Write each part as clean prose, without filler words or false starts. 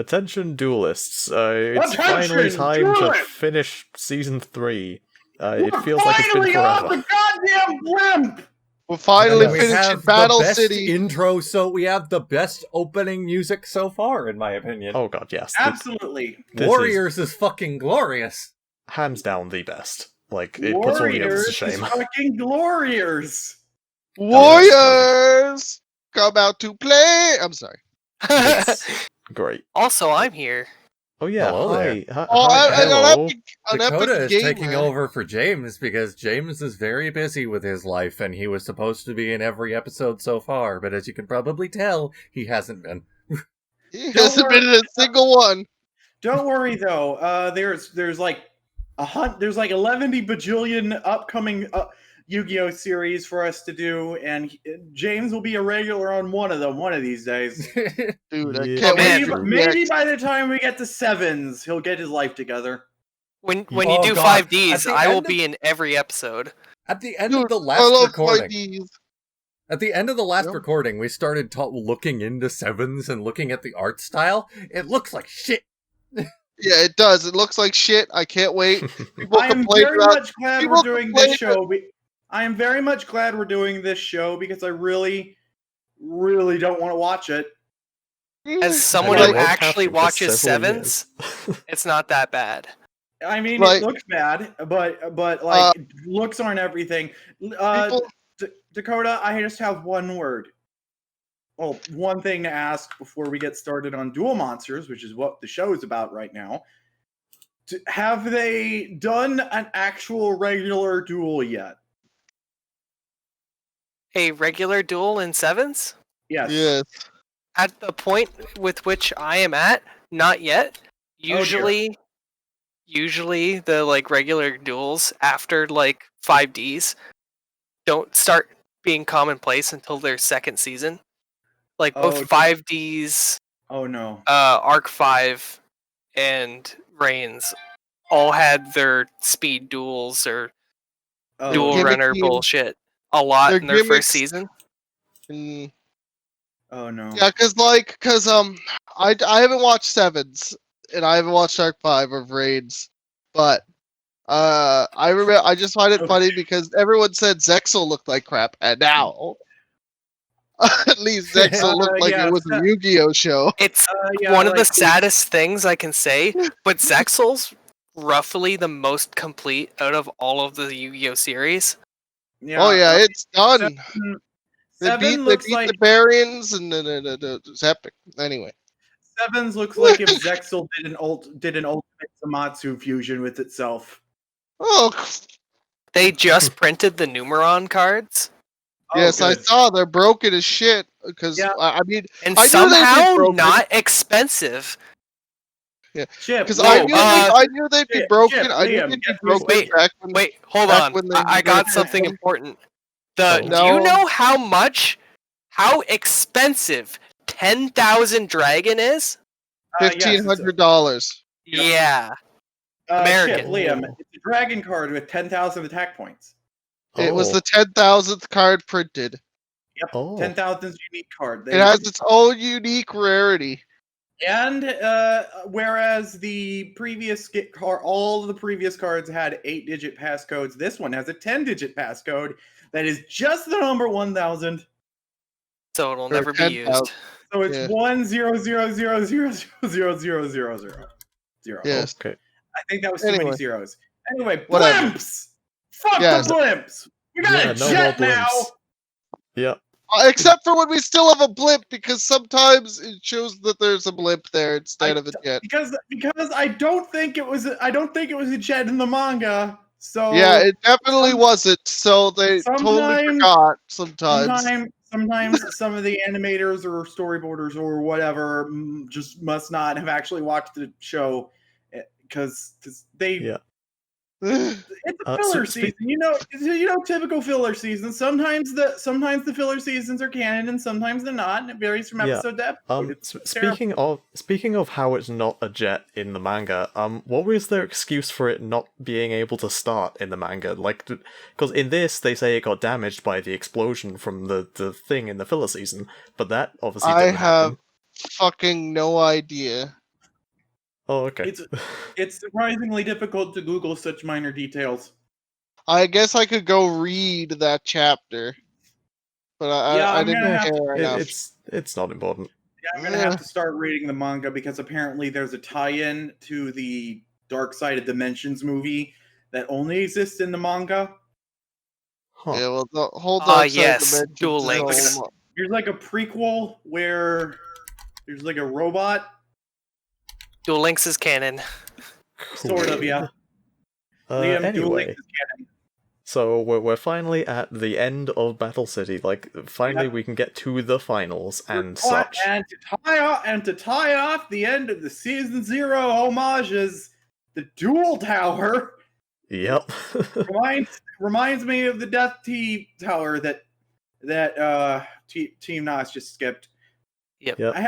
Attention, duelists. It's Attention, finally time to duelists! finish Season 3. We're It feels like it's been finally off forever. the goddamn blimp! We're finally And we finishing have Battle the best City. intro, so we have the best opening music so far, in my opinion. Oh god, yes. Absolutely. This Warriors is fucking glorious. hands down the best. Like, it puts all the others to Warriors shame. is fucking glorious. Warriors come out to play. I'm sorry. It's great. Also, I'm here. Oh yeah, Hello hi. Hi, Oh, hi, an hello. epic, an Dacotah epic is gamer. taking over for James because James is very busy with his life and he was supposed to be in every episode so far, but as you can probably tell, he hasn't been. He hasn't been in a single one. Don't worry though. There's like 11 bajillion upcoming Yu-Gi-Oh series for us to do, and James will be a regular on one of them one of these days. Dude, I Yeah. can't wait Maybe, for maybe next. by the time we get to sevens, he'll get his life together. When Oh, you do God. 5Ds, At the I will end of- be in every episode. At the end Dude, of the I last love recording, 5Ds. at the end of the last Yep. recording, we started looking into sevens and looking at the art style. It looks like shit. Yeah, it does. It looks like shit. I can't wait. People I am complain very about. much glad people we're doing complain this show. I am very much glad we're doing this show because I really, really don't want to watch it. As someone I who won't have actually to for watches several sevens, it's not that bad. I mean, Like- it looks bad, but like looks aren't everything. People, Dacotah, I just have one word. Well, one thing to ask before we get started on Duel Monsters, which is what the show is about right now. Have they done an actual regular duel yet? A regular duel in sevens? Yes. yes. At the point with which I am at, not yet. dear. Usually the like regular duels after like 5Ds don't start being commonplace until their second season. Like Oh, both 5Ds, Oh no. Arc 5 and Reigns all had their speed duels or Oh, dual Gimmicky. runner bullshit a lot Their in their gimmicks. first season. Mm, oh no. yeah, because I haven't watched Sevens and I haven't watched Arc 5 of Raids, but I remember I just find it funny because everyone said Zexel looked like crap, and now at least Zexel looked like yeah, it was a Yu-Gi-Oh show. It's Yeah, one of the like, saddest things I can say, but Zexel's roughly the most complete out of all of the Yu-Gi-Oh series. Yeah, Oh yeah, it's done. Seven They looks beat like the Baryons and it's epic. Anyway, Sevens looks like if Zexel did an ultimate Zamatsu fusion with itself. oh They just printed the Numeron cards, Oh, yes, I good. saw they're broken as shit. Because Yeah. I mean, and I knew they'd be somehow broken. not expensive. Chip, because Whoa, I knew they'd be Chip, broken. Chip, I knew Liam, they'd be guess broken wait, back when. Wait, hold Back on. when they I were got gonna something print important. Oh. Do you No. know how expensive 10,000 Dragon is? $1,500. Yeah. Chip, American. Liam, it's a dragon card with 10,000 attack points. It was Oh. the 10,000th card printed. Yep, Oh. 10,000 unique card. It has its own unique rarity. And whereas the previous all of the previous cards had 8-digit passcodes, this one has a 10-digit passcode that is just the number 1,000. So it'll Or never be 10,000. used. So it's Yeah. 1,000,000,000,000,000. Yes. Okay. I think that was too many Anyway. zeros. Anyway, Whatever. blimps! Fuck Yes. the blimps! We got Yeah, a no more jet now! blimps. Yeah. Except for when we still have a blimp, because sometimes it shows that there's a blimp there instead of a jet. Because I don't think it was a jet in the manga. So Yeah, it definitely wasn't. So they totally sometimes- forgot sometimes. sometimes some of the animators or storyboarders or whatever just must not have actually watched the show because they Yeah. it's a filler so season. You know, typical filler season. Sometimes the filler seasons are canon and sometimes they're not, and it varies from Yeah. episode to episode. It's Speaking of how it's not a jet in the manga, what was their excuse for it not being able to start in the manga? Like, because in this they say it got damaged by the explosion from the thing in the filler season, but that obviously I didn't have happen. fucking no idea. Oh, okay. It's surprisingly difficult to Google such minor details. I guess I could go read that chapter, but Yeah, I I'm didn't gonna have care enough. It's not important. Yeah, I'm gonna have to start reading the manga because apparently there's a tie-in to the Dark Side of Dimensions movie that only exists in the manga. Huh. Yeah, well, the whole Dark Side yes, Dimensions Duel is a Links. whole There's like a prequel where there's like a robot, Duel Links is canon. sort of, yeah. Duel Anyway, Links is canon. so we're finally at the end of Battle City. Like, finally we can get to the finals and such. And to tie off the end of the season 0 homages, the Duel Tower Yep. reminds me of the Death T Tower that Team Nas just skipped. Yep. Yep. I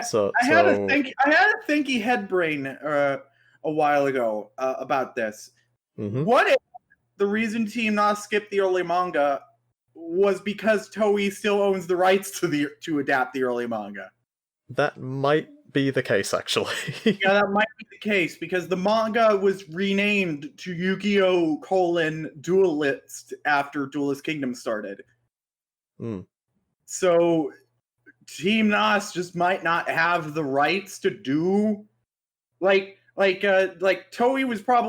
had a thinky head brain a while ago about this. Mhm. What if the reason Team Nas skipped the early manga was because Toei still owns the rights to adapt the early manga? That might be the case, actually. Yeah, that might be the case because the manga was renamed to Yu-Gi-Oh! Duelist after Duelist Kingdom started. Hmm. So Team Nas just might not have the rights to do like Toei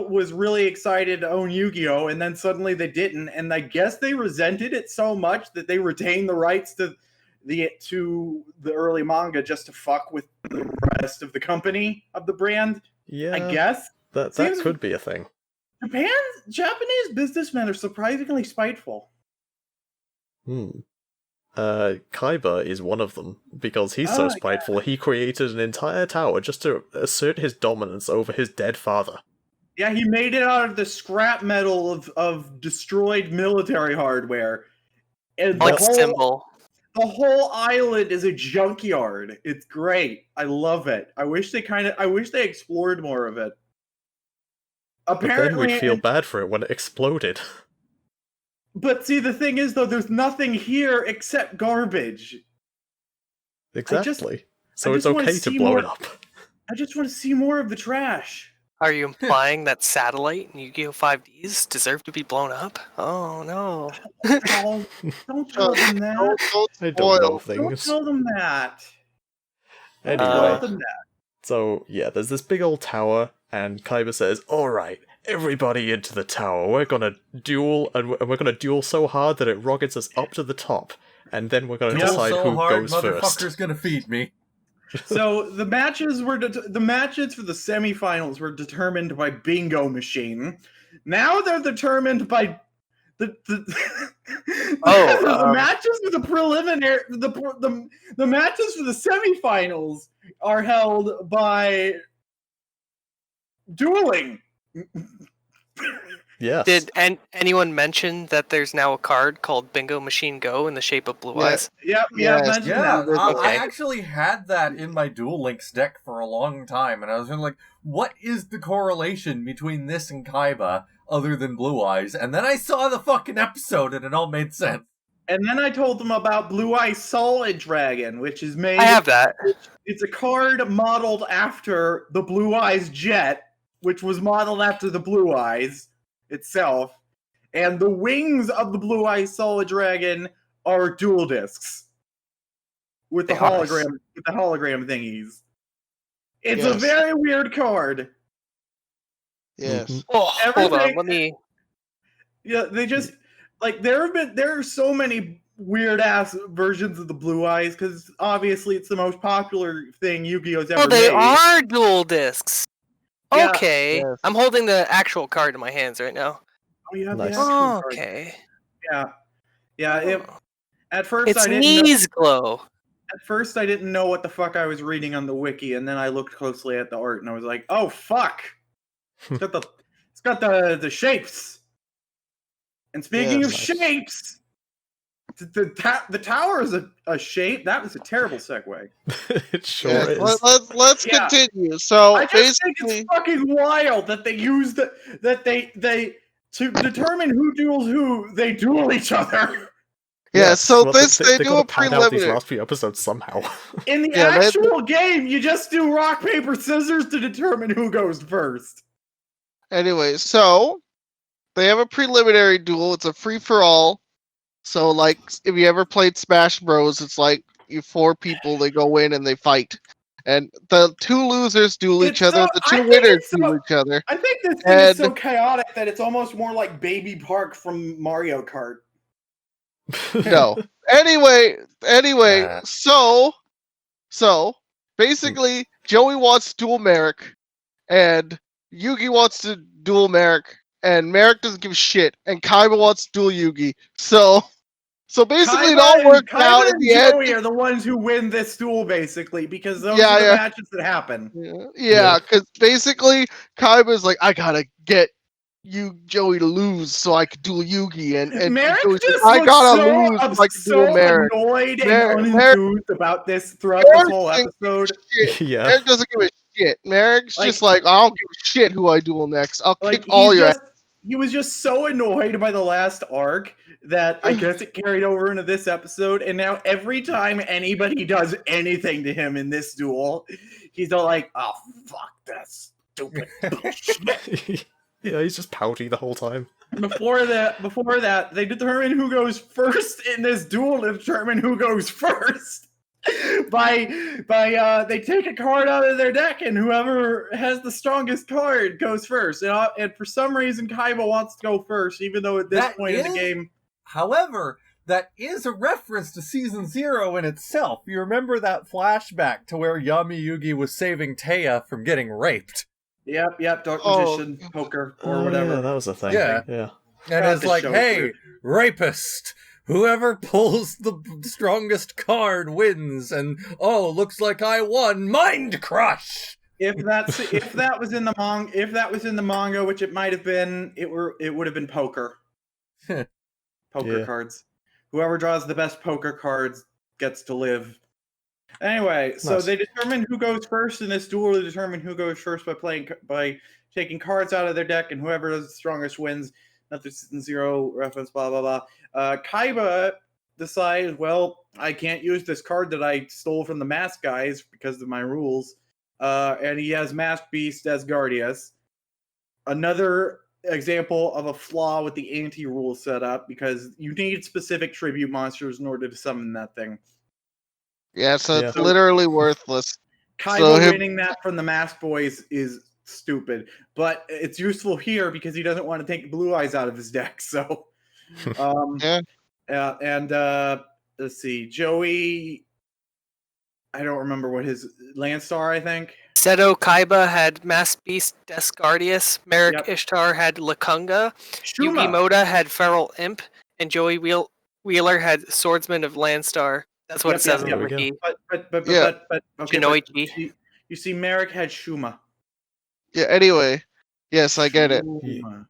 was really excited to own Yu-Gi-Oh! And then suddenly they didn't, and I guess they resented it so much that they retained the rights to the early manga just to fuck with the rest of the company of the brand. Yeah, I guess that Seems- could be a thing. Japanese businessmen are surprisingly spiteful. Kaiba is one of them, because he's so Oh, spiteful, he created an entire tower just to assert his dominance over his dead father. Yeah, he made it out of the scrap metal of destroyed military hardware. And Like symbol. the whole island is a junkyard. It's great. I love it. I wish they explored more of it. But then Apparently, we'd feel bad for it when it exploded. But see, the thing is, though, there's nothing here except garbage. Exactly. So I it's just wanna okay to see blow more- it up. I just want to see more of the trash. Are you implying that Satellite and Yu-Gi-Oh! 5Ds deserve to be blown up? Oh no. Don't tell them that. Don't I don't know spoil. Don't things. tell them that. Don't Anyway, tell them that. so yeah, there's this big old tower, and Kaiba says, "Alright, everybody into the tower. We're gonna duel, and we're gonna duel so hard that it rockets us up to the top, and then we're gonna Duel decide so who hard, goes first." motherfucker's gonna feed me. So the matches for the semifinals were determined by Bingo Machine. Now they're determined by the matches for the preliminary the matches for the semifinals are held by Dueling. Yes. Did anyone mention that there's now a card called Bingo Machine Go in the shape of blue eyes? Yep, Yes. mentioned Yeah, that. I Okay. actually had that in my Duel Links deck for a long time, and I was like, what is the correlation between this and Kaiba other than Blue Eyes? And then I saw the fucking episode, and it all made sense. And then I told them about Blue Eye Solid Dragon, which is made. I have that. It's a card modeled after the Blue Eyes Jet, which was modeled after the Blue Eyes itself. And the wings of the Blue Eyes Solid Dragon are dual discs with the They are. hologram thingies. It's a Yes. very weird card. Yes. Mhm. Oh, hold on. Everything- Let me. Yeah, they just like there are so many weird ass versions of the Blue Eyes because obviously it's the most popular thing Yu-Gi-Oh's ever Oh, they made. are dual discs. Yeah. Yes. Okay. I'm holding the actual card in my hands right now. Oh, you have Nice. the actual card. Okay. Yeah. At first, It's I didn't know. knees glow. At first, I didn't know what the fuck I was reading on the wiki, and then I looked closely at the art, and I was like, "Oh fuck! It's got the shapes." And speaking of Yes. shapes, the tower is a shape. That was a terrible segue. It sure Yes. is. Let's Yeah. continue. So I just think basically, it's fucking wild that they use that they to determine who duels who, they duel each other. Yeah, so well, this they they do gotta a pad out these preliminary. last few episodes somehow. In the Yeah, actual game, you just do rock, paper, scissors to determine who goes first. Anyway, so they have a preliminary duel. It's a free for all. So like, if you ever played Smash Bros, it's like you 4 people. They go in and they fight, and the 2 losers duel each It's other. so The I 2 think winners it's so. duel each other. I think this thing is And so chaotic that it's almost more like Baby Park from Mario Kart. no. Anyway, Uh. so basically, Joey wants to duel Merrick, and Yugi wants to duel Merrick, and Merrick doesn't give a shit, and Kaiba wants to duel Yugi. So basically, it all worked out Kaiba in and the end. Joey are the ones who win this duel, basically, because those Yeah, are the yeah. matches that happen. Yeah, because basically, Kaiba's like, I gotta get you Joey to lose so I could duel Yugi, and Merrick Joey's just like, I looks gotta so lose so I can duel Merrick. annoyed and Merrick unenthused about this throughout this whole doesn't give a episode. shit. Yeah. Merrick doesn't give a shit. Merrick's Like- just like, I don't give a shit who I duel next. I'll Like kick all your ass. he was just so annoyed by the last arc that I guess it carried over into this episode, and now every time anybody does anything to him in this duel, he's all like, "Oh fuck, that's stupid bullshit." Yeah, he's just pouty the whole time. Before that, they determine who goes first in this duel to determine who goes first. by they take a card out of their deck, and whoever has the strongest card goes first. And for some reason, Kaiba wants to go first, even though at this That point in the is- game, However, that is a reference to Season 0 in itself. You remember that flashback to where Yami Yugi was saving Taya from getting raped? yep, Dark Oh. Magician, poker, or Oh, whatever. yeah, that was a thing. Yeah. Yeah. And God, it's this like, show is hey, weird. rapist, whoever pulls the strongest card wins, and oh, looks like I won. Mind crush. If that was in the manga, which it might have been, it would have been poker. Poker Yeah. cards. Whoever draws the best poker cards gets to live. Anyway, so Nice. they determine who goes first in this duel. They determine who goes first by taking cards out of their deck, and whoever does the strongest wins. Nothing Season 0 reference. Blah blah blah. Kaiba decides, well, I can't use this card that I stole from the Mask guys because of my rules. And he has Mask Beast as Guardius. Another example of a flaw with the anti-rule setup, because you need specific tribute monsters in order to summon that thing. Yeah, so it's Yeah. literally worthless. Kaiba So him- winning that from the Mask Boys is stupid, but it's useful here because he doesn't want to take Blue Eyes out of his deck. So, Yeah. and let's see, Joey. I don't remember what his Landstar, I think. Seto Kaiba had Mass Beast Descardius, Merrick Yep. Ishtar had Lakunga, Yugi Shuma. Moda had Feral Imp, and Joey Wheeler had Swordsman of Landstar. That's what Yep, it says yep, on the yep. wiki. But Yeah. okay, Shinoichi. you see, Merrick had Shuma. Yeah, anyway. Yes, I get it. Shuma.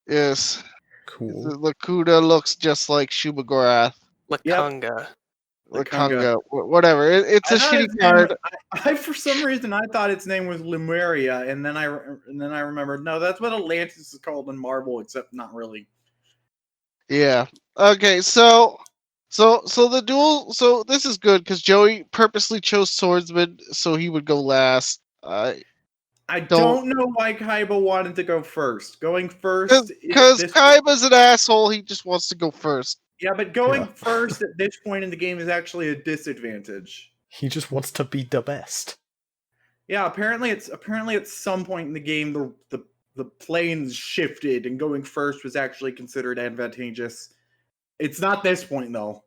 Yes. Cool. The Lakuda looks just like Shubagorath. Lakunga. Lakunga. Whatever. It's a I thought shitty its name- card. I for some reason I thought its name was Lemuria, and then I remembered, no, that's what Atlantis is called in Marvel, except not really. Yeah. Okay, so the duel. So this is good because Joey purposely chose Swordsman so he would go last. I Don't- don't know why Kaiba wanted to go first. Going first, Because this- Kaiba's an asshole. He just wants to go first. yeah, but going Yeah. first at this point in the game is actually a disadvantage. He just wants to be the best. Yeah, apparently at some point in the game the planes shifted and going first was actually considered advantageous. It's not this point though.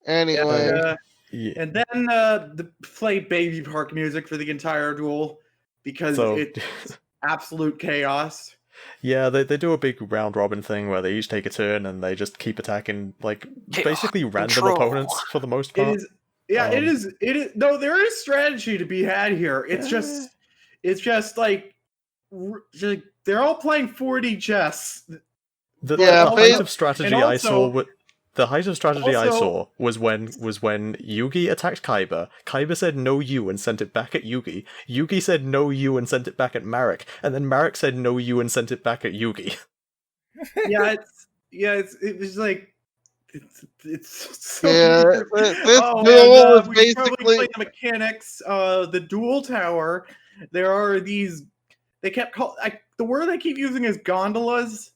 Anyway, Yeah. And then play Baby Park music for the entire duel because So, it's absolute chaos. yeah, they do a big round robin thing where they each take a turn and they just keep attacking like Chaos basically random control. opponents for the most It part. is, yeah, it is. No, there is strategy to be had here. It's just like they're all playing 4D chess. The Yeah, height of strategy and I saw. also- The height of strategy I also- saw was when Yugi attacked Kaiba. Kaiba said no you and sent it back at Yugi. Yugi said no you and sent it back at Marek, and then Marek said no you and sent it back at Yugi. it's like it's so Yeah, weird. this Oh, duel and was we should probably basically explain the mechanics. The duel tower. There are these. They kept the word I keep using is gondolas.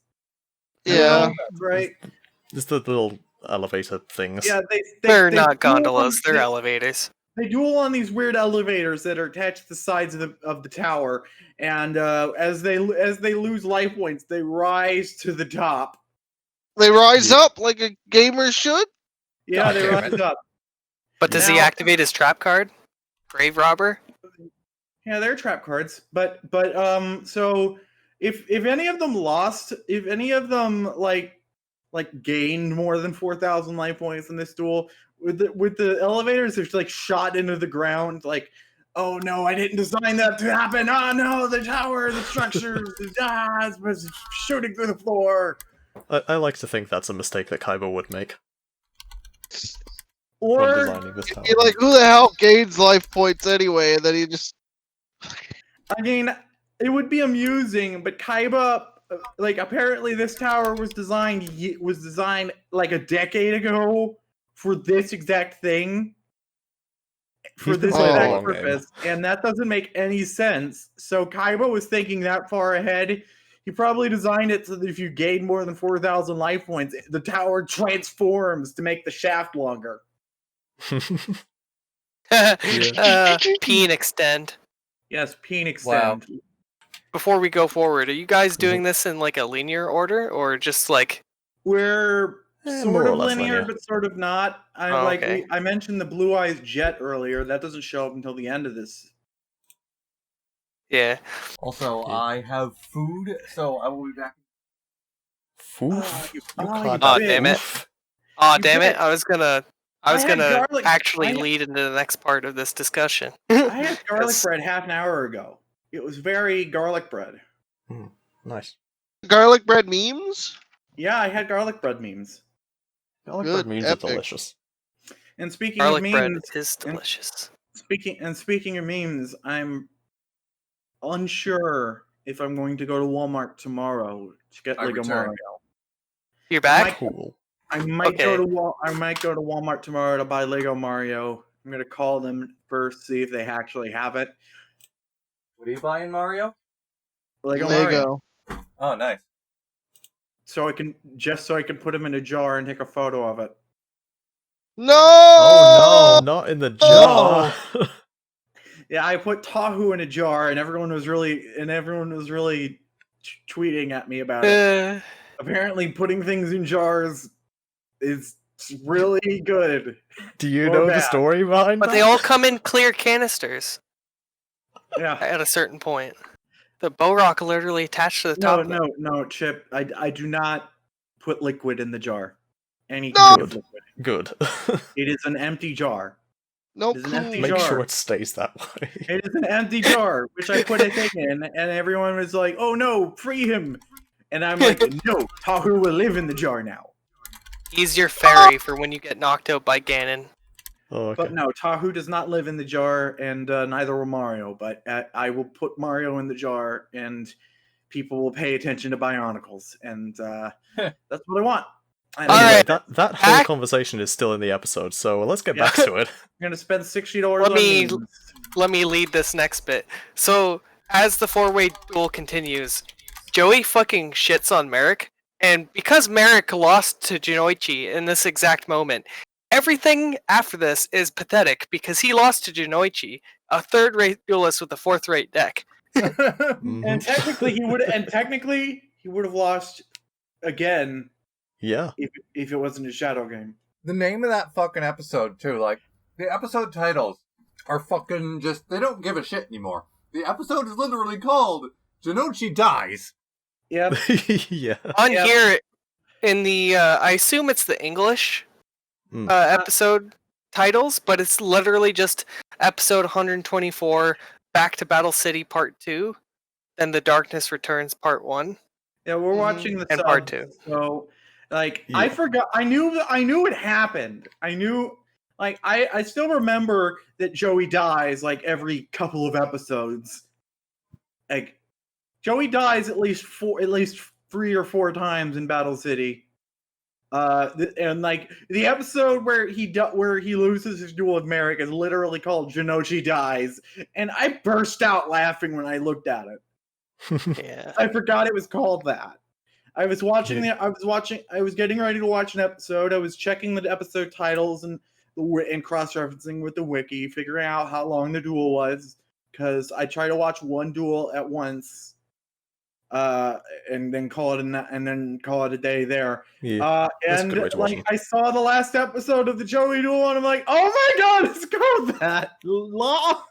I don't know yeah. if that's right. Just the little elevator things. Yeah, They're they not duel on- gondolas, they're they- elevators. They duel on these weird elevators that are attached to the sides of the tower, and as they lose life points, they rise to the top. They rise Yeah. up like a gamer should. Yeah, God they damn rise it. up. But does he Now- activate his trap card? Grave robber? Yeah, they're trap cards, but so if any of them lost, if any of them like gained more than 4,000 life points in this duel, with the elevators, they're like shot into the ground, like, oh no, I didn't design that to happen. Oh no, the tower, the structure, it's shooting through the floor. I like to think that's a mistake that Kaiba would make when Or designing this tower. You're like, who the hell gains life points anyway? And then he just I mean, it would be amusing, but Kaiba, like, apparently this tower was designed like a decade ago for this exact thing, for He's been this playing a exact long game. purpose, and that doesn't make any sense. So Kaiba was thinking that far ahead. He probably designed it so that if you gain more than 4,000 life points, the tower transforms to make the shaft longer. Peen extend. Yes, peen extend. Before we go forward, are you guys doing this in like a linear order or just like We're more sort or of less linear, linear. but sort of not. okay. I mentioned the Blue Eyes Jet earlier. That doesn't show up until the end of this. yeah. Also, Yeah. I have food, so I will be back. Oof. You You bitch. can't Aw, have damn it. oof. Aw, You damn it! bet. I was gonna I had garlic- actually I- lead into the next part of this discussion. I had garlic 'Cause- bread half an hour ago. It was very garlic bread. Nice. garlic bread memes. Yeah, I had garlic bread memes. Garlic Good, bread memes are epic. delicious. And speaking Garlic of bread memes, is delicious. speaking of memes, I'm unsure if I'm going to go to Walmart tomorrow to get I Lego return. Mario. You're back? Cool. I might Okay. I might go to Walmart tomorrow to buy Lego Mario. I'm gonna call them first, see if they actually have it. What are you buying, Mario? Lego Mario. Oh, nice. So I can put them in a jar and take a photo of it. No. Oh no, not in the jar. Yeah, I put Tahu in a jar, and everyone was really tweeting at me about it. Apparently, putting things in jars is really good. Do you Or know the bad. story behind But that? they all come in clear canisters Yeah. at a certain point. The bow rock literally attached to the top. of it. No, Chip. I do not put liquid in the jar. Any No! kind of liquid. Good. It is an empty jar. No It is an cool. empty Make jar. sure it stays that way. It is an empty jar, which I put a thing in, and everyone was like, "Oh no, free him!" And I'm like, "No, Tahu will live in the jar now." He's your fairy for when you get knocked out by Ganon. Oh, okay. But no, Tahu does not live in the jar, and neither will Mario. But I will put Mario in the jar, and people will pay attention to Bionicles, and that's what I want. And All Anyway, right. that whole Back- conversation is still in the episode, so let's get Yeah. back to it. I'm gonna spend $60 Let on me- memes. Let me lead this next bit. So, as the four-way duel continues, Joey fucking shits on Merrick, and because Merrick lost to Jinoichi in this exact moment, everything after this is pathetic because he lost to Jinoichi, a third-rate duelist with a fourth-rate deck. Mhm. And technically, he would have lost again Yeah. if it wasn't a shadow game. The name of that fucking episode, too, like, the episode titles are fucking just, they don't give a shit anymore. The episode is literally called Jinochi Dies. Yep. Yeah. On Yep. here, in the, I assume it's the English Mm. episode titles, but it's literally just episode 124, Back to Battle City Part 2, then The Darkness Returns Part 1. Yeah, we're watching the And subs, part 2. So, like, Yeah. I forgot. I knew it happened. I knew. Like, I still remember that Joey dies like every couple of episodes. Like, Joey dies at least 3 or 4 times in Battle City. And like the episode where he loses his duel with Merrick is literally called Jinochi Dies, and I burst out laughing when I looked at it. Yeah. I forgot it was called that. I was getting ready to watch an episode. I was checking the episode titles and cross-referencing with the wiki, figuring out how long the duel was, because I try to watch one duel at once, and then call it a day there. Yeah, that's a And good way to watch like them. I saw the last episode of the Joey duel, and I'm like, oh my god, it's called that. Law.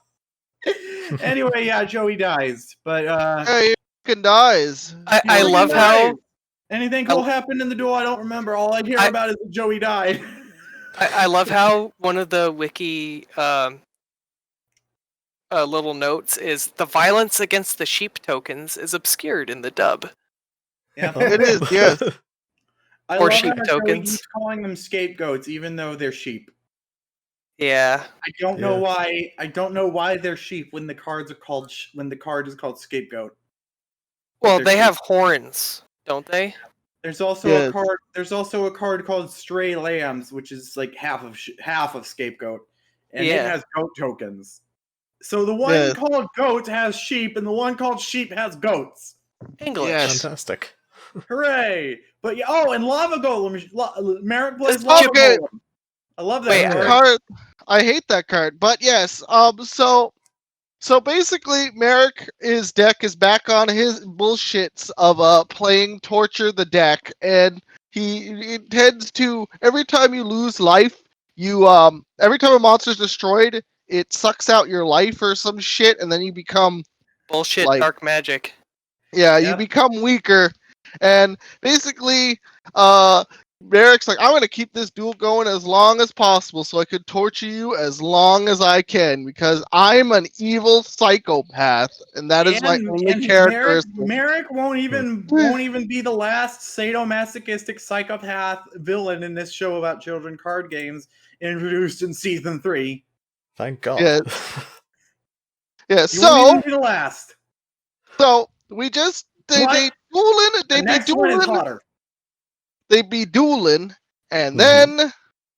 Anyway, yeah, Joey dies, but Yeah, he fucking dies. I Joey love how dies. Anything cool happened in the duel, I don't remember. All I hear about is that Joey died. I love how one of the wiki little notes is the violence against the sheep tokens is obscured in the dub. Yeah, It is, yes. I Or love sheep how Joey tokens. keeps calling them scapegoats, even though they're sheep. Yeah. I don't know Yeah. why. I don't know why they're sheep when the cards are called when the card is called scapegoat. Well, They're they sheep. have horns, don't they? There's also Yes. a card. There's also a card called Stray Lambs, which is like half of scapegoat, and it Yeah. has goat tokens. So the one Yes. called goat has sheep, and the one called sheep has goats. English. Yes. Fantastic. Hooray! But yeah, oh, and Lava Golem. Merrick plays Does Lava okay. Golem. I love that Wait, That card. card, I hate that card. But yes, so basically, Merrick's deck is back on his bullshits of playing Torture the deck, and he intends to every time you lose life, every time a monster's destroyed, it sucks out your life or some shit, and then you become Bullshit like- dark magic. you Yep. become weaker, and basically, Merrick's like, I'm gonna keep this duel going as long as possible, so I could torture you as long as I can, because I'm an evil psychopath, and that is my only characteristic. Merrick won't even be the last sadomasochistic psychopath villain in this show about children card games introduced in season 3. Thank God. Yeah. Yeah, You won't even be the last. so we just they What? dueling, The they be next one is dueling, hotter. they be dueling, and then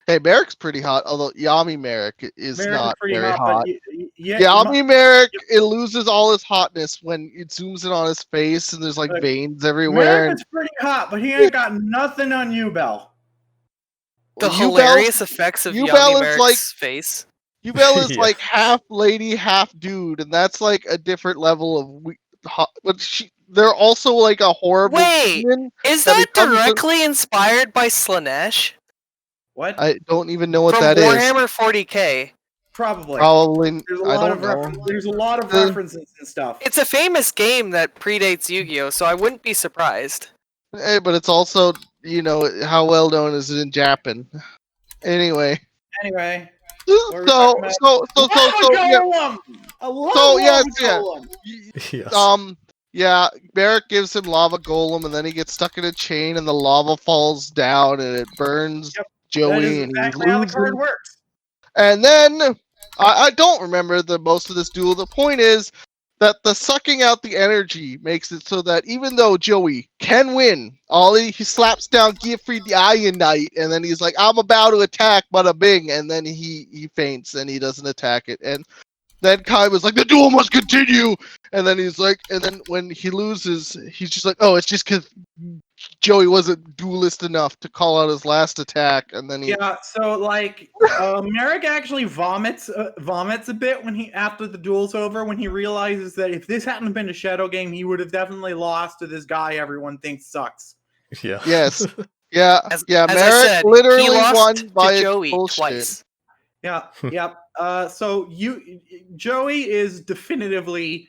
hey, Merrick's pretty hot, although Yami Merrick is Merrick is not pretty very hot, hot. but yeah, Yami Merrick, it loses all his hotness when it zooms in on his face and there's like Look, veins everywhere. Merrick is pretty hot, but he ain't got nothing on you, Bell. The Yubel- hilarious effects of Yubel Yami is Merrick's like- face. Yubel is Yeah. like half lady, half dude, and that's like a different level of hot. But they're also like a horrible Wait! demon. Is that that becomes a- directly inspired by Slanesh? What? I don't even know what From that is. Warhammer 40k. Probably. Probably. There's a I lot don't of know. there's a lot of Uh, references and stuff. It's a famous game that predates Yu-Gi-Oh, so I wouldn't be surprised. Hey, but it's also, how well known is it in Japan? Anyway. Anyway, So, What were we talking about? yeah. Lava So, yes, Golem! Yes. Yeah, Barrett gives him lava golem, and then he gets stuck in a chain, and the lava falls down, and it burns Yep, that Joey, is and exactly he how the loses. card works. And then I don't remember the most of this duel. The point is that the sucking out the energy makes it so that even though Joey can win, he slaps down Geoffrey the Iron Knight, and then he's like, "I'm about to attack, bada bing," and then he faints and he doesn't attack it. And then Kai was like, "The duel must continue," and then he's like, and then when he loses, he's just like, "Oh, it's just because Joey wasn't duelist enough to call out his last attack," and then he. Yeah, so like Merrick actually vomits a bit when after the duel's over, when he realizes that if this hadn't been a shadow game, he would have definitely lost to this guy everyone thinks sucks. Yeah. Yes. Yeah, As Merrick I said, literally he lost won to by his Joey bullshit. twice. Yeah, yep. So Joey is definitively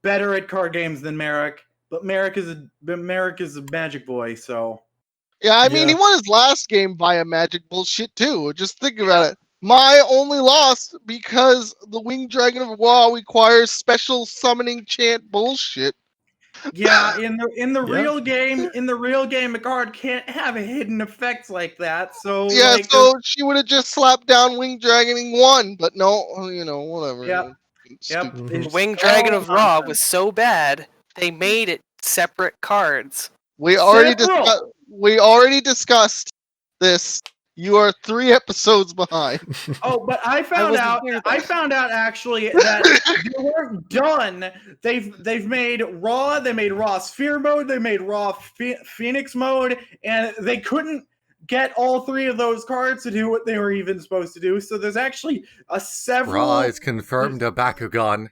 better at card games than Merrick, but Merrick is a magic boy, so Yeah, I mean, Yeah. he won his last game via magic bullshit too. Just think about it. My only loss because the Winged Dragon of Wa requires special summoning chant bullshit. yeah. In the Yeah. real game, a card can't have hidden effects like that. So Yeah, like, so she would have just slapped down Winged Dragon and won, but no, whatever. Yep. Yep. Mhm. it's Wing Dragon all of Ra nonsense. was so bad, they made it separate cards. We already Several. discussed. We already discussed this, you are 3 episodes behind. Oh, but I found wasn't out. here, though. I found out actually that they weren't done. They've made Raw. They made Raw Sphere mode. They made Raw Phoenix mode, and they couldn't get all 3 of those cards to do what they were even supposed to do. So there's actually several. Raw is confirmed a Bakugan.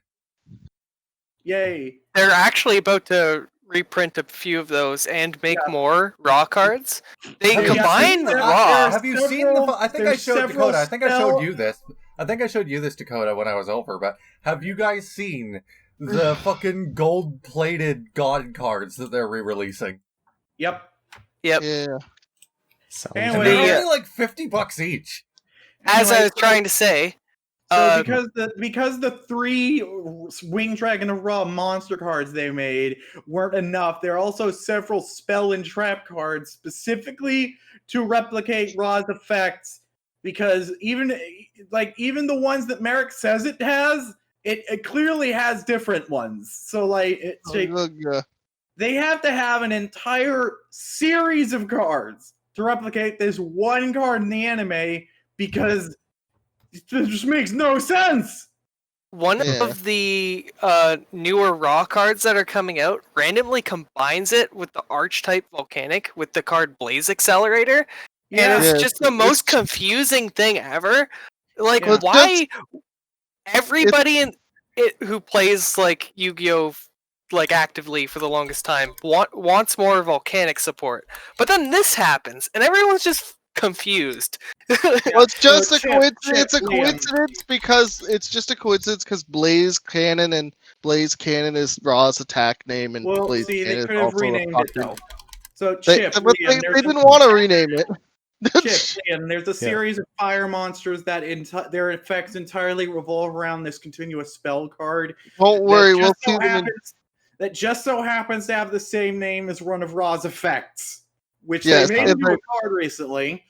Yay! They're actually about to reprint a few of those and make more Raw cards. They Yeah, combine the there- Raw. Have you seen the? I think I there's showed several Dakota. I think I showed spell- you this. I think I showed you this, Dakota, when I was over. But have you guys seen the fucking gold-plated God cards that they're re-releasing? Yep. Yep. Yeah. Sounds Anyway, And good. they're The, only like $50 each. As I Anyway, was trying to say, So because the 3 Wing Dragon of Raw monster cards they made weren't enough, there are also several spell and trap cards specifically to replicate Raw's effects. Because even the ones that Merrick says it has, it clearly has different ones. So they have to have an entire series of cards to replicate this one card in the anime because it just makes no sense. one Yeah. of the newer Raw cards that are coming out randomly combines it with the Archetype Volcanic with the card Blaze Accelerator. Yeah, And it's Yeah, just the most confusing thing ever. Like, Yeah. why everybody who plays like Yu-Gi-Oh! Like actively for the longest time wants more volcanic support, but then this happens and everyone's just confused. Well, it's just So a coincidence. It's a Liam. coincidence because Blaze Cannon is Raw's attack name, and Well, Blaze see, they Cannon could is have also a renamed it fucking- though. So They, Chip, but Liam, they there's didn't a- want to rename it. Chip, Liam, there's a series of fire monsters that their effects entirely revolve around this continuous spell card. Don't worry, that we'll just see so them in. happens- That just so happens to have the same name as one of Raw's effects, which Yes, they made and into a card recently.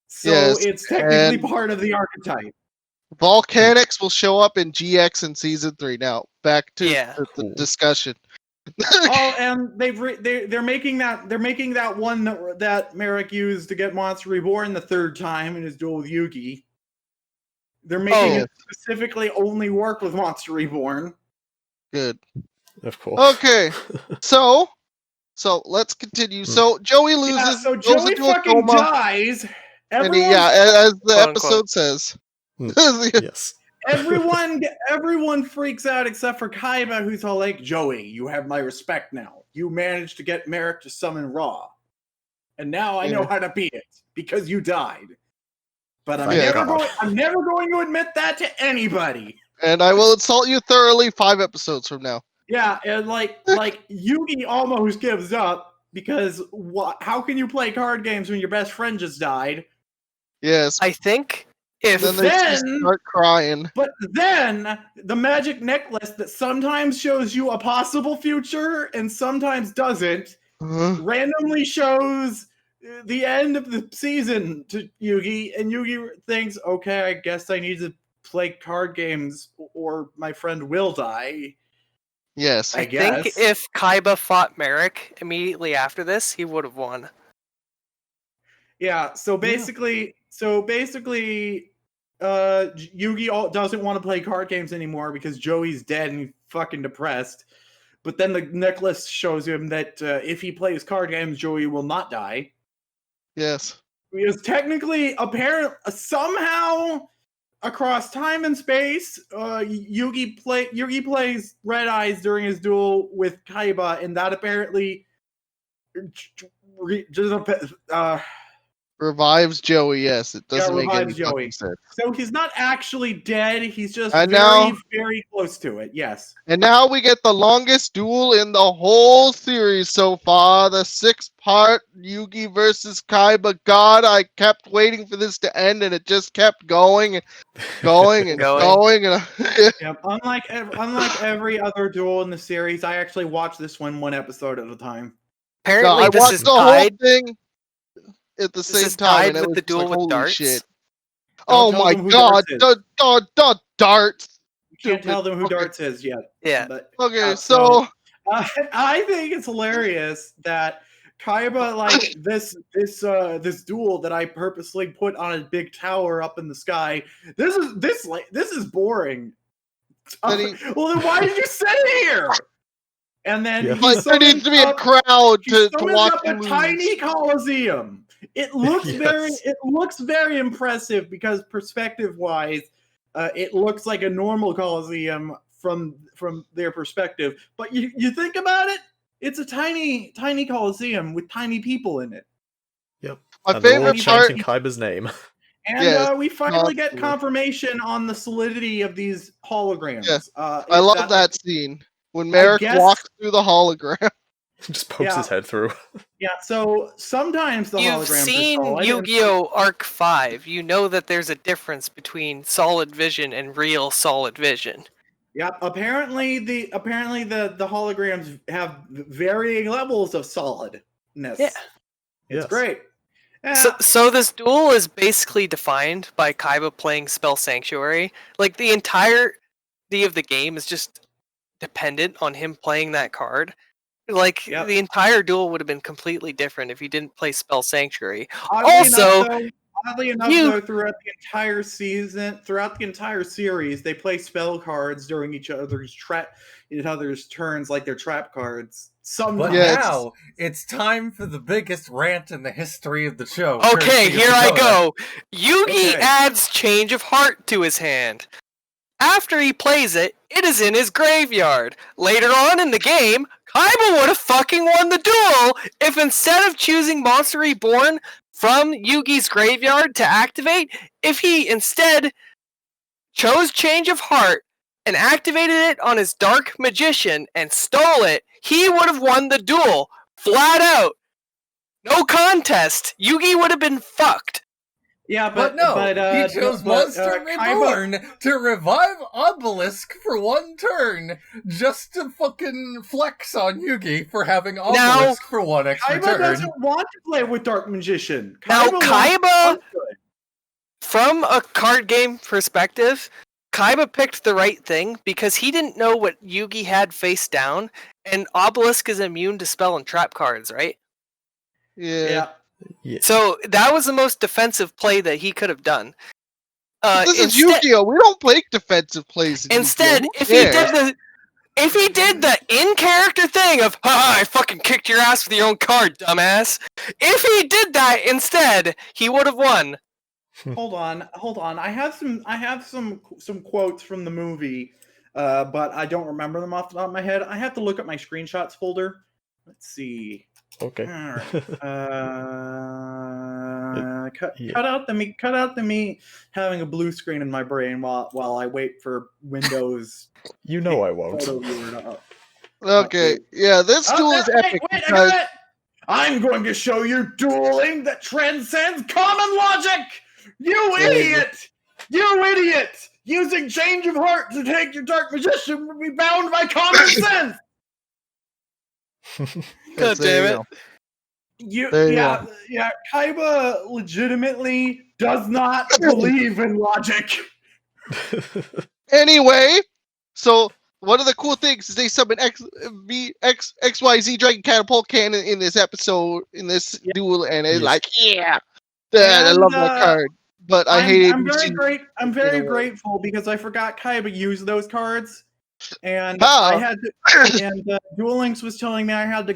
So Yes, it's technically and- part of the archetype. Volcanics will show up in GX in season 3. Now back to Yeah. the discussion. Oh, and they're making that one that Merrick used to get Monster Reborn the 3rd time in his duel with Yugi. They're making Oh. it specifically only work with Monster Reborn. Good. Of course. Okay, so let's continue. So Joey loses. Yeah, so goes Joey into a fucking coma, dies. and he, Everyone's as the Quote, episode unquote. says. Yes. everyone freaks out except for Kaiba, who's all like, "Joey, you have my respect now. You managed to get Merrick to summon Ra, and now I know Yeah. how to beat it because you died." But I'm Yeah. never going to admit that to anybody. And I will insult you thoroughly 5 episodes from now. Yeah, and like Yugi almost gives up because how can you play card games when your best friend just died? Yes. I think if Then they just then- start crying. But then the magic necklace that sometimes shows you a possible future and sometimes doesn't randomly shows the end of the season to Yugi, and Yugi thinks, okay, I guess I need to play card games or my friend will die. Yes. I I guess. think if Kaiba fought Merrick immediately after this, he would have won. Yeah, so basically, Yugi doesn't want to play card games anymore because Joey's dead and he's fucking depressed. But then the necklace shows him that if he plays card games, Joey will not die. Yes. Because technically, somehow across time and space, Yugi plays Red Eyes during his duel with Kaiba, and that apparently Revives Joey, yes. It doesn't make any revives Joey. fucking sense. So he's not actually dead. He's just And very, now- very close to it. Yes. And now we get the longest duel in the whole series so far, the 6-part Yugi versus Kaiba. God, I kept waiting for this to end, and it just kept going and going and Going. going. And Yep. Unlike every other duel in the series, I actually watched this one episode at a time. no, Apparently, I this watched is the whole tied. thing at the This same is time, tied and it with was the just duel like, with holy darts. shit. Don't Oh tell my them who god, Darts is. darts! You can't tell them who Okay. Darts is yet. Yeah. But Okay, so so I think it's hilarious that Kaiba, like this duel that I purposely put on a big tower up in the sky. This is boring. Then Well, then why did you set it here? And then Yeah. he Like, there needs to be a crowd he to summons watch up you a lose. tiny coliseum. It looks Yes. very impressive because perspective wise, it looks like a normal coliseum from their perspective. But you think about it, it's a tiny coliseum with tiny people in it. Yep. My And they're all favorite part. chanting Kaiba's name. And Yes, we finally get constantly. confirmation on the solidity of these holograms. Yeah. I love that scene when Merrick guess- walks through the hologram. Just pokes his head through. Yeah, so sometimes the You've holograms seen are solid. Yu-Gi-Oh! Arc 5. You know that there's a difference between solid vision and real solid vision. Yeah, apparently the holograms have varying levels of solidness. Yeah. It's Yes. great. Yeah. So this duel is basically defined by Kaiba playing Spell Sanctuary. Like, the entirety of the game is just dependent on him playing that card. Like, Yep. the entire duel would have been completely different if he didn't play Spell Sanctuary. Oddly enough, though, throughout the entire series, they play spell cards during each other's turns, like their trap cards. But Sometimes. Yeah, now it's time for the biggest rant in the history of the show. Okay, courtesy of here I Dacotah. go. Yugi Okay. adds Change of Heart to his hand. After he plays it, it is in his graveyard. Later on in the game, Kaiba would have fucking won the duel if instead of choosing Monster Reborn from Yugi's graveyard to activate, if he instead chose Change of Heart and activated it on his Dark Magician and stole it, he would have won the duel. Flat out. No contest. Yugi would have been fucked. Yeah, But no, he chose Monster Kaiba, Reborn to revive Obelisk for one turn, just to fucking flex on Yugi for having Obelisk for one extra Kaiba turn. doesn't want to play with Dark Magician. Now, wants Kaiba- to play. From a card game perspective, Kaiba picked the right thing because he didn't know what Yugi had face down, and Obelisk is immune to spell and trap cards, right? Yeah. Yeah. So that was the most defensive play that he could have done. This is Yu-Gi-Oh! We don't play defensive plays. In Instead, Yu-Gi-Oh! if he did the in-character thing of "Ha, I fucking kicked your ass with your own card, dumbass," if he did that instead, he would have won. Hold on. I have some quotes from the movie, but I don't remember them off the top of my head. I have to look at my screenshots folder. Let's see. Okay. All right. Cut out the me having a blue screen in my brain while I wait for Windows. You know I won't. photo viewer to up. Okay, yeah, this duel is epic Wait, I because got it! I'm going to show you dueling that transcends common logic! You There you idiot! You idiot! Using Change of Heart to take your Dark Magician would be bound by common sense! God there damn you it. go. There you Yeah, Kaiba legitimately does not believe in logic. Anyway, so one of the cool things is they summon XYZ Dragon Catapult Cannon in this episode, in this duel, and it's Yes. like, I love that card. But I hate it. I'm very grateful because I forgot Kaiba used those cards, and How? I had to. And Duel Links was telling me I had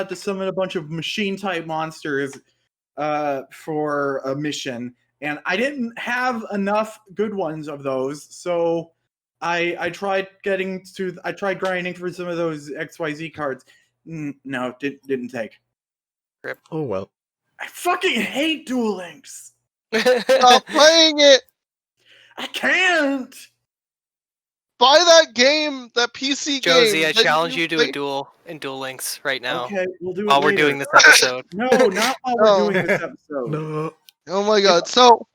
to summon a bunch of machine type monsters for a mission, and I didn't have enough good ones of those, so I tried grinding for some of those XYZ cards. No, didn't take. Oh well. I fucking hate Duel Links. Stop playing it. I can't. Buy that game, that PC Josie, game. I challenge you to a duel in Duel Links right now Okay, we'll do it while we're later. doing this episode. No, not while we're No. doing this episode. No. Oh my god. So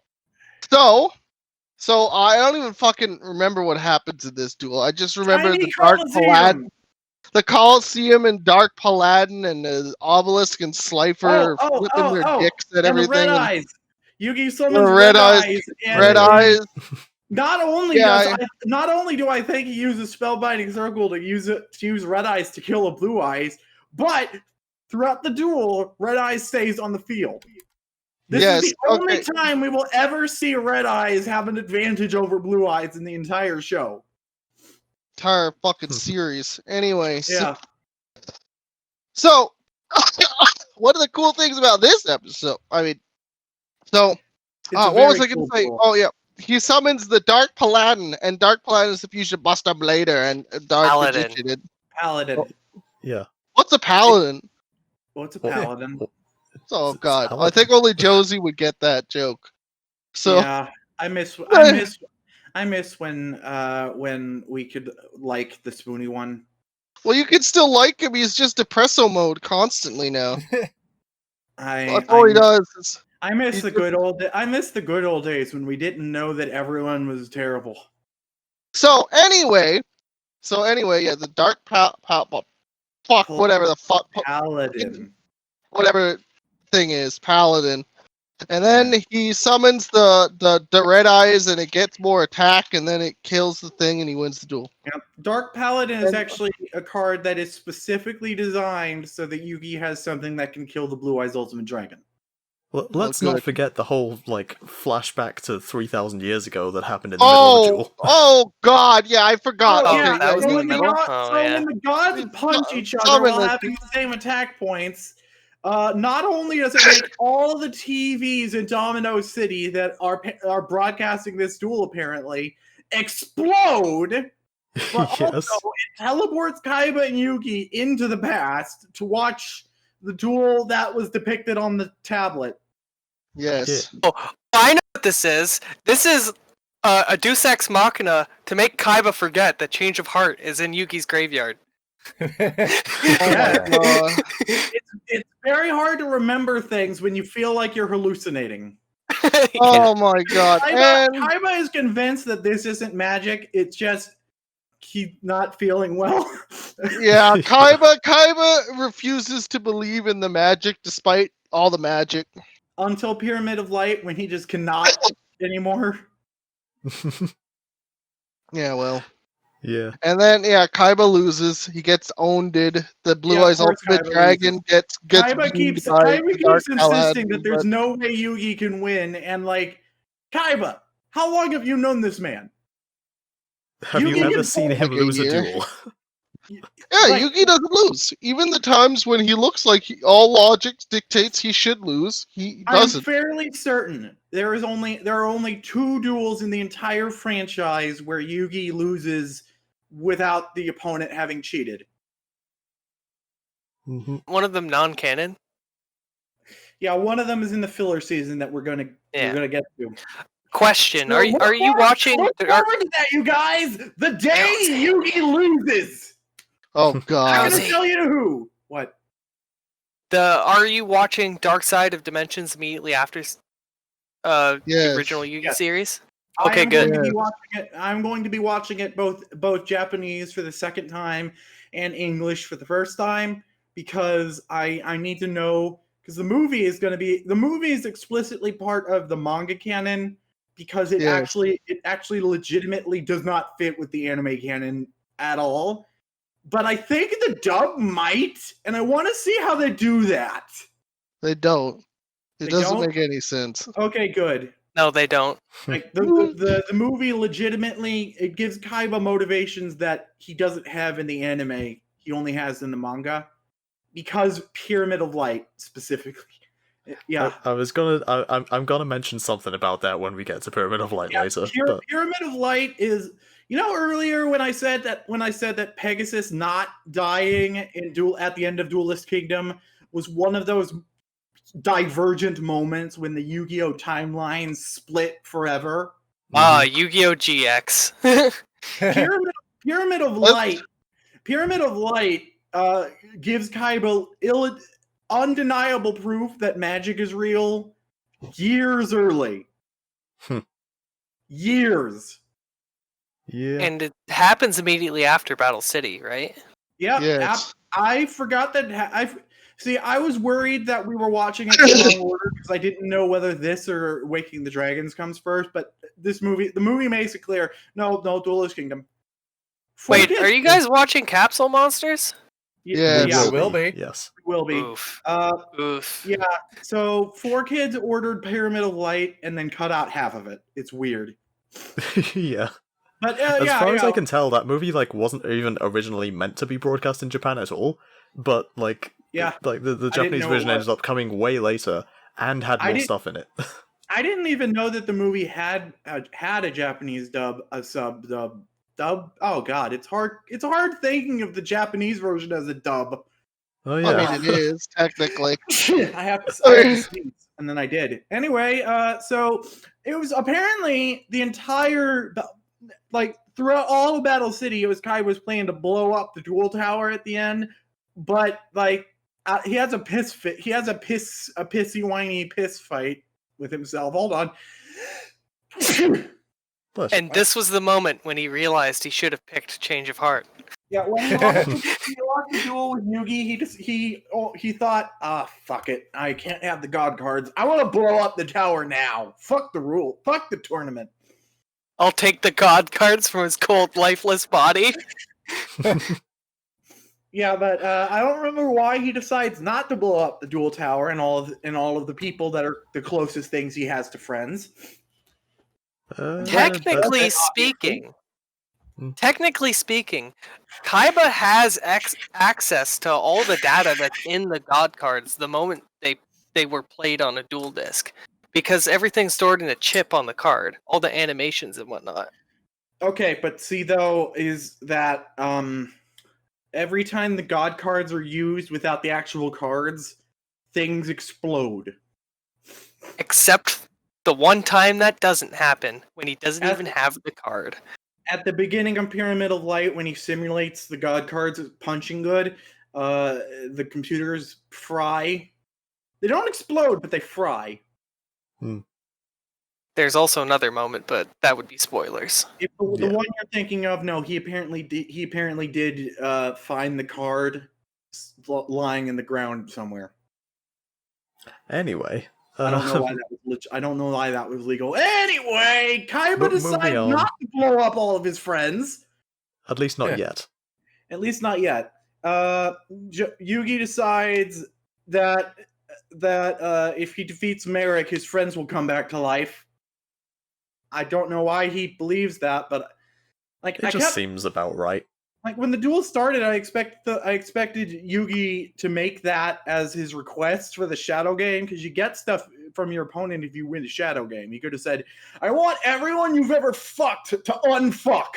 I don't even fucking remember what happens in this duel. I just remember Tiny the Dark Coliseum. Paladin. The Coliseum and Dark Paladin and the Obelisk and Slifer flipping their dicks at and everything. The red and eyes. Yugi summons The red red eyes- eyes. And Red Eyes. Not only Yeah, not only do I think he uses Spellbinding Circle to use red eyes to kill a blue eyes, but throughout the duel, Red Eyes stays on the field. This Yes, is the only okay. time we will ever see Red Eyes have an advantage over Blue Eyes in the entire show. Entire fucking series. Anyway, Yeah. so one of the cool things about this episode, so It's a what was very I going cool to say? duel. Oh yeah, he summons the Dark Paladin, and Dark Paladin is the fusion Buster Blader and Dark Paladin. Magician. And Paladin. Yeah. what's a Paladin? What's a Well, paladin? Oh It's god, I Paladin. think only Josie would get that joke. So Yeah, I miss when we could like the spoony one. well, you can still like him. He's just depresso mode constantly now. That's all he does. I miss he's the good old. I miss the good old days when we didn't know that everyone was terrible. So anyway, yeah, the Dark whatever the fuck, Paladin. whatever thing is, Paladin. And then he summons the Red Eyes, and it gets more attack, and then it kills the thing, and he wins the duel. Yep. Dark Paladin is actually a card that is specifically designed so that Yugi has something that can kill the Blue Eyes Ultimate Dragon. Well, let's good. not forget the whole flashback to 3,000 years ago that happened in the middle of the duel. Oh God, yeah, I forgot. Oh, Okay, that was in the when middle? when the gods punch each other Summon while the- having the same attack points, not only does it make all the TVs in Domino City that are broadcasting this duel apparently explode, but Yes. also it teleports Kaiba and Yugi into the past to watch the duel that was depicted on the tablet. Yes. I know what this is. This is a Deus Ex Machina to make Kaiba forget that Change of Heart is in Yugi's graveyard. It's very hard to remember things when you feel like you're hallucinating. Oh my God. And Kaiba is convinced that this isn't magic. It's just he's not feeling well. yeah, Kaiba refuses to believe in the magic despite all the magic. Until Pyramid of Light, when he just cannot anymore. Yeah, well. Yeah. And then Kaiba loses. He gets owned. The Blue Yeah, of Eyes course Ultimate Kaiba Dragon loses. gets Kaiba beamed keeps by the Dark insisting Paladin, that there's but- no way Yugi can win, and Kaiba, how long have you known this man? Have you Yugi ever can seen pull him like a lose a year. duel? Yeah, Like- Yugi doesn't lose. Even the times when he looks like all logic dictates he should lose, he I'm doesn't. fairly certain there are only 2 duels in the entire franchise where Yugi loses without the opponent having cheated. Mm-hmm. One of them non-canon. Yeah, one of them is in the filler season that we're gonna get to. Question: So Are you watching? Look forward to that, you guys. The day Yugi loses. Oh I'm God. gonna tell you who. What? Are you watching Dark Side of Dimensions immediately after the Yes. original Yugi Yes. series? I Okay, am good. Going to be watching it. I'm going to be watching it both Japanese for the second time and English for the first time because I need to know because the movie is explicitly part of the manga canon because it Yes. actually legitimately does not fit with the anime canon at all. But I think the dub might, and I want to see how they do that. They don't. It They doesn't don't? make any sense. Okay, good. No, they don't. Like the movie legitimately it gives Kaiba motivations that he doesn't have in the anime. He only has in the manga because Pyramid of Light specifically. Yeah. I'm gonna mention something about that when we get to Pyramid of Light later. But Pyramid of Light is earlier when I said that Pegasus not dying at the end of Duelist Kingdom was one of those divergent moments when the Yu-Gi-Oh timeline split forever. Yu-Gi-Oh! GX. Pyramid of Light gives Kaiba undeniable proof that magic is real years early. Years. yeah. And it happens immediately after Battle City, right? Yeah, Yes. I forgot that. I was worried that we were watching it in the wrong order because I didn't know whether this or Waking the Dragons comes first. But the movie makes it clear. No, Duelist Kingdom. Wait, are you guys watching Capsule Monsters? Yeah, yeah, It will be. Yes. will be. Oof. Uh, Oof. yeah. So 4Kids ordered Pyramid of Light and then cut out half of it. It's weird. Yeah. But As yeah, far as yeah. I can tell, that movie wasn't even originally meant to be broadcast in Japan at all. But Yeah. the Japanese know it version was. ended up coming way later and had I more didn't- stuff in it. I didn't even know that the movie had a Japanese dub, a sub dub. Oh god, it's hard. It's hard thinking of the Japanese version as a dub. Oh I yeah. mean, it is technically. I have to sneeze, and then I did. Anyway, so it was apparently the entire throughout all of Battle City, it was Kaiba's plan to blow up the Duel Tower at the end, but he has a piss fit. He has a pissy whiny piss fight with himself. Hold on. Bless And this was the moment when he realized he should have picked Change of Heart. Yeah, when he lost the duel with Yugi, he thought, fuck it, I can't have the god cards. I want to blow up the tower now. Fuck the rule. Fuck the tournament. I'll take the god cards from his cold, lifeless body. Yeah, but I don't remember why he decides not to blow up the duel tower and all of the people that are the closest things he has to friends. Technically speaking, Kaiba has access to all the data that's in the god cards the moment they were played on a dual disc, because everything's stored in a chip on the card, all the animations and whatnot. Okay, but see though, is that every time the god cards are used without the actual cards, things explode. Except the one time that doesn't happen, when he doesn't At even have the card. At the beginning of Pyramid of Light, when he simulates the god cards as punching good, the computers fry. They don't explode, but they fry. There's also another moment, but that would be spoilers. If the one you're thinking of, no, he apparently did find the card lying in the ground somewhere. Anyway. I don't know why that was I don't know why that was legal. Anyway, Kaiba decides moving on. not to blow up all of his friends. At least not yet. At least not yet. Yugi decides that if he defeats Merrick, his friends will come back to life. I don't know why he believes that, but It just seems about right. When the duel started, I expected Yugi to make that as his request for the shadow game, because you get stuff from your opponent if you win a shadow game. He could have said, "I want everyone you've ever fucked to unfuck."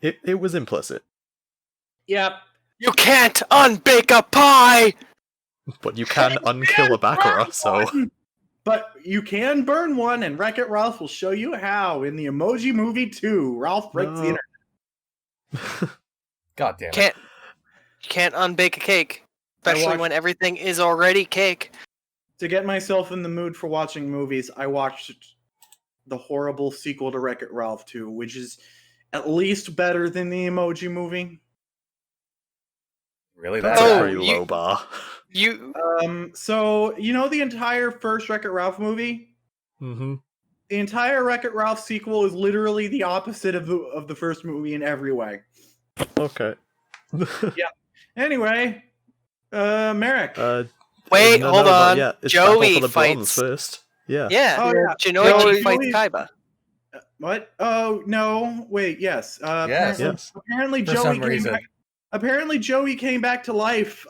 It was implicit. Yep. You can't unbake a pie! But you can unkill a Baccarat, so... But you can burn one, and Wreck-It Ralph will show you how in the Emoji Movie 2. Ralph breaks the internet. God damn it. You can't unbake a cake. Especially when everything is already cake. To get myself in the mood for watching movies, I watched the horrible sequel to Wreck-It Ralph 2, which is at least better than the Emoji Movie. Really? That's That's a pretty low bar. So, you know the entire first Wreck-It Ralph movie? Mm-hmm. The entire Wreck-It Ralph sequel is literally the opposite of the first movie in every way. Okay. Yeah. Anyway, Merrick. Wait, hold on. Yeah, it's Joey Battle for the Bronze fights first. Yeah. Yeah. Oh, yeah. Shinoichi fights Kaiba. What? Oh no! Wait. Yes. Yes. Apparently, For Joey some came reason. back. Apparently, Joey came back to life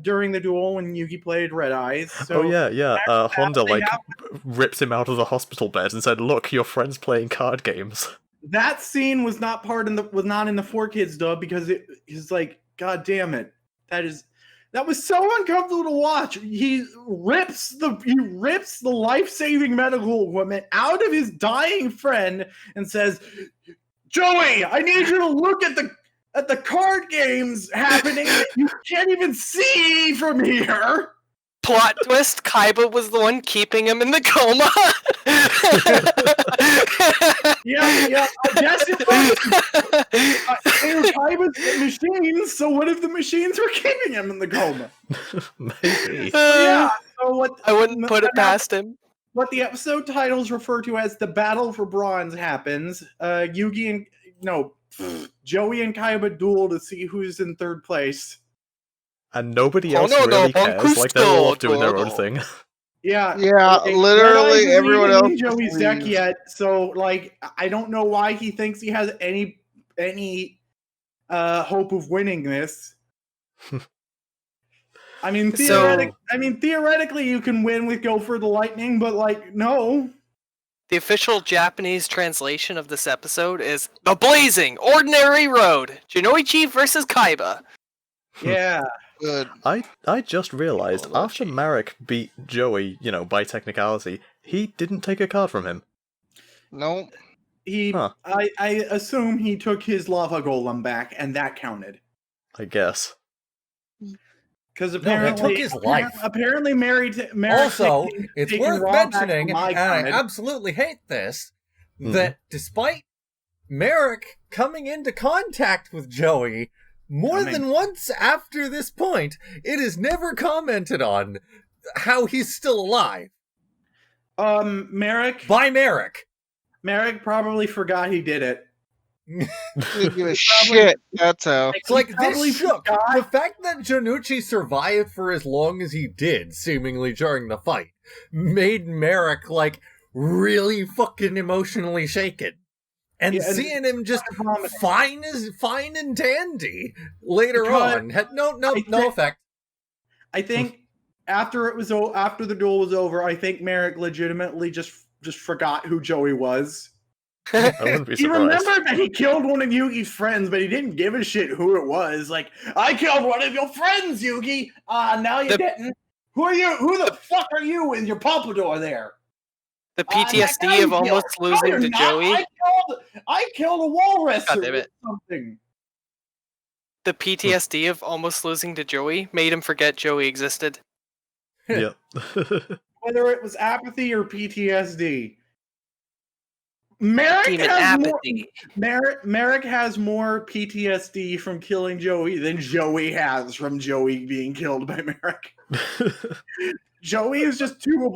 during the duel when Yugi played Red Eyes. So yeah. Honda ripped him out of the hospital bed and said, "Look, your friend's playing card games." that scene was not in the 4Kids dub because it's like, God damn it, that was so uncomfortable to watch. He rips the life-saving medical equipment out of his dying friend and says, "Joey, I need you to look at the card games happening that you can't even see from here." Plot twist, Kaiba was the one keeping him in the coma. Yeah, I guess it was. They were Kaiba's machines, so what if the machines were keeping him in the coma? Maybe. Yeah, so what I wouldn't put it past him. What the episode titles refer to as the Battle for Bronze happens. Joey and Kaiba duel to see who's in third place. And nobody Oh, else no, really no, cares. Like they're all off doing their own Bankusto, thing. Yeah, Yeah, like, literally Red Eye isn't everyone even else in just Joey's deck leaves. yet, so like I don't know why he thinks he has any hope of winning this. I mean, theoretically, you can win with Go for the Lightning, but like, no. The official Japanese translation of this episode is The Blazing Ordinary Road, Jinoichi versus Kaiba. Yeah. Good. I just realized Oh, after gee. Marek beat Joey, by technicality, he didn't take a card from him. No. Huh. I assume he took his lava golem back, and that counted. I guess. Because No, apparently, he took his life. Apparently, Mary Also, it's taking worth Raw back mentioning, from my and I counted. absolutely hate this, that despite Merrick coming into contact with Joey more than once after this point, it is never commented on how he's still alive. Merrick By Merrick. probably forgot he did it. Didn't give a shit. That's how. It's like, probably this shook. forgot. The fact that Janucci survived for as long as he did, seemingly during the fight, made Merrick, like, really fucking emotionally shaken. And Yeah, and seeing him just fine and dandy later Because on had no think- effect. I think after the duel was over, I think Merrick legitimately just forgot who Joey was. I wouldn't be He surprised. remembered that he killed one of Yugi's friends, but he didn't give a shit who it was. Like, I killed one of your friends, Yugi. Now you didn't. Who are you? Who the fuck are you with your pompadour there? The That guy PTSD of you almost killed. losing No, to you're not. Joey. I killed a walrus God or damn it. something. The PTSD of almost losing to Joey made him forget Joey existed. Yep. Whether it was apathy or PTSD. Merrick Demon has apathy. Merrick has more PTSD from killing Joey than Joey has from Joey being killed by Merrick. Joey is just too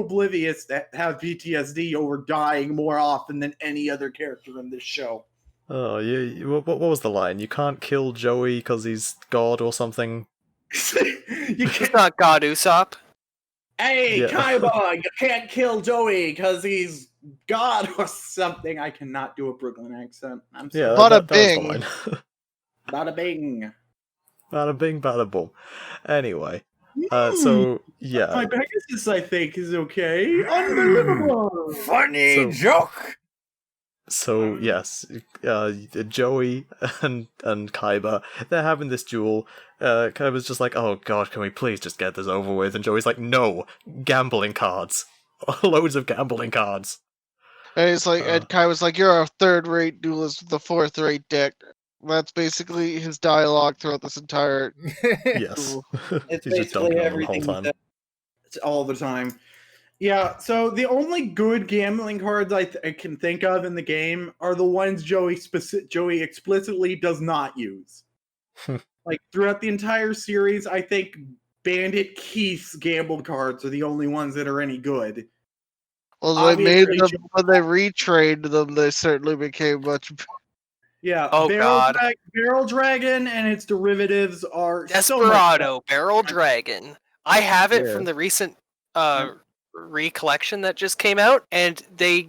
oblivious to have PTSD over dying more often than any other character in this show. Oh, what was the line? You can't kill Joey because he's God or something? You He's can't, not God Usopp. hey, Yeah. Kaiba, you can't kill Joey because he's God or something. I cannot do a Brooklyn accent. I'm Yeah, sorry. Bada that was the bing. line. Bada bing. Bada bing, bada boom. Anyway, My yeah. Pegasus, I think, is okay. Unbelievable. Funny So- joke. So yes, Joey and Kaiba, they're having this duel. Kaiba's just like, oh god, can we please just get this over with? And Joey's like, no, gambling cards. Loads of gambling cards. And he's like, and Kai was like, "You're a third-rate duelist with a fourth-rate deck." That's basically his dialogue throughout this entire. Yes. It's He's just dumping basically on them the everything whole time. it's all the time. Yeah, so the only good gambling cards I can think of in the game are the ones Joey explicitly does not use. Like throughout the entire series, I think Bandit Keith's gamble cards are the only ones that are any good. Well, they made Obviously, them when they retrained them. They certainly became much. Yeah, Oh, God. Barrel Dragon and its derivatives are so much Desperado, Barrel Dragon. I have it Yeah. from the recent recollection that just came out, and the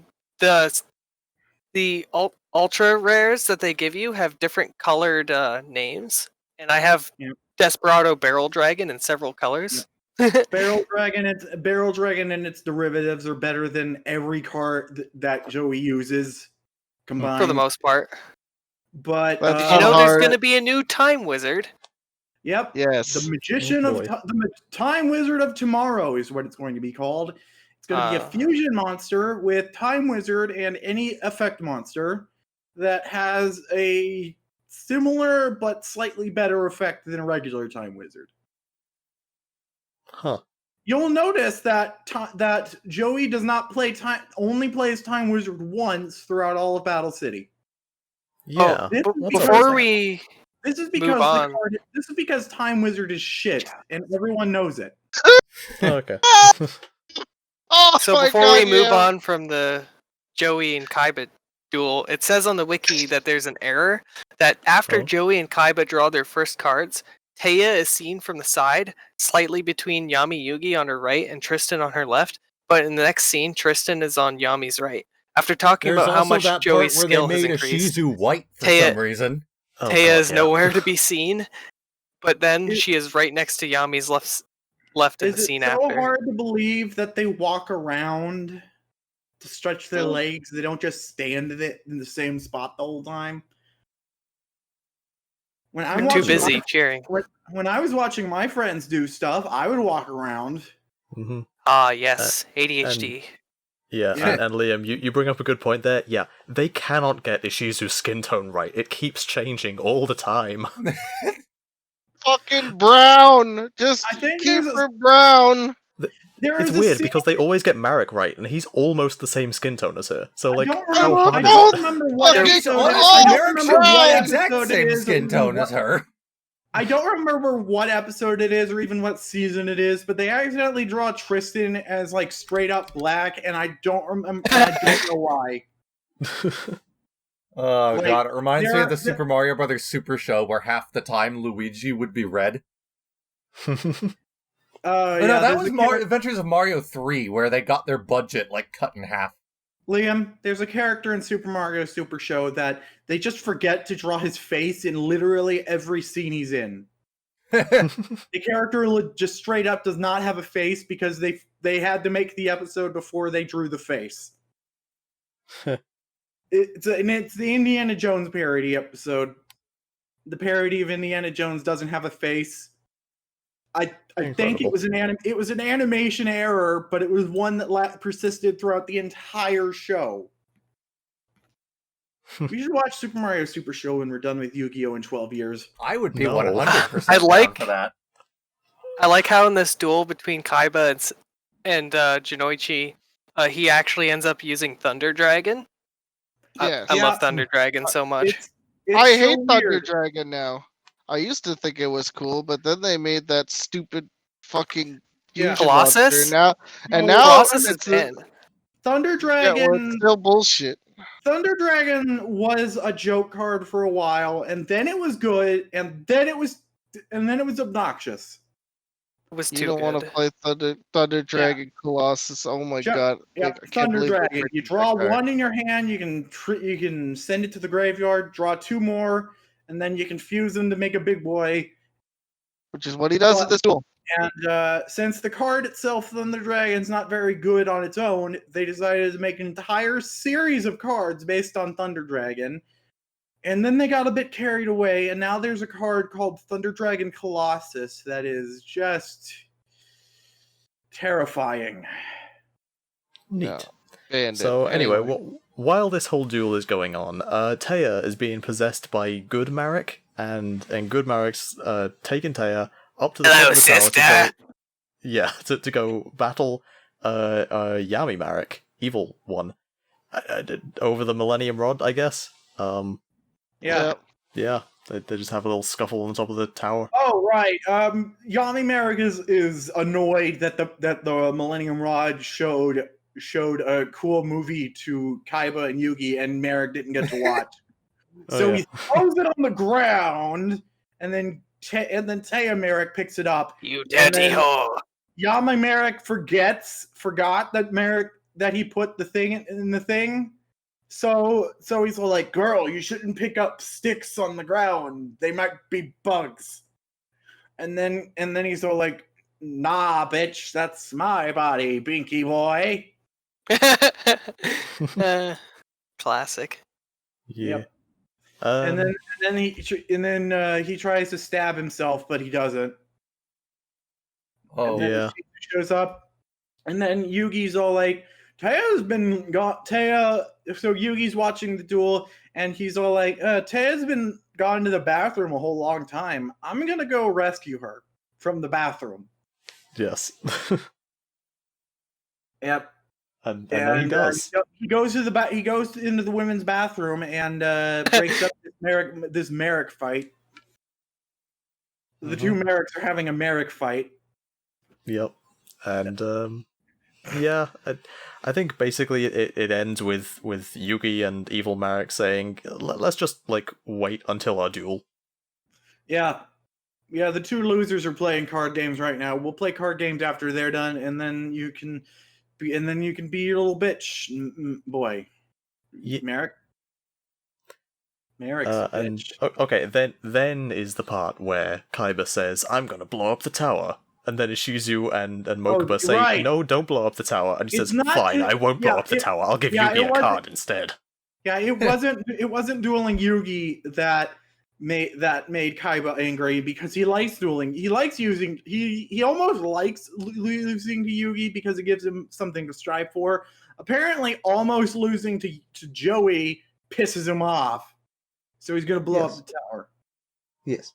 ultra rares that they give you have different colored names, and I have Yep. Desperado Barrel Dragon in several colors. Barrel Dragon and its derivatives are better than every card that Joey uses combined. For the most part. But That's Did you know there's hard. going to be a new Time Wizard? Yep. Yes. The Magician Oh, of boy. the Time Wizard of Tomorrow is what it's going to be called. It's going to be a fusion monster with Time Wizard and any effect monster that has a similar but slightly better effect than a regular Time Wizard. Huh. You'll notice that that Joey does not only plays Time Wizard once throughout all of Battle City. Yeah. This is What's up Before with we This is Move because on. this is because Time Wizard is shit, and everyone knows it. that? Okay. Oh So my before God, we move yeah. on from the Joey and Kaiba duel, it says on the wiki that there's an error that after Oh. Joey and Kaiba draw their first cards, Taya is seen from the side, slightly between Yami Yugi on her right and Tristan on her left. But in the next scene, Tristan is on Yami's right. After talking There's about how also much that Joey's part where they skill has made a increased, Shizu white for Taya- some reason. Oh, Taya God, is yeah. nowhere to be seen. But then It- she is right next to Yami's left in the Is it scene so after. hard to believe that they walk around to stretch their legs? They don't just stand in the same spot the whole time. When I'm They're too watching busy cheering. when I was watching my friends do stuff, I would walk around. Mm-hmm. Ah, yes, ADHD. Yeah, Yeah. and Liam, you bring up a good point there. Yeah, they cannot get Ishizu's skin tone right. It keeps changing all the time. Fucking brown. Just I think keep there's her brown. there It's is a weird scene- because they always get Marek right, and he's almost the same skin tone as her. So, I like, don't how remember, hard I is don't it? remember what Fucking episode. honestly, I don't Merrick remember Brown. what The exact episode it same is. skin tone as her. I don't remember what episode it is or even what season it is, but they accidentally draw Tristan as like straight up black, and I don't remember. I don't know why. Oh Like, god, it reminds me there- of the Super Mario Brothers Super Show where half the time Luigi would be red. Oh no, that there's was a char- Adventures of Mario 3 where they got their budget like cut in half. Liam, there's a character in Super Mario Super Show that they just forget to draw his face in literally every scene he's in. The character just straight up does not have a face because they had to make the episode before they drew the face. It's the Indiana Jones parody episode. The parody of Indiana Jones doesn't have a face. I think it Incredible. was an animation error, but it was one that persisted throughout the entire show. We should watch Super Mario Super Show when we're done with Yu-Gi-Oh! In 12 years. I would be No. 100% I like- down for that. I like how in this duel between Kaiba and Jinoichi, he actually ends up using Thunder Dragon. Yes. I Yeah. love Thunder Dragon so much. It's I so hate Thunder weird. Dragon now. I used to think it was cool, but then they made that stupid fucking Yeah. fusion Colossus? monster. And No, now Colossus is it's banned. Thunder yeah, Dragon. well, it's still bullshit. Thunder Dragon was a joke card for a while, and then it was good, and then it was obnoxious. It was You too don't want good. to play Thunder Dragon Colossus. Oh my god! Yeah, I can't Thunder believe they Dragon. You printed draw that card. one in your hand. You can send it to the graveyard. Draw two more, and then you can fuse them to make a big boy. Which is what he does in this duel. And since the card itself, Thunder Dragon's not very good on its own, they decided to make an entire series of cards based on Thunder Dragon. And then they got a bit carried away, and now there's a card called Thunder Dragon Colossus that is just terrifying. Neat. No. Banned So it. anyway, while this whole duel is going on, Taya is being possessed by Good Marek, and Good Marek's taken Taya up to the Hello, top of the tower sister. to go battle Yami Marek, evil one, over the Millennium Rod, I guess. Yeah. Yeah, they just have a little scuffle on the top of the tower. Oh right. Yami Merrick is annoyed that the Millennium Rod showed a cool movie to Kaiba and Yugi, and Merrick didn't get to watch. Oh, So yeah. he throws it on the ground, and then Taya Merrick picks it up. You dirty then- whore. Yami Merrick forgot that he put the thing in the thing. So he's all like, "Girl, you shouldn't pick up sticks on the ground. They might be bugs." And then he's all like, "Nah, bitch, that's my body, Binky boy." Classic. Yeah. Yep. And then he tries to stab himself, but he doesn't. Oh, And then yeah. she shows up, and then Yugi's all like, Taya's been got Taya. So Yugi's watching the duel, and he's all like, Taya's been gone to the bathroom a whole long time. I'm gonna go rescue her from the bathroom. Yes. Yep. and then he does. He goes into the women's bathroom and breaks up this Merrick fight. The two Merricks are having a Merrick fight. Yep. And Yeah, I think basically it ends with Yugi and Evil Marek saying, Let's just like wait until our duel." Yeah. Yeah, the two losers are playing card games right now. We'll play card games after they're done, and then you can be your little bitch boy. Ye- Marek's a and bitch. okay, then is the part where Kaiba says, "I'm gonna blow up the tower," and then Ishizu and Mokuba say, right. "No, don't blow up the tower," and he It's says, not- "Fine, it- I won't blow yeah, up the it- tower. I'll give yeah, Yugi it a wasn't- card instead." Yeah, it wasn't dueling Yugi that made Kaiba angry, because he likes dueling. He likes using he almost likes losing to Yugi because it gives him something to strive for. Apparently, almost losing to Joey pisses him off, so he's gonna blow Yes. up the tower. Yes.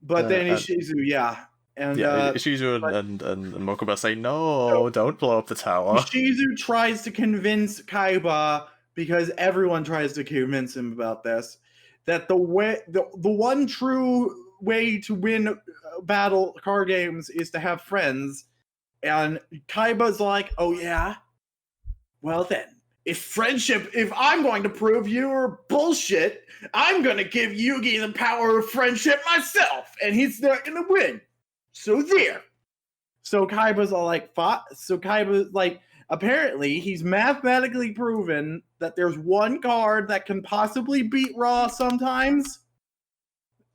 But then and- Ishizu, yeah, and Ishizu but- and Mokuba say, "No, don't blow up the tower." Ishizu tries to convince Kaiba, because everyone tries to convince him about this, that the one true way to win battle card games is to have friends. And Kaiba's like, "Oh yeah? Well then, if I'm going to prove you're bullshit, I'm going to give Yugi the power of friendship myself, and he's not going to win. So there." So Kaiba's all like, apparently he's mathematically proven that there's one card that can possibly beat Raw sometimes.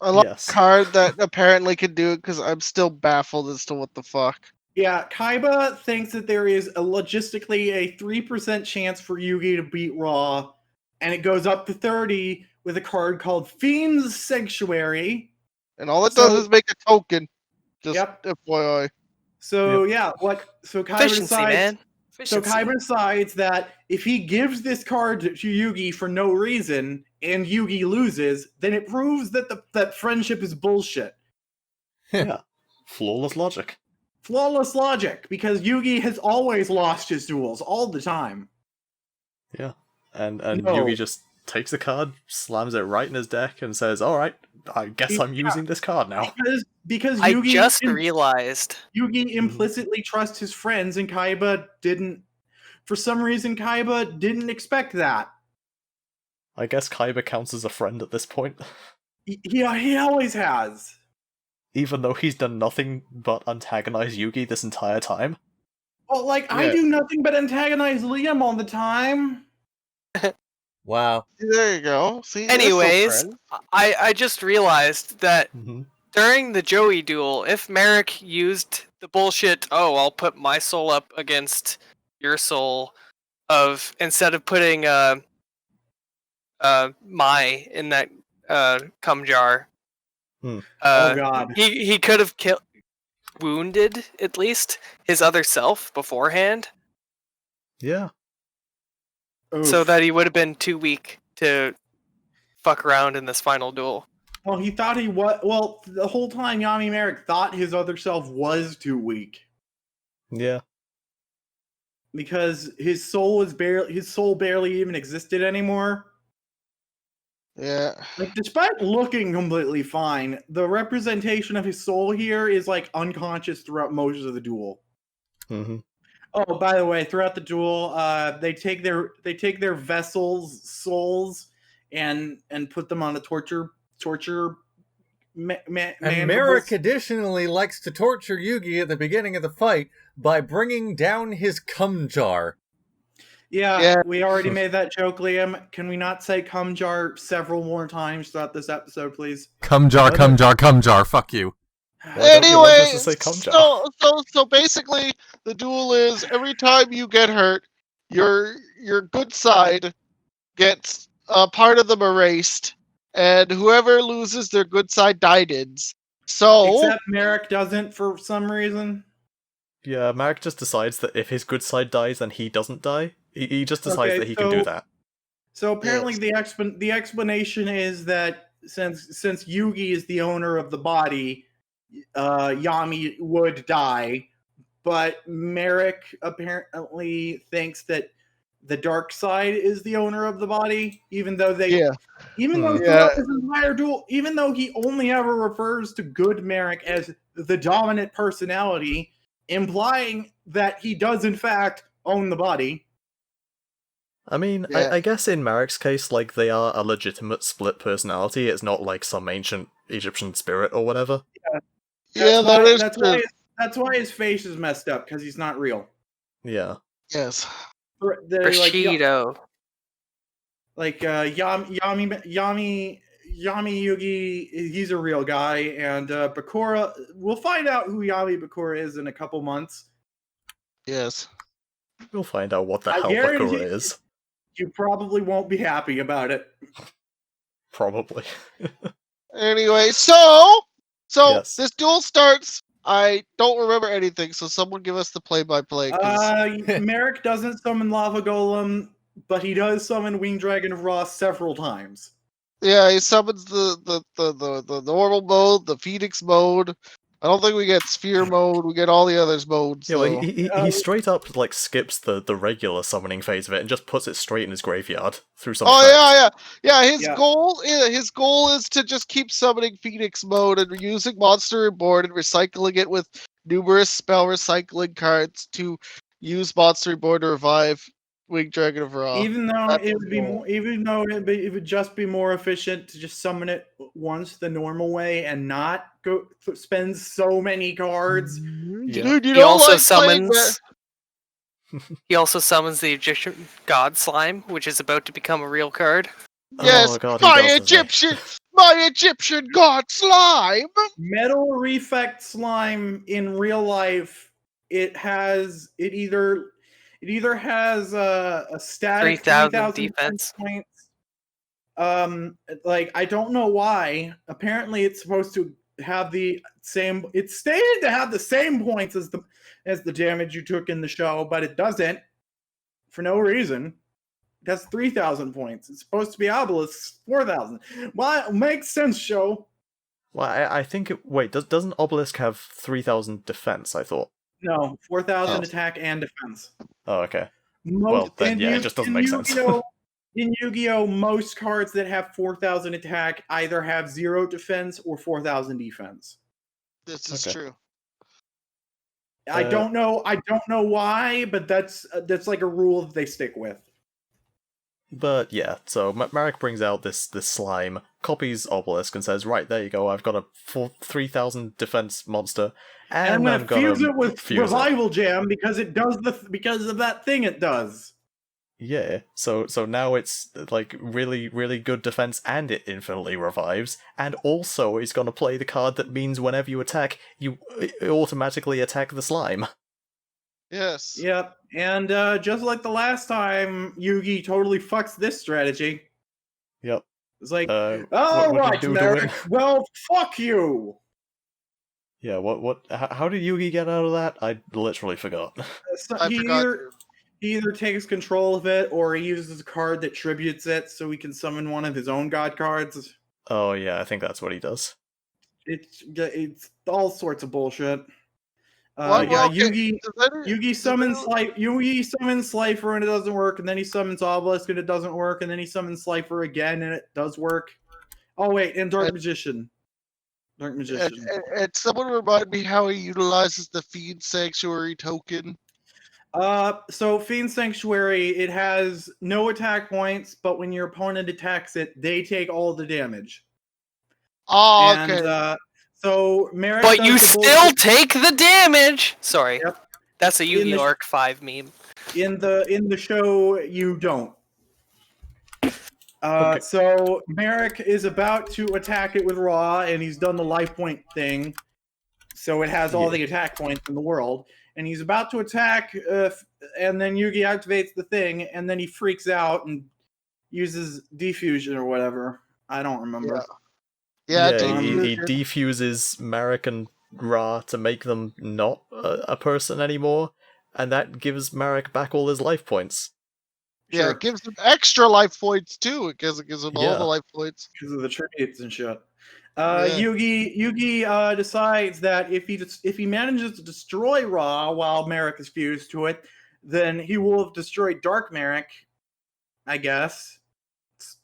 I love Yes. a card that apparently could do it because I'm still baffled as to what the fuck. Yeah, Kaiba thinks that there is logistically a 3% chance for Yugi to beat Raw, and it goes up to 30 with a card called Fiend's Sanctuary. And all it does So- is make a token. Just Yep. FYI. So so Kaiba Efficiency, decides. man. So Efficiency. Kaiba decides that if he gives this card to Yugi for no reason and Yugi loses, then it proves that that friendship is bullshit. Yeah. Flawless logic. Flawless logic, because Yugi has always lost his duels all the time. Yeah. And No. Yugi just takes the card, slams it right in his deck, and says, "Alright, I guess I'm using this card now." Because I Yugi just realized. Yugi implicitly trusts his friends, and Kaiba didn't. For some reason, Kaiba didn't expect that. I guess Kaiba counts as a friend at this point, He always has. even though he's done nothing but antagonize Yugi this entire time. Well, like, I Yeah. do nothing but antagonize Liam all the time. Wow. There you go. See. they're still Anyways, friends. I just realized that Mm-hmm. during the Joey duel, if Merrick used the bullshit, "Oh, I'll put my soul up against your soul," of instead of putting my in that cum jar, Hmm. Oh god. he could have wounded at least his other self beforehand, Yeah. so Oof. that he would have been too weak to fuck around in this final duel. Well, he thought he was. Well, the whole time, Yami Merrick thought his other self was too weak, Yeah. because his soul barely even existed anymore. Yeah. Like, despite looking completely fine, the representation of his soul here is like unconscious throughout most of the duel. Mm-hmm. Oh, by the way, throughout the duel, they take their vessels' souls and put them on a torture. And Merrick additionally likes to torture Yugi at the beginning of the fight by bringing down his cum jar. Yeah, we already made that joke, Liam. Can we not say cum jar several more times throughout this episode, please? Cum jar, cum jar, cum jar, fuck you. Why don't you want us Anyway, to say cum jar? so basically, the duel is every time you get hurt, your good side gets part of them erased, and whoever loses their good side dies. So Except Merrick doesn't for some reason. Yeah, Marek just decides that if his good side dies, then he doesn't die. He just decides Okay, that he can do so- that. So apparently Yes. the explanation is that since Yugi is the owner of the body, Yami would die, but Merrick apparently thinks that the dark side is the owner of the body, even though yeah, throughout his entire duel, even though he only ever refers to good Merrick as the dominant personality, implying that he does in fact own the body. I mean, Yeah. I guess in Marek's case, like, they are a legitimate split personality. It's not like some ancient Egyptian spirit or whatever. Yeah, that is true. That's why his face is messed up, because he's not real. Yeah. Yes. Rashido. Yami Yugi, he's a real guy, and Bakura, we'll find out who Yami Bakura is in a couple months. Yes. We'll find out what the I hell guarantee Bakura is. You probably won't be happy about it. Probably. Anyway, so Yes. this duel starts. I don't remember anything, so someone give us the play-by-play. Merrick doesn't summon Lava Golem, but he does summon Winged Dragon of Ra several times. Yeah, he summons the normal mode, the Phoenix mode. I don't think we get Sphere mode. We get all the others modes. Yeah, well, So. he straight up like skips the regular summoning phase of it and just puts it straight in his graveyard through some. Oh effects. yeah. His Yeah. goal is to just keep summoning Phoenix mode and using Monster Reborn and recycling it with numerous spell recycling cards to use Monster Reborn to revive Winged Dragon of Ra. Even though That's it would be cool. more, it would just be more efficient to just summon it once the normal way and not go spend so many cards. Yeah. Dude, you He don't also like playing summons. He also summons the Egyptian god slime, which is about to become a real card. Yes, Oh, God, he my does, doesn't he? Egyptian god slime. Metal Refect Slime in real life, it either has a static 3,000 3,000 defense. points. I don't know why. Apparently, it's supposed to have the same. It's stated to have the same points as the damage you took in the show, but it doesn't for no reason. It has 3,000 points. It's supposed to be Obelisk's 4,000. Well, it makes sense, show. Well, I think it. Wait, doesn't Obelisk have 3,000 defense? I thought. No, 4,000 Oh. attack and defense. Oh, okay. Most, then, yeah, it just doesn't make sense. In Yu-Gi-Oh, most cards that have 4,000 attack either have 0 defense or 4,000 defense. This is Okay. true. I don't know why, but that's like a rule that they stick with. But yeah, so Marek brings out this slime, copies Obelisk, and says, "Right, there you go. I've got a 3,000 defense monster, and I'm gonna fuse it with fuse it." Revival Jam because it does because of that thing it does. Yeah, so now it's like really, really good defense, and it infinitely revives, and also he's gonna play the card that means whenever you attack, you automatically attack the slime. Yes. Yep, and just like the last time, Yugi totally fucks this strategy. Yep. It's like, What all did he right, do to Merrick. him? Well, fuck you. Yeah. How did Yugi get out of that? I literally forgot. So I forgot. he either takes control of it or he uses a card that tributes it so he can summon one of his own god cards. Oh yeah, I think that's what he does. It's all sorts of bullshit. Okay. Yugi summons Slifer and it doesn't work, and then he summons Obelisk and it doesn't work, and then he summons Slifer again and it does work. Oh wait, and Dark Magician. And someone remind me how he utilizes the Fiend Sanctuary token. So Fiend Sanctuary, it has no attack points, but when your opponent attacks it, they take all the damage. Oh, And okay. so Merrick But does you the still bullshit- take the damage! Sorry. Yep. That's a In Yu-Gi-Oh! the- Arc 5 meme. in the show you don't. Okay. So Merrick is about to attack it with Raw, and he's done the life point thing, so it has all the attack points in the world. And he's about to attack, and then Yugi activates the thing, and then he freaks out and uses defusion or whatever. I don't remember. Yeah. he defuses Marek and Ra to make them not a person anymore, and that gives Marek back all his life points. Yeah, Sure. it gives them extra life points too. It gives them all Yeah. the life points. Because of the tributes and shit. Yeah. Yugi decides that if he manages to destroy Ra while Merrick is fused to it, then he will have destroyed Dark Merrick, I guess.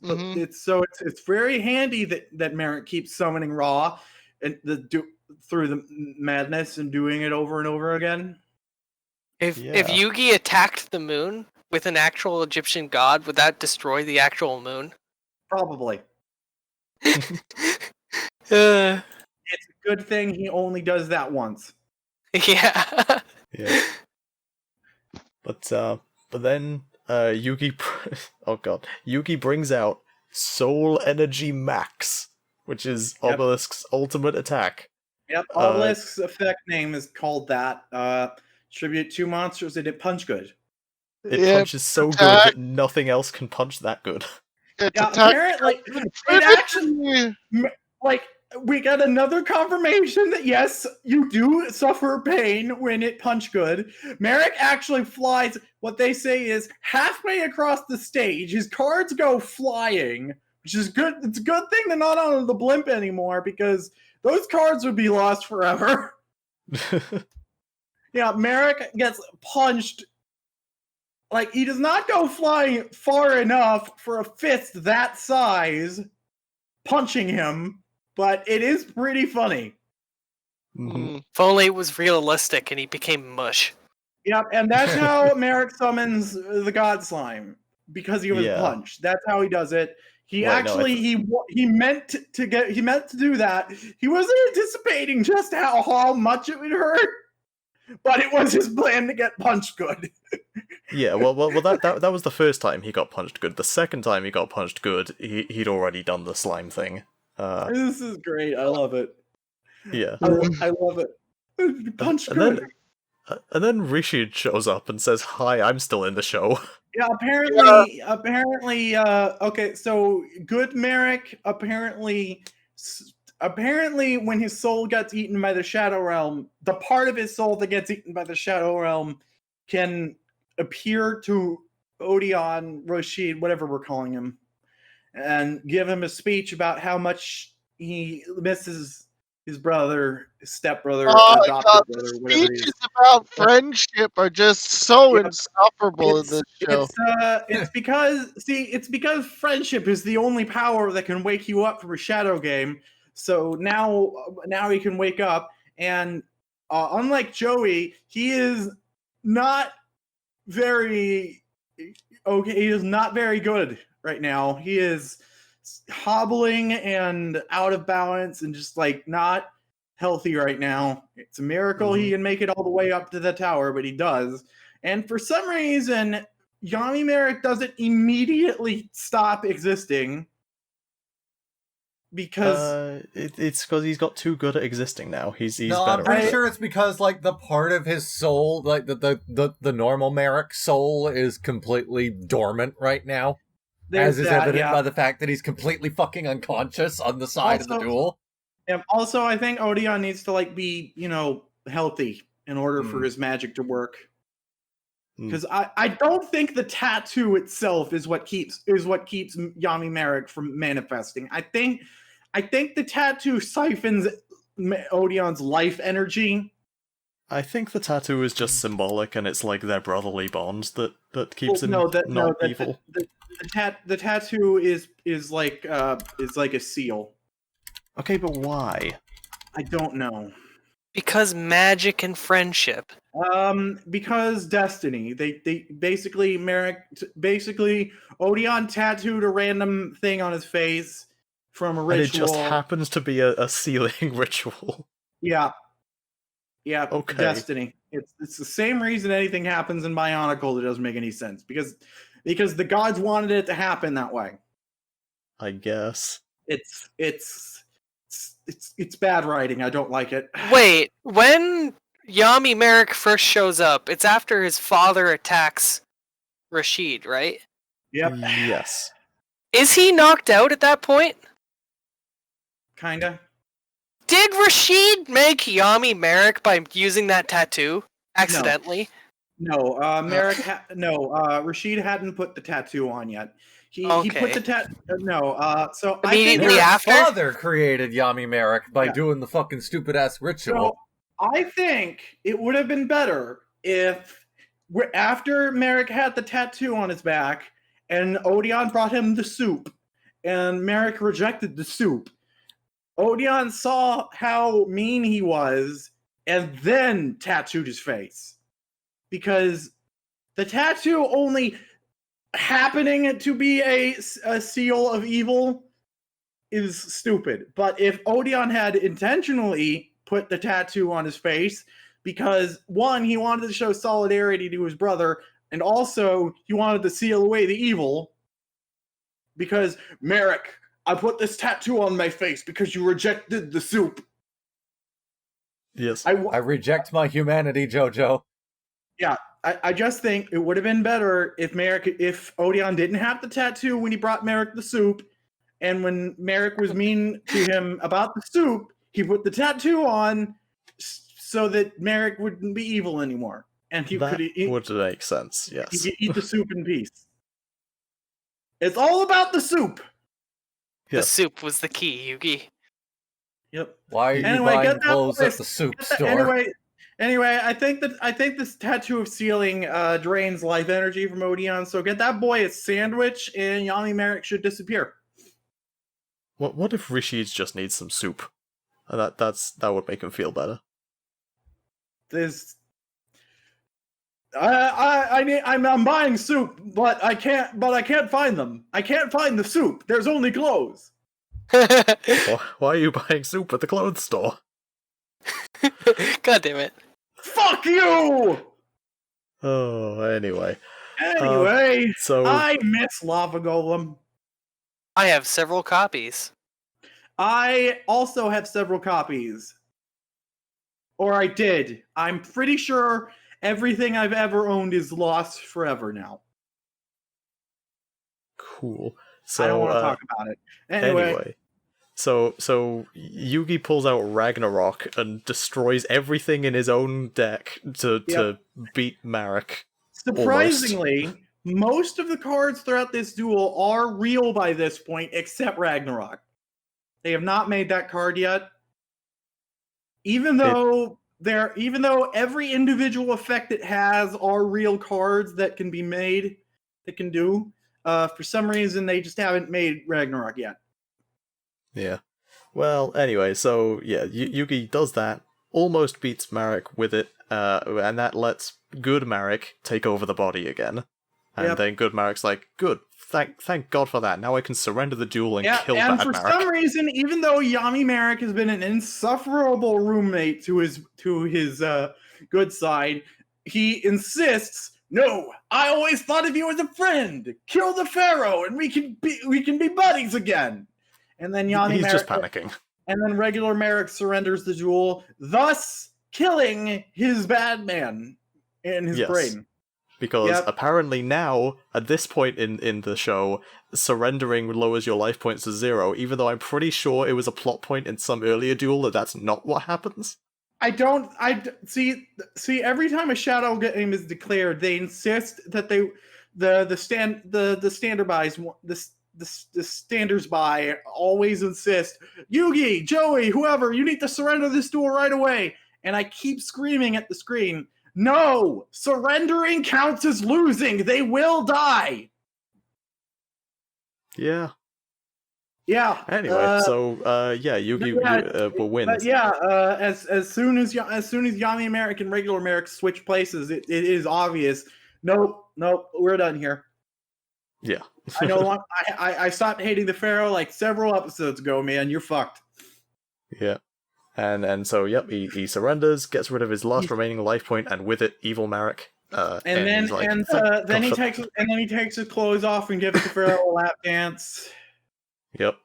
But Mhm. it's very handy that Merrick keeps summoning Ra, and through the madness and doing it over and over again. If Yeah. Yugi attacked the moon with an actual Egyptian god, would that destroy the actual moon? Probably. Uh, It's a good thing he only does that once. yeah. Yeah. But then Yugi Yugi brings out Soul Energy Max, which is Yep. Obelisk's ultimate attack. Yep, Obelisk's effect name is called that. Tribute to monsters that it punch good. It Yeah, punches so good attack. that nothing else can punch that good. It's Yeah, attack. apparently, it actually, like, we got another confirmation that yes, you do suffer pain when it punch good. Merrick actually flies, what they say is halfway across the stage. His cards go flying, which is good. It's a good thing they're not on the blimp anymore because those cards would be lost forever. Yeah, Merrick gets punched. Like, he does not go flying far enough for a fist that size punching him, but it is pretty funny. Mhm. If only it was realistic and he became mush. Yep, and that's how Merrick summons the God Slime, because he was Yeah. punched. That's how he does it. He Wait, no, I actually he meant to do that. He wasn't anticipating just how much it would hurt, but it was his plan to get punched good. Yeah, well, that was the first time he got punched good. The second time he got punched good, he'd already done the slime thing. This is great. I love it. Yeah. I love it. Punch And good. then Rishid shows up and says, "Hi, I'm still in the show." Yeah, apparently, okay, so good Merrick, apparently, when his soul gets eaten by the Shadow Realm, the part of his soul that gets eaten by the Shadow Realm can appear to Odeon, Rashid, whatever we're calling him, and give him a speech about how much he misses his brother, his stepbrother, Oh my adopted god, brother, the whatever he is. speeches about friendship are just so Yep. insufferable in this show. It's because friendship is the only power that can wake you up from a shadow game. So now he can wake up, and unlike Joey, he is not very okay. He is not very good right now. He is hobbling and out of balance and just like not healthy right now. It's a miracle he can make it all the way up to the tower, but he does. And for some reason, Yami Merrick doesn't immediately stop existing because it's because he's got too good at existing now. He's No, better. I'm pretty at it. sure it's because like the part of his soul, like the normal Merrick soul, is completely dormant right now, there's as is that, evident yeah. by the fact that he's completely fucking unconscious on the side of the Also- duel. Also, I think Odeon needs to like be, healthy in order for his magic to work. Mm. Because I don't think the tattoo itself is what keeps Yami Merrick from manifesting. I think the tattoo siphons Odeon's life energy. I think the tattoo is just symbolic, and it's like their brotherly bond that keeps him No, not evil. The tattoo is like a seal. Okay, but why? I don't know. Because magic and friendship. Because destiny. They basically Odeon tattooed a random thing on his face from a ritual. And it just happens to be a sealing ritual. Yeah. Okay. Destiny. It's the same reason anything happens in Bionicle that doesn't make any sense because the gods wanted it to happen that way. I guess. It's bad writing. I don't like it. Wait, when Yami Merrick first shows up, it's after his father attacks Rashid, right? Yep. Yes. Is he knocked out at that point? Kinda. Did Rashid make Yami Merrick by using that tattoo accidentally? No, Rashid hadn't put the tattoo on yet. He put the tattoo. So I think Immediately Merrick's after? father created Yami Merrick by Yeah. doing the fucking stupid ass ritual. So I think it would have been better if after Merrick had the tattoo on his back and Odeon brought him the soup and Merrick rejected the soup. Odeon saw how mean he was and then tattooed his face. Because the tattoo only happening to be a seal of evil is stupid. But if Odeon had intentionally put the tattoo on his face, because one, he wanted to show solidarity to his brother, and also he wanted to seal away the evil, because Merrick, I put this tattoo on my face because you rejected the soup. Yes. I reject my humanity, Jojo. Yeah, I just think it would have been better if Odeon didn't have the tattoo when he brought Merrick the soup, and when Merrick was mean to him about the soup, he put the tattoo on so that Merrick wouldn't be evil anymore, and he That could eat, would make sense, he yes. could eat the soup in peace. It's all about the soup. The Yes. soup was the key, Yugi. Yep. Why are you Anyway, buying get that clothes boy- at the soup get that- store? Anyway, I think this tattoo of sealing drains life energy from Odeon. So get that boy a sandwich, and Yami Merrick should disappear. What if Rishi just needs some soup? That would make him feel better. There's, I'm buying soup, but I can't find them. I can't find the soup. There's only clothes. Why are you buying soup at the clothes store? God damn it. Fuck you. Oh, anyway. Anyway, So I miss Lava Golem. I have several copies. I also have several copies. Or I did. I'm pretty sure everything I've ever owned is lost forever now. cool. So I don't want to talk about it. Anyway, So Yugi pulls out Ragnarok and destroys everything in his own deck to beat Marek. surprisingly, most of the cards throughout this duel are real by this point, except Ragnarok. They have not made that card yet. Even though every individual effect it has are real cards that can be made, that can do. For some reason, they just haven't made Ragnarok yet. Yeah. Well, anyway, so yeah, Yugi does that, almost beats Marek with it, and that lets good Marek take over the body again. And Yep. then good Marek's like, good, thank God for that. Now I can surrender the duel and kill and bad for Marek. some reason, even though Yami Marek has been an insufferable roommate to his good side, he insists, "No, I always thought of you as a friend. Kill the Pharaoh, and we can be buddies again." And then Yami He's Marek, just panicking. and then regular Marek surrenders the duel, thus killing his bad man in his Yes. brain. Because Yep. apparently now, at this point in the show, surrendering lowers your life points to 0, even though I'm pretty sure it was a plot point in some earlier duel that's not what happens. See every time a shadow game is declared, they insist that the standers by always insist, Yugi, Joey, whoever, you need to surrender this duel right away. And I keep screaming at the screen, no, surrendering counts as losing. They will die. Yeah. Yeah. Anyway, Yugi will win. But yeah, as soon as Yami Merrick and regular Merrick switch places, it is obvious. Nope, we're done here. Yeah. I no longer. I stopped hating the Pharaoh like several episodes ago, man. You're fucked. Yeah. And so, yep, he surrenders, gets rid of his last remaining life point, and with it, evil Marek. Then he takes his clothes off and gives the Pharaoh a lap dance. Yep.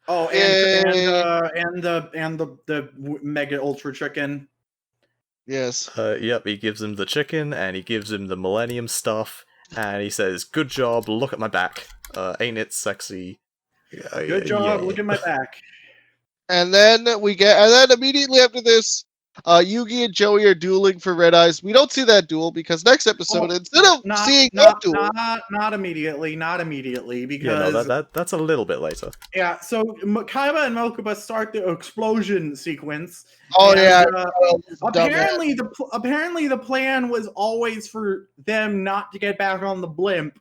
Oh, and the mega ultra chicken. Yes. Yep, he gives him the chicken, and he gives him the Millennium stuff, and he says, "Good job, look at my back. Ain't it sexy? Good job, look at my back." And then immediately after this, Yugi and Joey are dueling for Red Eyes. We don't see that duel because next episode, instead of seeing that duel, not immediately, Yeah, because no, that's a little bit later. yeah. So Kaiba and Mokuba start the explosion sequence. oh and, yeah, apparently the plan was always for them not to get back on the blimp,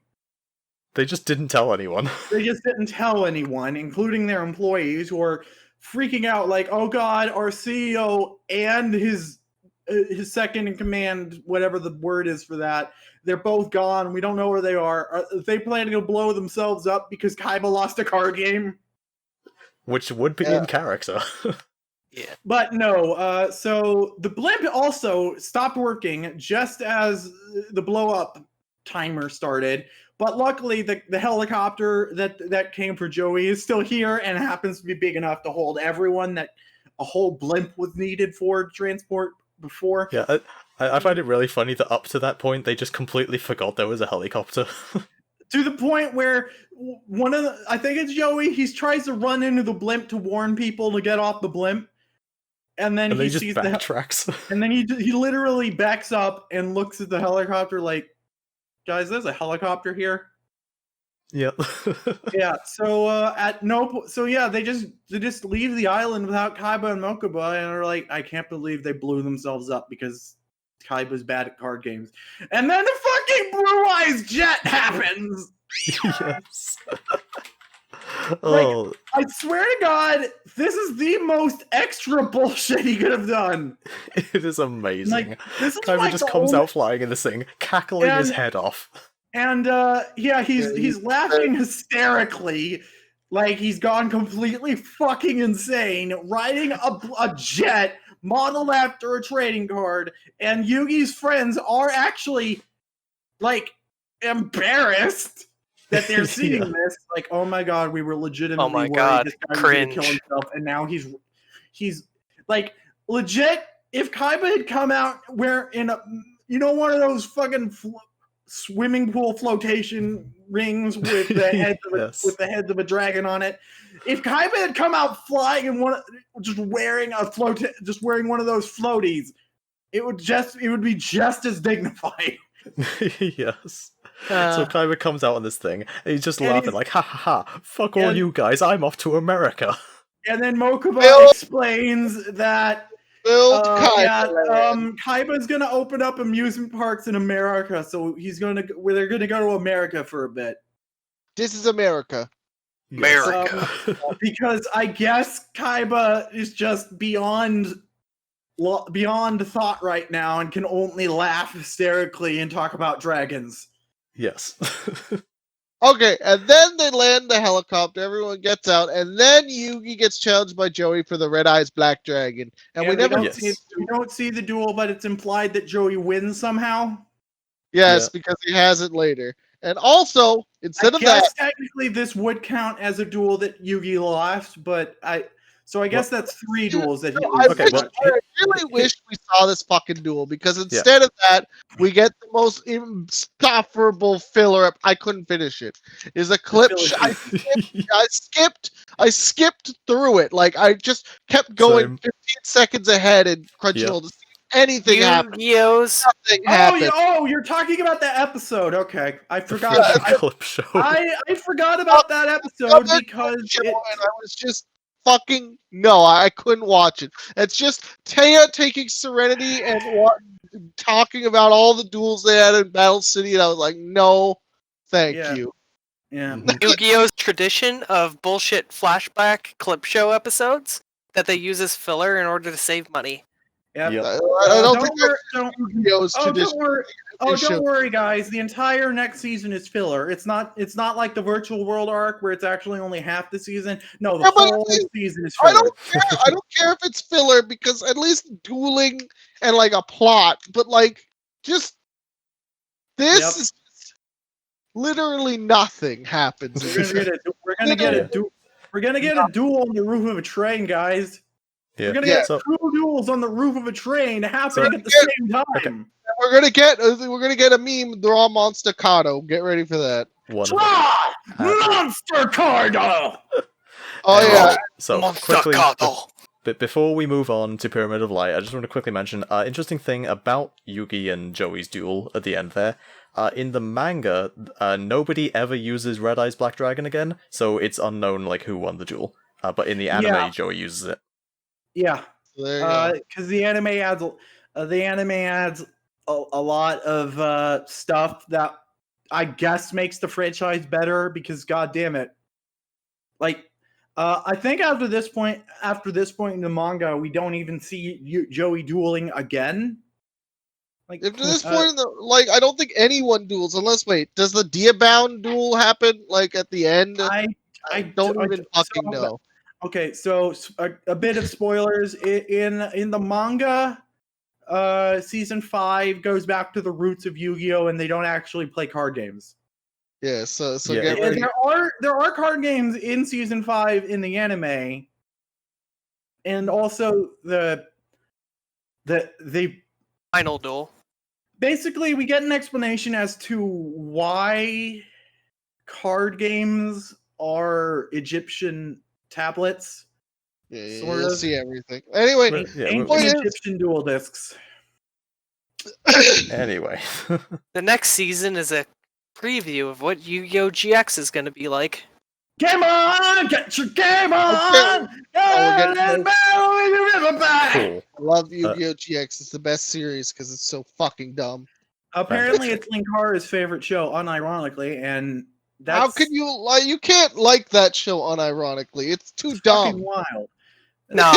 They just didn't tell anyone. They just didn't tell anyone, including their employees, who are freaking out like, "Oh God, our CEO and his second in command, whatever the word is for that, they're both gone. We don't know where they are. Are they planning to blow themselves up because Kaiba lost a card game?" Which would be in character. Yeah. But no, so the blimp also stopped working just as the blow up timer started. But luckily, the helicopter that came for Joey is still here and happens to be big enough to hold everyone that a whole blimp was needed for transport before. Yeah, I find it really funny that up to that point, they just completely forgot there was a helicopter. To the point where I think it's Joey, he tries to run into the blimp to warn people to get off the blimp. And then And he they just sees backtracks. and then he literally backs up and looks at the helicopter like, "Guys, there's a helicopter here." Yeah. Yeah. So they just leave the island without Kaiba and Mokuba, and are like, "I can't believe they blew themselves up because Kaiba's bad at card games." And then the fucking Blue Eyes jet happens. Yes. Oh, I swear to God, this is the most extra bullshit he could have done. it is amazing. Like, this is Kaiba like just the comes only- out flying in this thing, cackling his head off. And he's laughing hysterically, like he's gone completely fucking insane, riding a jet, modeled after a trading card, and Yugi's friends are actually like embarrassed that they're seeing Yeah. this. Like, oh my God, we were legitimately Oh my worried God, this guy was gonna kill cringe. himself, and now he's like legit. If Kaiba had come out where in a one of those fucking swimming pool flotation rings with the heads of Yes. with the heads of a dragon on it. If Kaiba had come out flying in just wearing one of those floaties, it would be just as dignified. Yes. So Kaiba comes out on this thing, and he's just And laughing he's- like, ha ha ha, fuck all and- you guys, I'm off to America. And then Mokuba Bill- explains that Build Kaiba. Kaiba's gonna open up amusement parks in America, so they're gonna go to America for a bit. This is America. America. Because I guess Kaiba is just beyond thought right now and can only laugh hysterically and talk about dragons. Yes. Okay, and then they land the helicopter, everyone gets out, and then Yugi gets challenged by Joey for the Red Eyes Black Dragon. And we never Yes. we don't see the duel, but it's implied that Joey wins somehow. Yes, Yeah. because he has it later. And also, instead I of that, guess technically this would count as a duel that Yugi lost, but I guess that's 3 duels that he I, loses. Okay, wish, well, I really wish we saw this fucking duel, because instead of that, we get the most insufferable filler. I couldn't finish it. Is a clip. I skipped through it. Like I just kept going Same. 15 seconds ahead and Crunchyroll to see anything happen. Yu-Gi-Oh's. Nothing happened. You're talking about the episode. Okay, I forgot. Clip show. I forgot about that episode because And I was just fucking no. I couldn't watch it. It's just Taya taking Serenity and talking about all the duels they had in Battle City, and I was like, no, thank Yeah. you. yeah. Yu-Gi-Oh's tradition of bullshit flashback clip show episodes that they use as filler in order to save money. Yep. Yep. I don't think worry, that's Yu-Gi-Oh's tradition. don't worry, guys. The entire next season is filler. It's not like the virtual world arc where it's actually only half the season. No, the Yeah, but whole season is I filler. don't care. I don't care if it's filler, because at least dueling and like a plot, but like just this Yep. is just literally nothing happens. We're gonna get a duel on the roof of a train, guys. Yeah. We're gonna Yeah. get So- 2 duels on the roof of a train happening So- at the same time. We're gonna get a meme. They're all Monster Kato. Get ready for that. Wonderful. Try Monster Cardo! Oh yeah. So Monster quickly, Kato. but before we move on to Pyramid of Light, I just want to quickly mention interesting thing about Yugi and Joey's duel at the end there. In the manga, nobody ever uses Red Eyes Black Dragon again, so it's unknown like who won the duel. But in the anime, Yeah. Joey uses it. Yeah, So there you go. because the anime adds a lot of stuff that I guess makes the franchise better because god damn it. Like I think after this point in the manga, we don't even see Joey dueling again. Like At this point, I don't think anyone duels unless does the Diabound duel happen like at the end? I don't even fucking know. Okay, so a bit of spoilers in the manga. Season 5 goes back to the roots of Yu-Gi-Oh, and they don't actually play card games. Yeah, so Yeah, get ready. There are card games in season 5 in the anime, and also the Final duel. basically we get an explanation as to why card games are Egyptian tablets. Yeah, sort you'll of. see everything. Anyway, Ancient Egyptian duel discs. Anyway. The next season is a preview of what Yu-Gi-Oh! GX is going to be like. Game on! Get your game on! Cool. Love Yu-Gi-Oh! GX. It's the best series because it's so fucking dumb. Apparently, it's Linkara's favorite show, unironically, and that's how can you like? You can't like that show unironically. It's too fucking dumb. wild. No,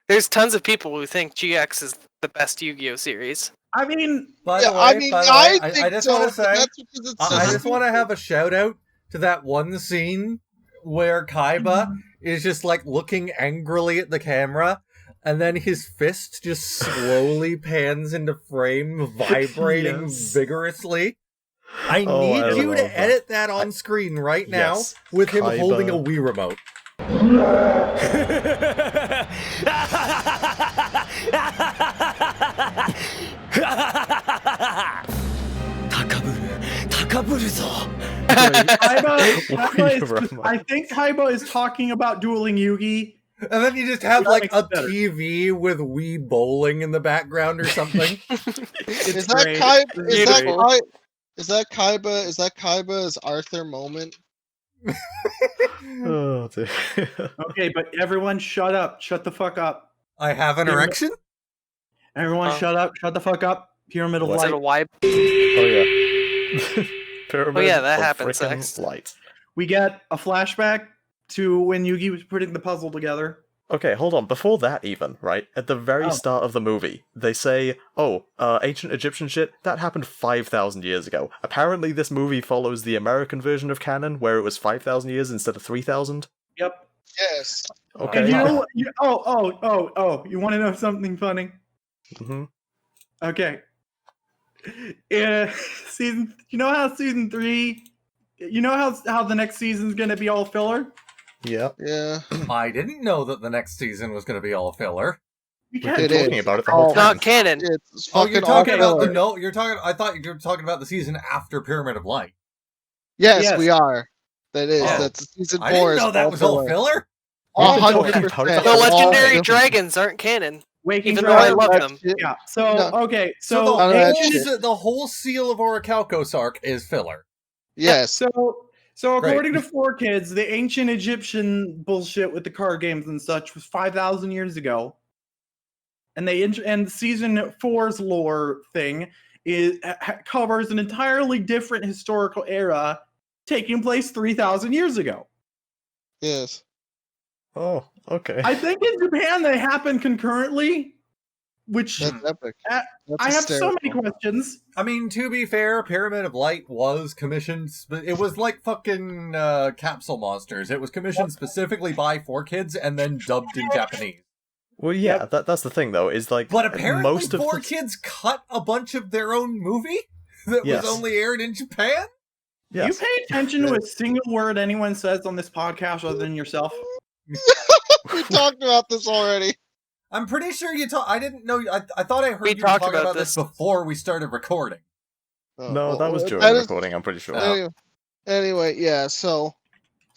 there's tons of people who think GX is the best Yu-Gi-Oh! Series. I mean, By Yeah, the way, I mean, by the I way, think I just so. want to but say, that's because it's so I just want to stupid. have a shout out to that one scene where Kaiba is just like looking angrily at the camera, and then his fist just slowly pans into frame, vibrating Yes. vigorously. I Oh, need I you love to that. edit that on screen right now Yes, with him Kaiba. holding a Wii remote. I think Kaiba is talking about dueling Yugi. And then you just have That like makes a it better. TV with Wii bowling in the background or something. Is great. that Beautiful. Is that Kaiba's Arthur moment? Oh, dear. Okay, but everyone shut up. Shut the fuck up. I have an erection? Everyone shut up. Shut the fuck up. Pyramid of Was it a Light. Y? Oh, yeah. Pyramid yeah, that of happens frickin' next. light. We get a flashback to when Yugi was putting the puzzle together. Okay, hold on. Before that, even, right? At the very start of the movie, they say, ancient Egyptian shit, that happened 5,000 years ago. Apparently, this movie follows the American version of canon, where it was 5,000 years instead of 3,000. Yep. Yes. Okay. And you know what? You want to know something funny? Mm-hmm. Okay. You know how season 3, you know how the next season's gonna be all filler? Yeah. Yeah. I didn't know that the next season was going to be all filler. We've It been talking is. about it the whole Oh, It's time. not canon. It's Oh, fucking you're talking about awful. I thought you were talking about the season after Pyramid of Light. Yes, we are. That is. Oh. That's season 4. I didn't know is that was all filler. We've been talking 100%. about it The all legendary time. dragons aren't canon, Waking even though I Dragon. love That them. shit- Yeah. So No. okay. So So None of that ancient- shit. the whole seal of Orichalcos arc is filler. Yes. So Great. according to 4Kids, the ancient Egyptian bullshit with the card games and such was 5,000 years ago, and and season 4's lore thing covers an entirely different historical era taking place 3,000 years ago. Yes. Oh, okay. I think in Japan they happen concurrently, which That's epic. I That's have so many hysterical. questions. I mean, to be fair, Pyramid of Light was commissioned. It was like fucking Capsule Monsters. It was commissioned specifically by 4Kids and then dubbed in Japanese. Well, yeah, that's the thing, though, is like... But apparently, most of 4Kids cut a bunch of their own movie that Yes. was only aired in Japan. Yes. You pay attention to a single word anyone says on this podcast other than yourself? We talked about this already. I'm pretty sure you talk. I didn't know. I thought I heard We you talked talk about about this this. before we started recording. No, that was during that the is- recording, I'm pretty sure. Anyway, yeah. So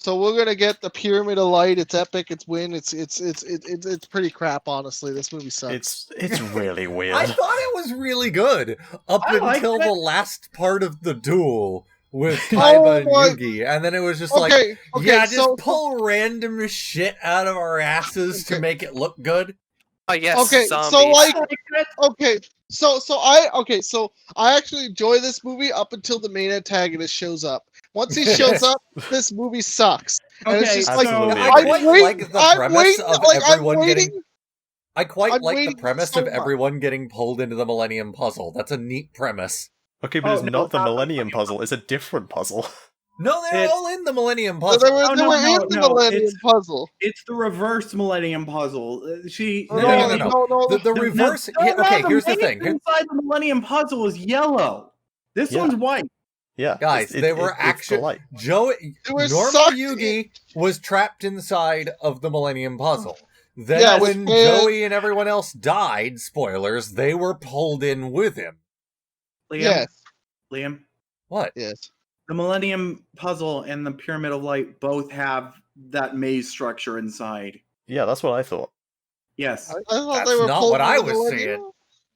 we're gonna get the Pyramid of Light. It's epic. It's win. It's pretty crap. Honestly, this movie sucks. It's really weird. I thought it was really good up I liked until it. the last part of the duel with Oh Kaiba my- and Yugi, and then it was just Okay. yeah, just So pull random shit out of our asses to Okay. make it look good. Oh yes, okay. zombies. So like okay. So I actually enjoy this movie up until the main antagonist shows up. Once he shows up, this movie sucks. And it's Okay, just like Absolutely. I agree. quite like the I'm premise waiting, of like, I'm everyone waiting. getting. I quite I'm like the waiting premise so of much. everyone getting pulled into the Millennium Puzzle. That's a neat premise. Okay, but Oh, it's no, not the it's not the Millennium Puzzle, it's a different puzzle. No, they're It's- all in the Millennium They Puzzle. were, Oh, they no, were no, in the no, Millennium Puzzle. It's the reverse Millennium Puzzle. No. The reverse. Okay, here's the thing. Inside the Millennium Puzzle is yellow. This Yeah. one's white. Yeah, Guys, they were it's the actually light. Joey. They were Normal sucked Yugi was trapped inside of the Millennium Puzzle. Then, Yeah, when with- Joey and everyone else died, spoilers, they were pulled in with him. Liam, Yes, Liam, What? yes. the Millennium Puzzle and the Pyramid of Light both have that maze structure inside. Yeah, that's what I thought. Yes. I thought That's they were not pulled what I in the was Millennium. saying.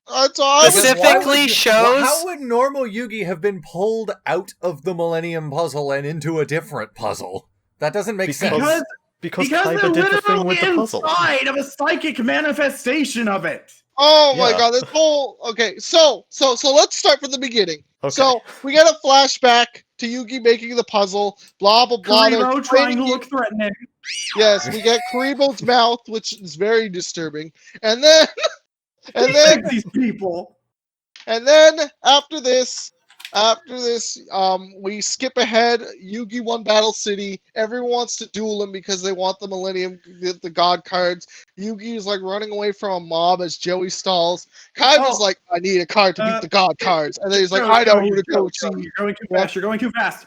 That's all I was Specific- Because why Specifically would- shows- How would normal Yugi have been pulled out of the Millennium Puzzle and into a different puzzle? That doesn't make sense. Because Because Kaiba they're did the thing literally with the puzzle. inside of a psychic manifestation of it. Oh my Yeah. god, this whole okay, so let's start from the beginning. Okay. So we get a flashback to Yugi making the puzzle, blah blah blah. they're Kuribo trying to training look threatening. Yes, we get Kuribo's mouth, which is very disturbing. And then Like these people. and then after this, we skip ahead. Yugi won Battle City. Everyone wants to duel him because they want the Millennium, the God cards. Yugi is like running away from a mob as Joey stalls. Kaiba's Oh. like, I need a card to beat the God cards. And then he's like, Joey, I know Joey, who to go Joey, see. You're going too fast. You're going too fast.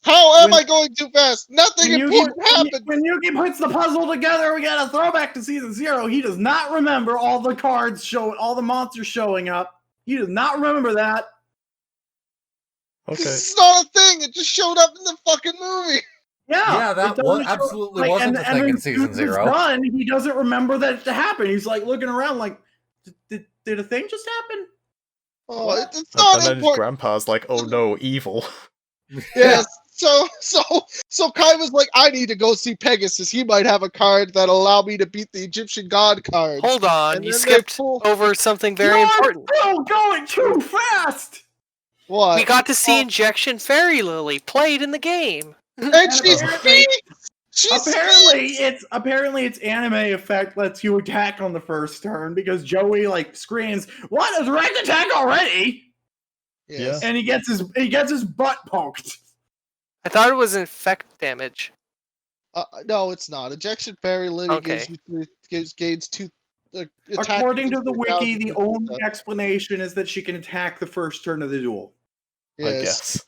How am When- I going too fast? Nothing When important happened. when Yugi puts the puzzle together, we got a throwback to season 0. He does not remember all the cards showing, all the monsters showing up. He does not remember that. Okay. This is not a thing. It just showed up in the fucking movie. Yeah, it that doesn't show- absolutely wasn't a thing then in season when it's 0. Done, he doesn't remember that it happened. He's like looking around, like, did a thing just happen? Oh, it's And not then his important. grandpa's like, oh no, evil. Yes. So Kaiba's like, I need to go see Pegasus. He might have a card that'll allow me to beat the Egyptian god card. Hold on, And you then they skipped pull- over something very You're important. still going too fast. What? We got to see Oh. Injection Fairy Lily played in the game. and she apparently- speaks. She speaks. Apparently its anime effect lets you attack on the first turn because Joey like screams, "What, a direct attack already?" Yes. And he gets his butt poked. I thought it was infect damage. No, it's not. Ejection Fairy Lily Okay. gains 2 attack. According to the wiki, 2,000. the only explanation is that she can attack the first turn of the duel. I Yes. guess.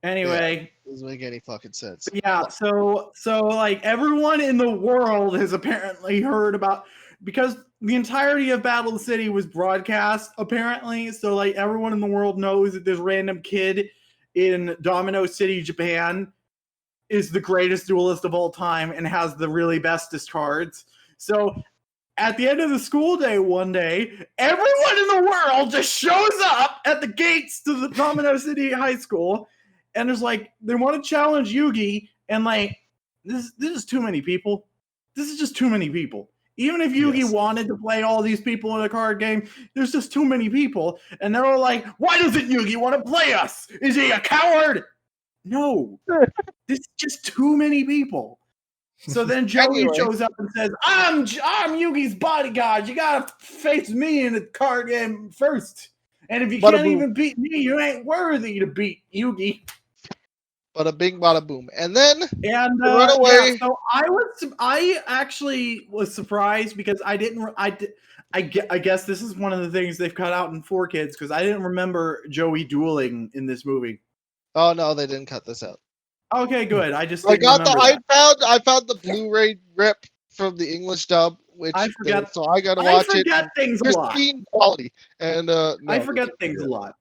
Anyway, Doesn't make any fucking sense. yeah, so like everyone in the world has apparently heard about, because the entirety of Battle City was broadcast apparently, so like everyone in the world knows that this random kid in Domino City, Japan is the greatest duelist of all time and has the really bestest cards. So at the end of the school day one day, everyone in the world just shows up at the gates to the Domino City High School, and there's like, they want to challenge Yugi, and like, this is too many people. This is just too many people. Even if Yugi Yes. wanted to play all these people in a card game, there's just too many people. And they're all like, why doesn't Yugi want to play us? Is he a coward? No. This is just too many people. So then Joey Anyway. shows up and says, I'm Yugi's bodyguard. You gotta face me in the card game first. And if you Bada can't boom. even beat me, you ain't worthy to beat Yugi. Bada bing, bada boom. And then And They run away. yeah, so I actually was surprised because I guess this is one of the things they've cut out in 4Kids because I didn't remember Joey dueling in this movie. oh no, they didn't cut this out. Okay, good. I just I didn't got remember that. I found the Blu-ray rip from the English dub, which I forget- so I gotta I watch it. forget things a lot. Pristine quality. And no, I forget it's- things a lot.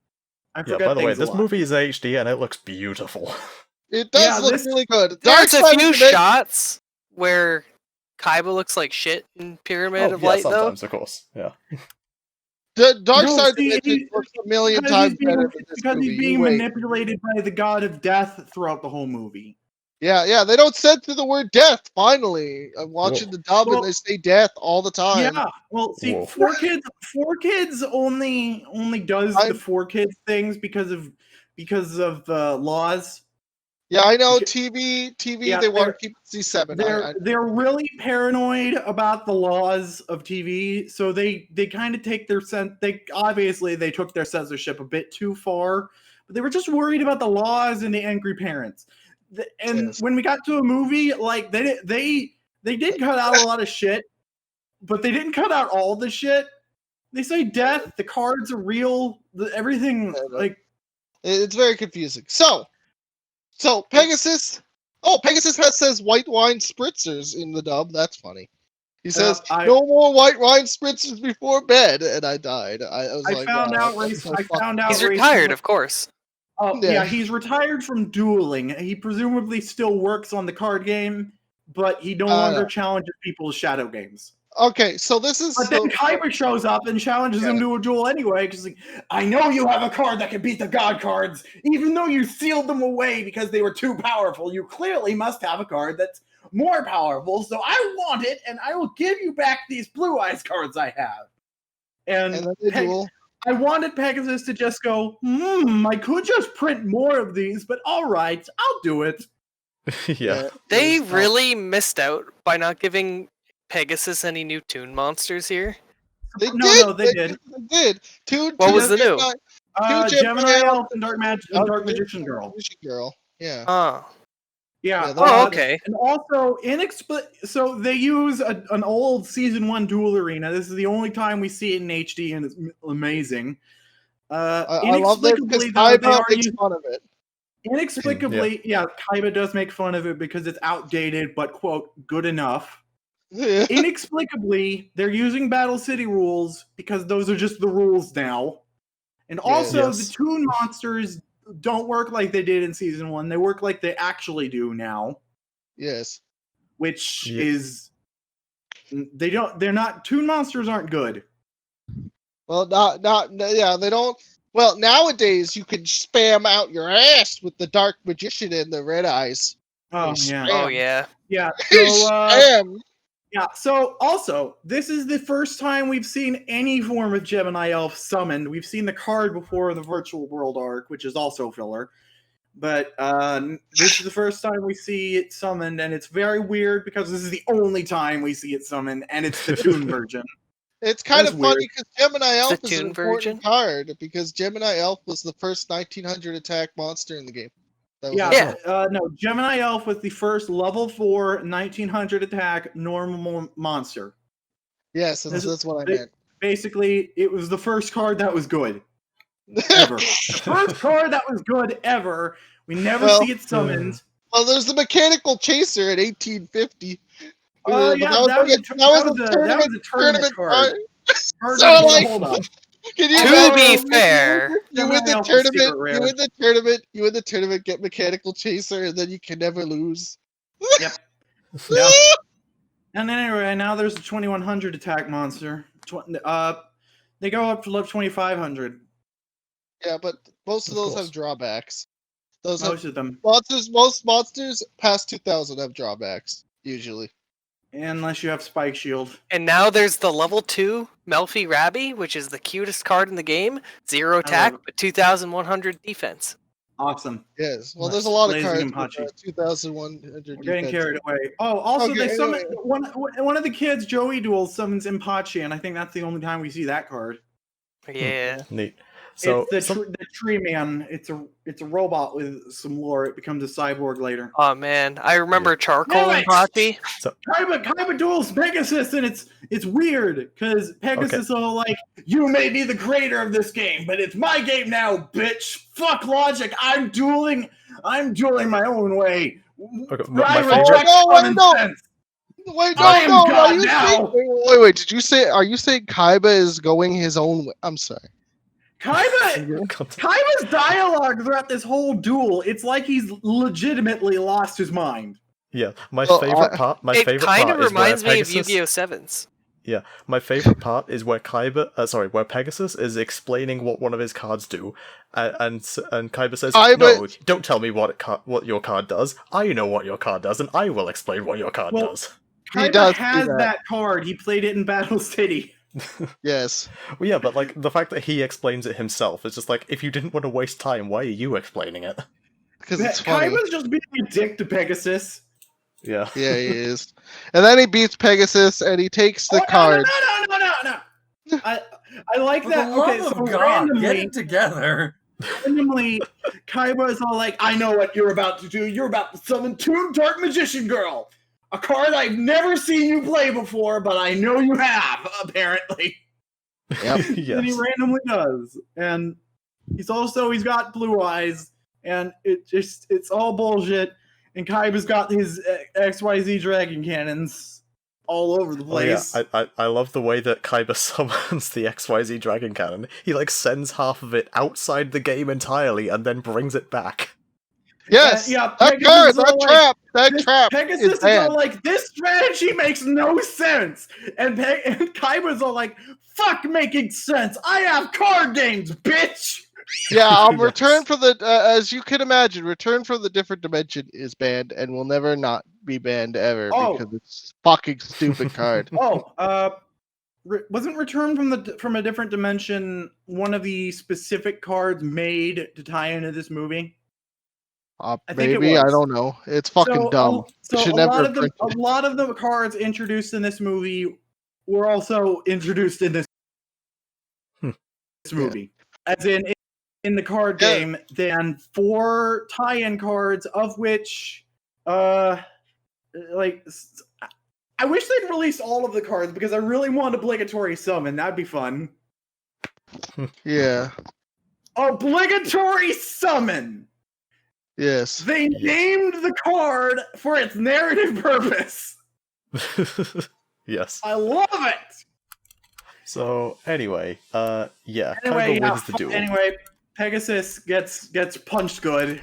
I Yeah, forget by the way, things a this lot. movie is HD and it looks beautiful. It does Yeah, look this- really good. There's a Side of few the Dimension- shots where Kaiba looks like shit in Pyramid of Light, though. sometimes, of course. Yeah. The Dark No, Side of the see, Dimension looks a million Because times he's being, better than this because movie. he's being You wait. manipulated by the god of death throughout the whole movie. Yeah, they don't censor the word death, finally. I'm watching Whoa. the dub Well- and they say death all the time. Yeah, well, see, Whoa. four kids only does I- the four kids things because of laws. Yeah, I know, Beca- TV, Yeah, they want to keep it C7. They're really paranoid about the laws of TV, so they kind of take they obviously they took their censorship a bit too far, but they were just worried about the laws and the angry parents. And Yes. when we got to a movie, like they did cut out a lot of shit, but they didn't cut out all the shit. They say death, the cards are real, everything like It's very confusing. So Pegasus. Oh, Pegasus says white wine spritzers in the dub. That's funny. He says no more white wine spritzers before bed, and I died. I was like, found wow, out that's so I fucking- found out He's recently- retired, of course. Oh Yeah. yeah, he's retired from dueling. He presumably still works on the card game, but he no longer challenges people to shadow games. Okay, so this is. But then Kyber shows up and challenges him to a duel anyway, because like, I know you have a card that can beat the god cards, even though you sealed them away because they were too powerful. You clearly must have a card that's more powerful, so I want it, and I will give you back these blue eyes cards I have. and then they duel. I wanted Pegasus to just go, I could just print more of these, but all right, I'll do it. Yeah. They really missed out by not giving Pegasus any new Toon Monsters here. They No, they did. They did. What was the new? Gemini Elf and Dark Magician Girl. Magician Girl. Yeah. Oh. Yeah. Oh, okay. And also, so they use an old Season 1 Duel Arena. This is the only time we see it in HD, and it's amazing. I love this because Inexplicably, though, they Kaiba are makes using- fun of it. Inexplicably, yeah, Kaiba does make fun of it because it's outdated, but quote, good enough. Inexplicably, they're using Battle City rules because those are just the rules now. And also, Yes. the Toon Monsters don't work like they did in Season 1. They work like they actually do now, Yes. which Yeah. is... They're not... Toon Monsters aren't good. Well, yeah, they don't. Well, nowadays you can spam out your ass with the Dark Magician and the Red Eyes. Oh, They yeah. Oh, spam. yeah. Yeah, They so... spam. Yeah, so also, this is the first time we've seen any form of Gemini Elf summoned. We've seen the card before the Virtual World arc, which is also filler. But this is the first time we see it summoned, and it's very weird because this is the only time we see it summoned, and it's the Toon version. It's kind That's of funny weird. because Gemini Elf The is an Toon important version? card because Gemini Elf was the first 1900 attack monster in the game. That was Yeah, awesome. no, Gemini Elf was the first level 4 1900 attack normal monster. Yes, this- that's what I they- meant. Basically, it was the first card that was good. Ever. The first card that was good ever. We never Well, see it summoned. Well, there's the Mechanical Chaser in 1850. Oh, But yeah, that was that was a tournament tournament card. So, Tournament- like, hold on. Can you To imagine- be fair, You win the Elf was tournament. secret rare. You win the tournament. Get Mechanical Chaser, and then you can never lose. Yep. Yeah. And then anyway, now there's a 2100 attack monster. They go up to level 2500. Yeah, but most of Of those course. have drawbacks. Those Most have of them, most monsters past 2000 have drawbacks usually. unless you have Spike Shield. and now there's the level 2 Melfi Rabby, which is the cutest card in the game. 0 attack, but 2100 defense. Awesome. Yes. Well, Nice. there's a lot of Blazing cards with, Impachi. 2100 We're getting defense. carried away. Oh, also Okay, they summon anyway. one of the kids, Joey Duel, summons Impachi, and I think that's the only time we see that card. Yeah. Neat. So it's the tree man. It's a robot with some lore. It becomes a cyborg later. Oh man, I remember Charcoal Nice. and Pachi. Kaiba duels Pegasus, and it's weird because Pegasus is all like, "You may be the creator of this game, but it's my game now, bitch. Fuck logic. I'm dueling my own way. Okay, I my favorite- reject No, common no. sense." Wait, I am no. God Are you now. saying, wait. Did you say? Are you saying Kaiba is going his own way? I'm sorry. Kaiba's dialogue throughout this whole duel, it's like he's legitimately lost his mind. Yeah, my Well, favorite part. My It favorite kind part of is where reminds me of Pegasus. Yu-Gi-Oh! Sevens. Yeah, my favorite part is where where Pegasus is explaining what one of his cards do, And Kaiba says, Kaiba- "No, don't tell me what your card does. I know what your card does, and I will explain what your card Well- does." He Kaiba does do has that. that card. He played it in Battle City. Yes. Well, yeah, but like the fact that he explains it himself is just like, if you didn't want to waste time, why are you explaining it? Because it's funny. Kaiba's just being a dick to Pegasus. Yeah. Yeah, he is. And then he beats Pegasus and he takes the card. No. I like For that. the love Okay, of so God, get randomly, it together. Kaiba is all like, I know what you're about to do. You're about to summon Toon Dark Magician Girl. A card I've never seen you play before, but I know you have, apparently. Yep. And he Yes. randomly does. And he's got blue eyes, and it's all bullshit. And Kaiba's got his XYZ dragon cannons all over the Oh yeah, place. I love the way that Kaiba summons the XYZ Dragon Cannon. He like sends half of it outside the game entirely and then brings it back. Yes. Yeah, That Pegasus card, is all that like, trap, that trap. Pegasus is is bad. all like, this strategy makes no sense. And Kaiba's all like, fuck making sense. I have card games, bitch. Yeah, Yes. Return for the, as you can imagine, Return from the Different Dimension is banned and will never not be banned ever Oh. because it's fucking stupid card. Wasn't Return from a Different Dimension one of the specific cards made to tie into this movie? I think it Maybe, I was. don't know. It's fucking dumb. So Should a never lot have of printed it. the cards introduced in this movie were also introduced in this movie, as in the card Yeah. game. Then 4 tie-in cards, of which, I wish they'd release all of the cards because I really want obligatory summon. That'd be fun. Yeah. Obligatory summon. Yes. They named the card for its narrative purpose. Yes. I love it. So anyway, yeah, Anyway, Kaiba wins the duel. Anyway, Pegasus gets punched good.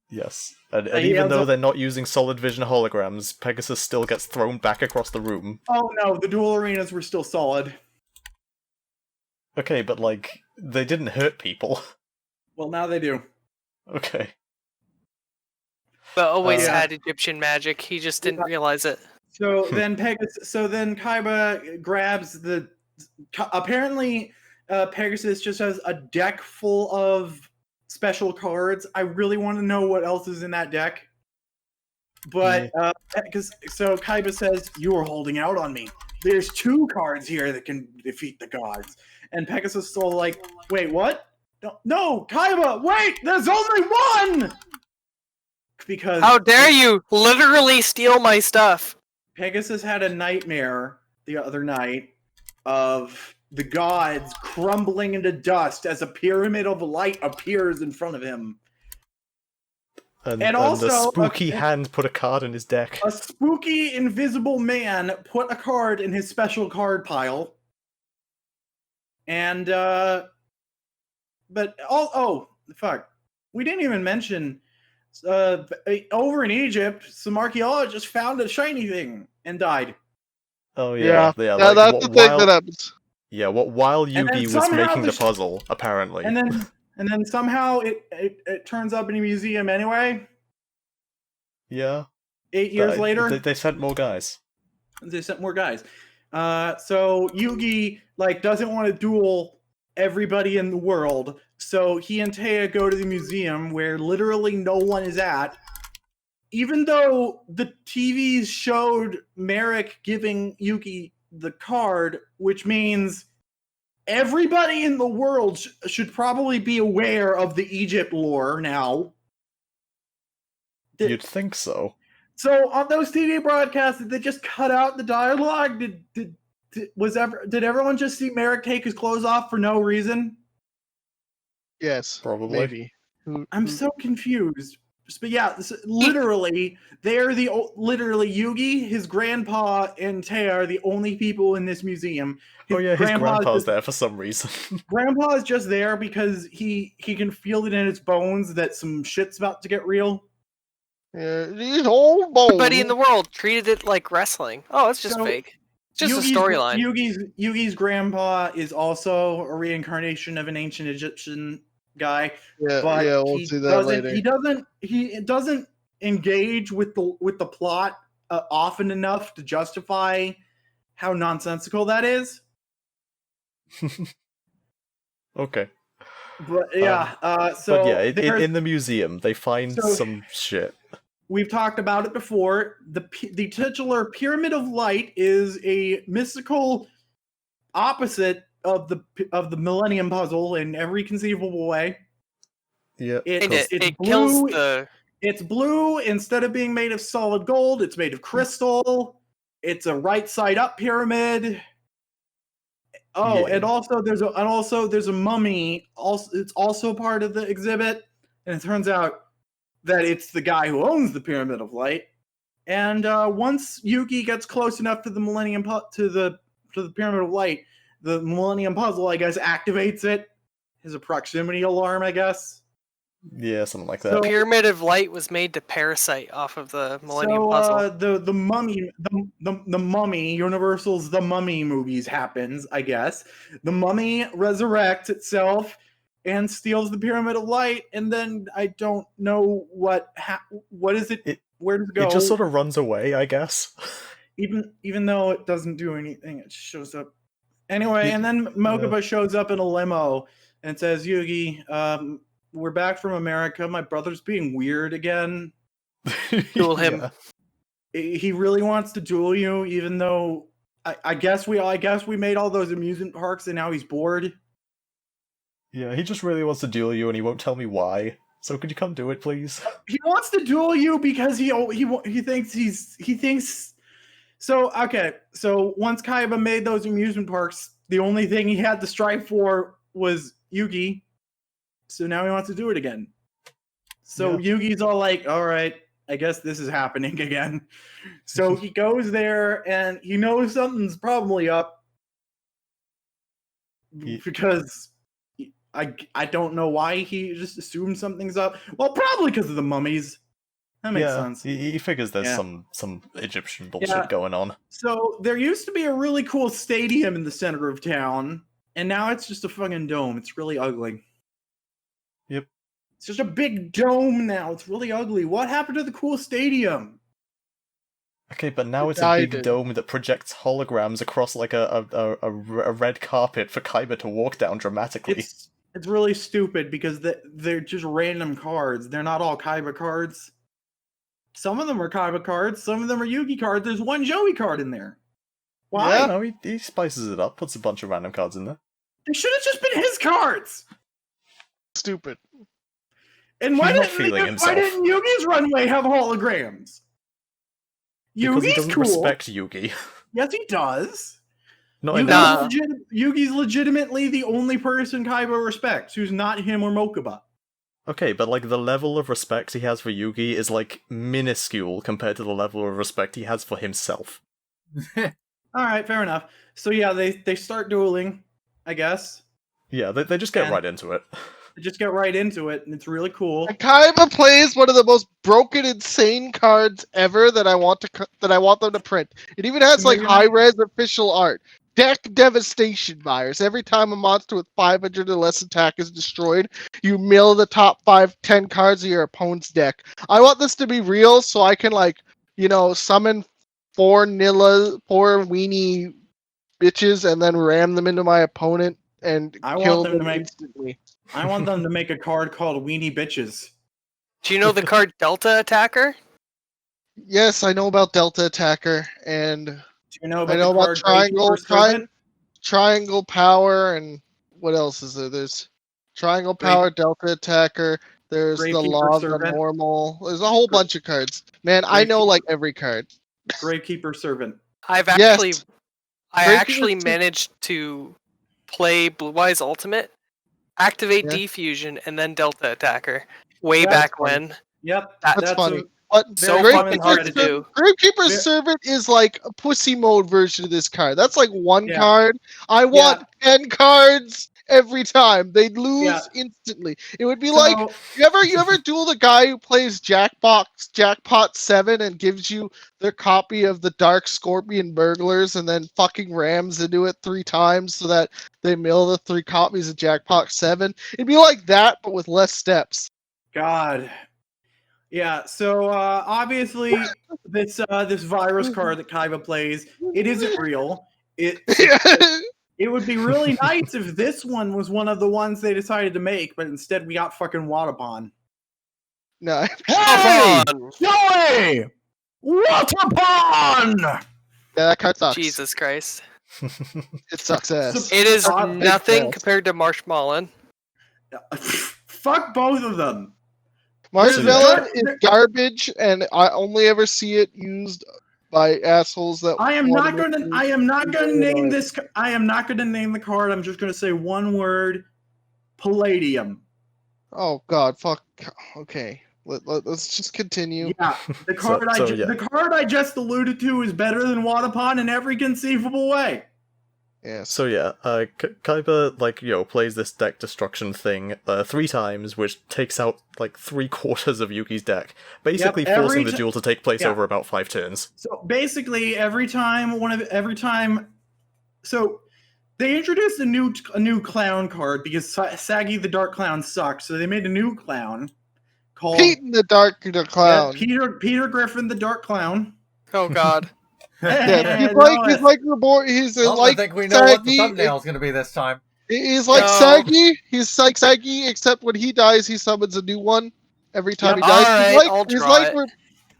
Yes. And He even ends though up- they're not using solid vision holograms, Pegasus still gets thrown back across the room. Oh no, the duel arenas were still solid. Okay, but like, they didn't hurt people. Well, now they do. Okay. But always Yeah. had Egyptian magic. He just didn't realize it. So then Kaiba grabs the. Apparently, Pegasus just has a deck full of special cards. I really want to know what else is in that deck. But so Kaiba says, "You are holding out on me. There's 2 cards here that can defeat the gods." And Pegasus is still like, "Wait, what? No, Kaiba, wait! There's only one." Because How dare you literally steal my stuff? Pegasus had a nightmare the other night of the gods crumbling into dust as a pyramid of light appears in front of him. And also, the spooky hand put a card in his deck. A spooky invisible man put a card in his special card pile. And fuck. We didn't even mention over in Egypt, some archaeologists found a shiny thing and died. Oh yeah, Yeah, like, that's the thing that happens. Yeah, while And then Yugi was somehow making the the puzzle, apparently. And then somehow it turns up in a museum anyway. Yeah. 8 years later, They sent more guys. they sent more guys. So Yugi doesn't want to duel everybody in the world, so he and Taya go to the museum where literally no one is at. Even though the TVs showed Merrick giving Yugi the card, which means everybody in the world should probably be aware of the Egypt lore now. You'd think so. So on those TV broadcasts, did they just cut out the dialogue? Did everyone just see Merrick take his clothes off for no reason? Yes, Probably. maybe. I'm so confused. But yeah, literally, literally Yugi, his grandpa, and Taya are the only people in this museum. His grandpa's just, there for some reason. Grandpa is just there because he can feel it in his bones that some shit's about to get real. Yeah, these old bones. Everybody in the world treated it like wrestling. Oh, it's just So- fake. Just a storyline. Yugi's grandpa is also a reincarnation of an ancient Egyptian guy, but we'll see that later. He doesn't engage with the plot often enough to justify how nonsensical that is. Okay. But yeah, so but yeah, in the museum they find some shit. We've talked about it before. The titular Pyramid of Light is a mystical opposite of the Millennium Puzzle in every conceivable way. Yeah, it blue. Kills the. It's blue. Instead of being made of solid gold, it's made of crystal. It's a right side up pyramid. Oh, yeah. and also there's a mummy. Also, it's also part of the exhibit, and it turns out that it's the guy who owns the Pyramid of Light. And once Yugi gets close enough to the to the Pyramid of Light, the Millennium Puzzle, I guess, activates it. His a proximity alarm, I guess. Yeah, something like that. The Pyramid of Light was made to parasite off of the Millennium Puzzle. The Mummy, Universal's The Mummy movies happens, I guess. The Mummy resurrects itself and steals the Pyramid of Light, and then I don't know what is it? Where does it go? It just sort of runs away, I guess. Even though it doesn't do anything, it shows up anyway. And then Mokuba shows up in a limo and says, "Yugi, we're back from America. My brother's being weird again. Duel him. Yeah. He really wants to duel you, even though I guess we made all those amusement parks, and now he's bored." Yeah, he just really wants to duel you, and he won't tell me why. So could you come do it, please? He wants to duel you because he thinks. So okay, so once Kaiba made those amusement parks, the only thing he had to strive for was Yugi. So now he wants to do it again. So Yugi's all like, "All right, I guess this is happening again." So he goes there, and he knows something's probably up because. I don't know why he just assumed something's up. Well, probably because of the mummies. That makes sense. He figures there's some Egyptian bullshit going on. So there used to be a really cool stadium in the center of town, and now it's just a fucking dome. It's really ugly. Yep. It's just a big dome now. It's really ugly. What happened to the cool stadium? Okay, but now it's a big dome that projects holograms across like a red carpet for Kaiba to walk down dramatically. It's really stupid because they're just random cards. They're not all Kaiba cards. Some of them are Kaiba cards. Some of them are Yugi cards. There's one Joey card in there. Why? Yeah, no, he spices it up, puts a bunch of random cards in there. They should have just been his cards. Stupid. And why didn't Yugi's runway have holograms? Because he doesn't respect Yugi. Yes, he does. Yugi's legitimately the only person Kaiba respects who's not him or Mokuba. Okay, but like the level of respect he has for Yugi is like minuscule compared to the level of respect he has for himself. Alright, fair enough. So yeah, they start dueling, I guess. Yeah, they just get right into it. They just get right into it, and it's really cool. And Kaiba plays one of the most broken, insane cards ever that I want them to print. It even has like high-res official art. Deck devastation virus. Every time a monster with 500 or less attack is destroyed, you mill the top 10 cards of your opponent's deck. I want this to be real so I can summon 4 weenie bitches and then ram them into my opponent and kill them instantly. I want them to make a card called Weenie Bitches. Do you know the card Delta Attacker? Yes, I know about Delta Attacker, and do you know about Triangle Power, and what else is there? There's Triangle Power, Delta Attacker, there's the Law of the Normal. There's a whole bunch of cards. Man, I know like every card. Gravekeeper Servant. I actually managed to play Blue Eyes Ultimate, activate Defusion, and then Delta Attacker back when. Yep, that's funny. So fucking hard to do. Gravekeeper's Servant is like a pussy mode version of this card. That's like one card. I want 10 cards every time. They'd lose Yeah. instantly. It would be So, like you ever duel the guy who plays Jackpot 7 and gives you their copy of the Dark Scorpion Burglars and then fucking rams into it 3 times so that they mill the 3 copies of Jackpot 7? It'd be like that, but with less steps. God. Yeah, so obviously this virus card that Kaiba plays, it isn't real. It would be really nice if this one was one of the ones they decided to make, but instead we got fucking Waterpon. No. Hey! Come on. Joey! Waterpon! Yeah, that card sucks. Jesus Christ. It sucks ass. It is Big nothing balls. compared to Marshmallow. Fuck both of them. Marshmallow There's- is garbage, and I only ever see it used by assholes that. I am not wanna going to. make I am not going to name it. this. I am not going to name the card. I'm just going to say one word: Palladium. Oh God, fuck. Okay, let's just continue. Yeah, the card yeah. the card I just alluded to is better than Waterpon in every conceivable way. Yes. So yeah, Kaiba plays this deck destruction thing 3 times, which takes out 3/4 of Yuki's deck, basically Yep, forcing the duel to take place yeah. over about 5 turns. So basically, so they introduced a new clown card because Saggy the Dark Clown sucks, so they made a new clown called Pete and the Clown. Peter Griffin the Dark Clown. Oh God. Yeah, he's No, like reborn. He's Well, like I think we know what the Saggy. thumbnail's going to be this time. He's like No. Saggy. He's like Saggy, except when he dies, he summons a new one every time Yep. he dies. Alright, I'll try it.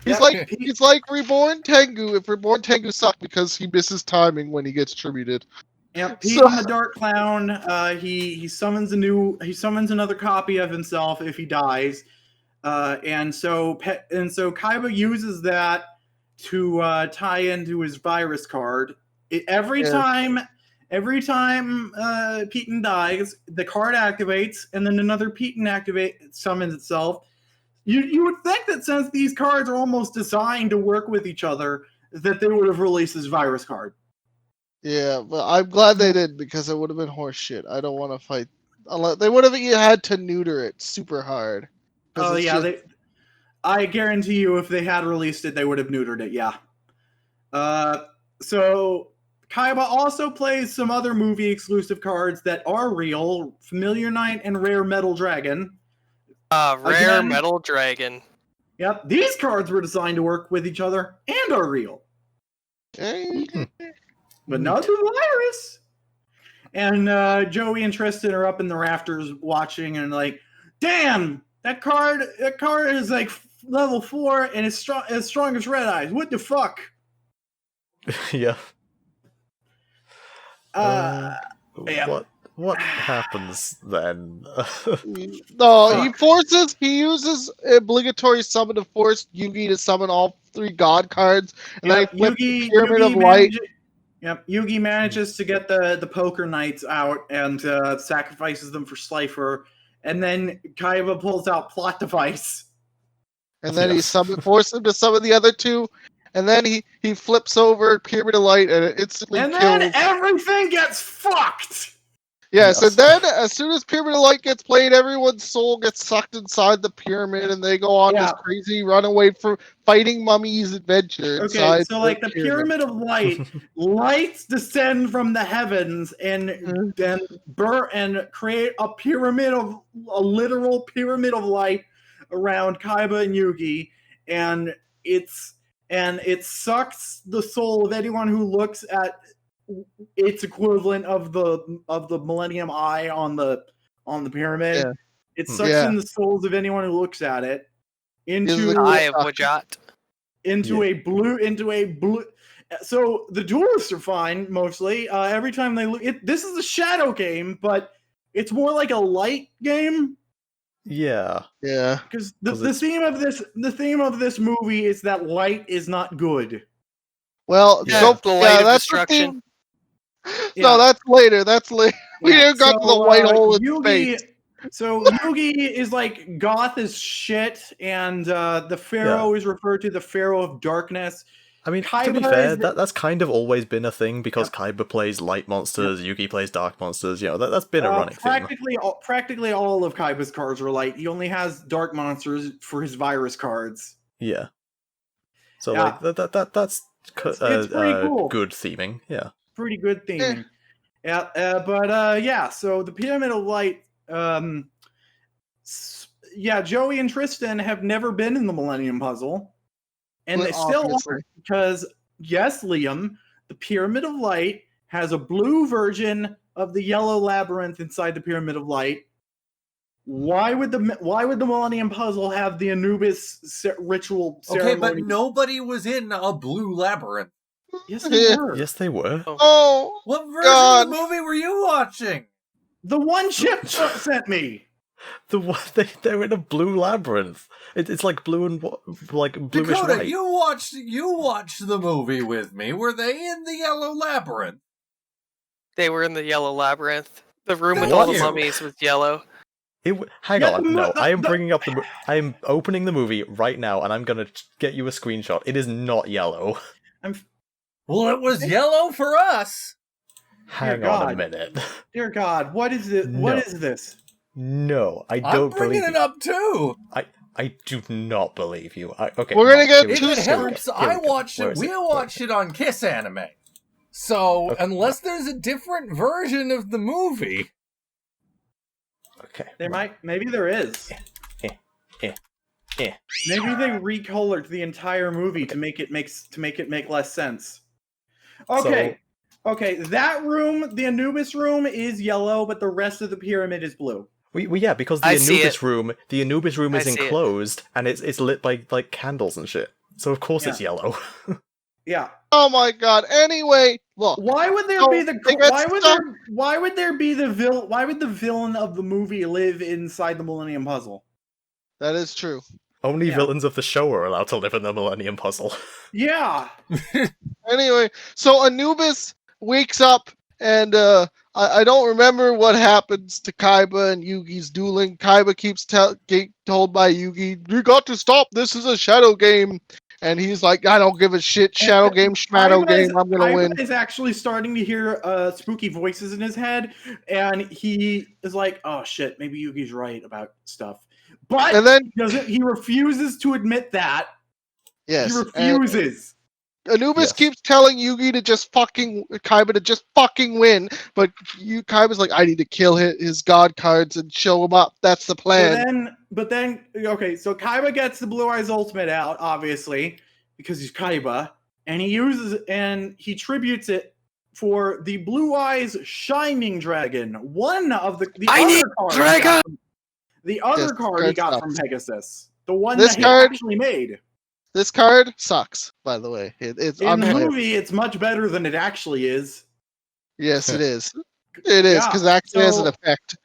Yep. He's like Reborn Tengu. If Reborn Tengu sucked because he misses timing when he gets tributed. Yeah, Pete So- and the Dark Clown. He summons another copy of himself if he dies, and so Kaiba uses that to tie into his virus card. Every time Peyton dies, the card activates, and then another Peyton summons itself. You would think that since these cards are almost designed to work with each other, that they would have released this virus card. Yeah, but I'm glad they did because it would have been horseshit. I don't want to fight. They would have had to neuter it super hard. 'Cause Oh it's yeah, just- I guarantee you, if they had released it, they would have neutered it. Yeah. So Kaiba also plays some other movie exclusive cards that are real: Familiar Knight and Rare Metal Dragon. Rare Again? Metal Dragon. Yep, these cards were designed to work with each other and are real, Eh, but not the virus. And Joey and Tristan are up in the rafters watching, and like, damn, that card is like level 4 and it's as strong as Red Eyes. What the fuck? Yeah. Yeah. What happens then? No, he uses obligatory summon to force Yugi to summon all 3 god cards, and then he flips the Pyramid of Light. Yugi manages to get the poker knights out and sacrifices them for Slifer, and then Kaiba pulls out Plot Device. And then Yes. he forces him to summon the other 2, and then he flips over Pyramid of Light and it instantly And kills. then everything gets fucked! Yes, Yes. and then as soon as Pyramid of Light gets played, everyone's soul gets sucked inside the pyramid, and they go on this Yeah. crazy runaway from fighting mummies adventure. Okay, inside so like the Pyramid of Light, lights descend from the heavens and create a literal pyramid of light around Kaiba and Yugi, and it sucks the soul of anyone who looks at its equivalent of the Millennium Eye on the pyramid. Yeah. It sucks Yeah. in the souls of anyone who looks at it Is into the Eye of Wajat. a blue. So the duelists are fine mostly. Every time they look, this is a shadow game, but it's more like a light game Yeah. Yeah. because 'Cause the theme of this movie is that light is not good. Well, Yeah. don't- The light of that's the destruction. theme. Yeah. No, that's later. That's later. We Yeah, haven't got to the white hole in Yugi. space. So Yugi is like goth as shit, and the Pharaoh is referred to the Pharaoh of Darkness. I mean, to Kaiba be fair, is the- that's kind of always been a thing because Kaiba plays light monsters, Yugi plays dark monsters. You know, that's been a running theme. practically all of Kaiba's cards are light. He only has dark monsters for his virus cards. Yeah. So Yeah. like that's It's pretty cool. good theming. Yeah. Pretty good theming. Yeah, so the Pyramid of Light, Joey and Tristan have never been in the Millennium Puzzle. And Well, they still obviously. aren't, because, yes, Liam, the Pyramid of Light has a blue version of the yellow labyrinth inside the Pyramid of Light. Why would the Millennium Puzzle have the Anubis ritual ceremony? Okay, but nobody was in a blue labyrinth. Yes, they were. Yes, they were. Oh, What version God. of the movie were you watching? The one Chip sent me. The one they're in a blue labyrinth. It's like blue and like bluish Dacotah, white. you watched the movie with me. Were they in the yellow labyrinth? They were in the yellow labyrinth. The room with Thank all the you. mummies was yellow. Hang Yeah, on, no. I am bringing up I am opening the movie right now, and I'm gonna get you a screenshot. It is not yellow. Well, it was yellow for us. Hang Dear on a God. minute. Dear God, what is this? What No. is this? No, I I'm don't bringing believe it up too. I do not believe you. Okay, We're gonna get here we If go. it Here helps, Here I we go. watched Where it. is We Where watched it on Kiss Anime. So Okay. unless there's a different version of the movie, Okay. Maybe there is. Eh. Maybe they recolored the entire movie to make it make less sense. Okay. Okay, that room, the Anubis room, is yellow, but the rest of the pyramid is blue. Yeah, because the I see Anubis room I is see it. enclosed and it's lit by like candles and shit. So of course it's yellow. Yeah. oh my God. Anyway, look. Why would there So, be the they got why would the villain of the movie live inside the Millennium Puzzle? That is true. Only Yeah. villains of the show are allowed to live in the Millennium Puzzle. Yeah. Anyway, so Anubis wakes up and I don't remember what happens to Kaiba and Yugi's dueling. Kaiba keeps getting told by Yugi, "You got to stop. This is a shadow game." And he's like, "I don't give a shit. Shadow game, schmadow game. I'm gonna win." Kaiba is actually starting to hear spooky voices in his head, and he is like, "Oh shit, maybe Yugi's right about stuff." But And then he refuses to admit that. yes, He and refuses. Anubis Yes. keeps telling Yugi to just fucking Kaiba to just fucking win, but Kaiba's like, "I need to kill his god cards and show him up. That's the plan." But then, okay, so Kaiba gets the Blue Eyes Ultimate out, obviously, because he's Kaiba, and he tributes it for the Blue Eyes Shining Dragon, one of the I need other cards. dragon! The other Yes, card he card got sucks. from Pegasus, the one This that he card- actually made. This card sucks, by the way. It's In the unplayable. movie, it's much better than it actually is. Yes, it is. It is Yeah, because it actually has an so- effect.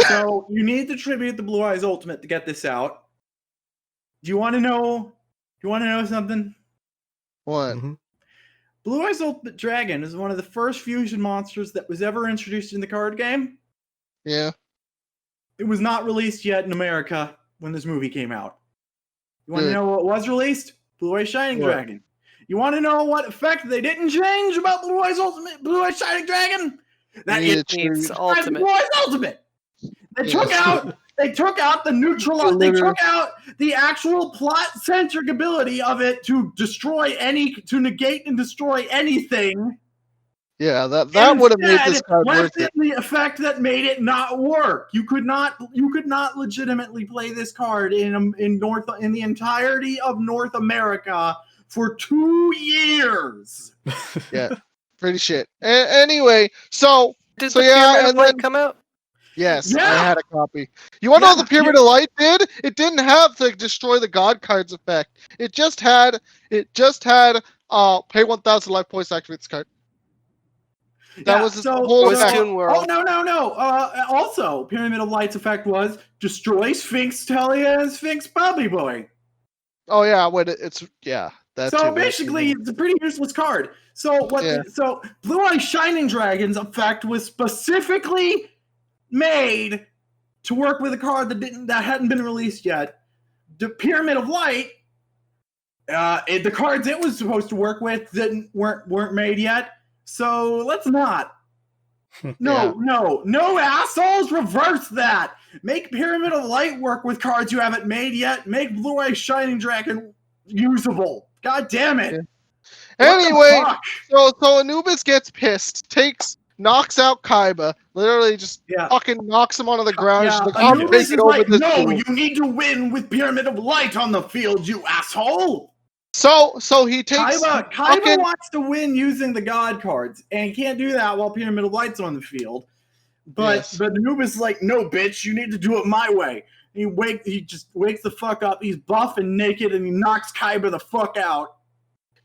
So you need to tribute the Blue Eyes Ultimate to get this out. Do you want to know? Something? What? Mhm. Blue Eyes Ultimate Dragon is one of the first fusion monsters that was ever introduced in the card game. Yeah. It was not released yet in America when this movie came out. You want to Good. know what was released? Blue Eyes Shining What? Dragon. You want to know what effect they didn't change about Blue Eyes Shining Dragon? That You is need to Needs choose- ultimate. Blue Eyes Ultimate. They took Yes. out. They took out the neutral. They took out the actual plot-centric ability of it to negate and destroy anything. Yeah, that would have made this Instead, card left worth it. in the effect that made it not work. You could not legitimately play this card in the entirety of North America for 2 years. Yeah, pretty shit. Anyway, so Did So, the yeah, Pyramid of and Light then- come out? yes, Yeah. I had a copy. You want to know Yeah, what the Pyramid of Light did? It didn't have the destroy the god cards effect. It just had pay 1,000 life points to activate this card. That was the whole It was effect. Toon World. Oh no! Also, Pyramid of Light's effect was destroy Sphinx Telia and Sphinx Bobby Boy. Oh yeah, when it's yeah. That So too. basically, it's a pretty useless card. So Yeah. So Blue Eye Shining Dragon's effect was specifically made to work with a card that hadn't been released yet. The Pyramid of Light The cards it was supposed to work with weren't made yet, so let's not. No, assholes! Reverse that! Make Pyramid of Light work with cards you haven't made yet. Make Blue Eye Shining Dragon usable. God damn it! Anyway, so Anubis gets pissed, knocks out Kaiba, literally just fucking knocks him onto the ground. She's like, I'm Anubis taking is over like, this no, duel. you need to win with Pyramid of Light on the field, you asshole! So he takes Kaiba wants to win using the God cards, and he can't do that while Pyramid of Light's on the field. But Anubis is like, no, bitch, you need to do it my way. And he just wakes the fuck up. He's buff and naked, and he knocks Kaiba the fuck out.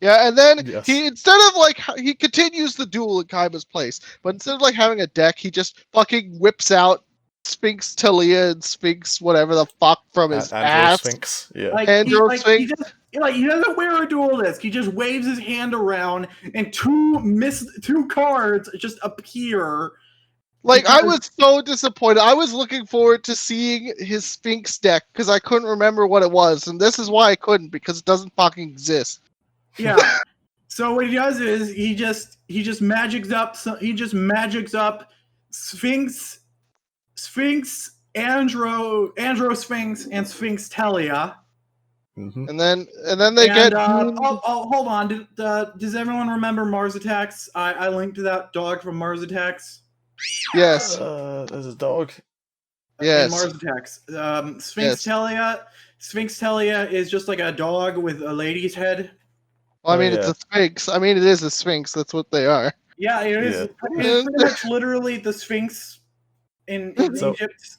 Yeah, and then he he continues the duel in Kaiba's place, but instead of like having a deck, he just fucking whips out Sphinx Tilia and Sphinx whatever the fuck from his ass. Sphinx, Sphinx. He doesn't wear a duel disc. He just waves his hand around, and two cards just appear. Like, I was so disappointed. I was looking forward to seeing his Sphinx deck because I couldn't remember what it was, and this is why I couldn't, because it doesn't fucking exist. Yeah. So what he does is he just magics up Sphinx, Andro Sphinx, and Sphinx Telia. Mm-hmm. And then they get. Hold on. Does everyone remember Mars Attacks? I linked to that dog from Mars Attacks. Yes. There's a dog. Yes. Mars Attacks. Sphinx Telia. Sphinx Telia is just like a dog with a lady's head. Well, I mean, it's a Sphinx. I mean, it is a Sphinx. That's what they are. Yeah, it is. It's pretty much literally the Sphinx in Egypt.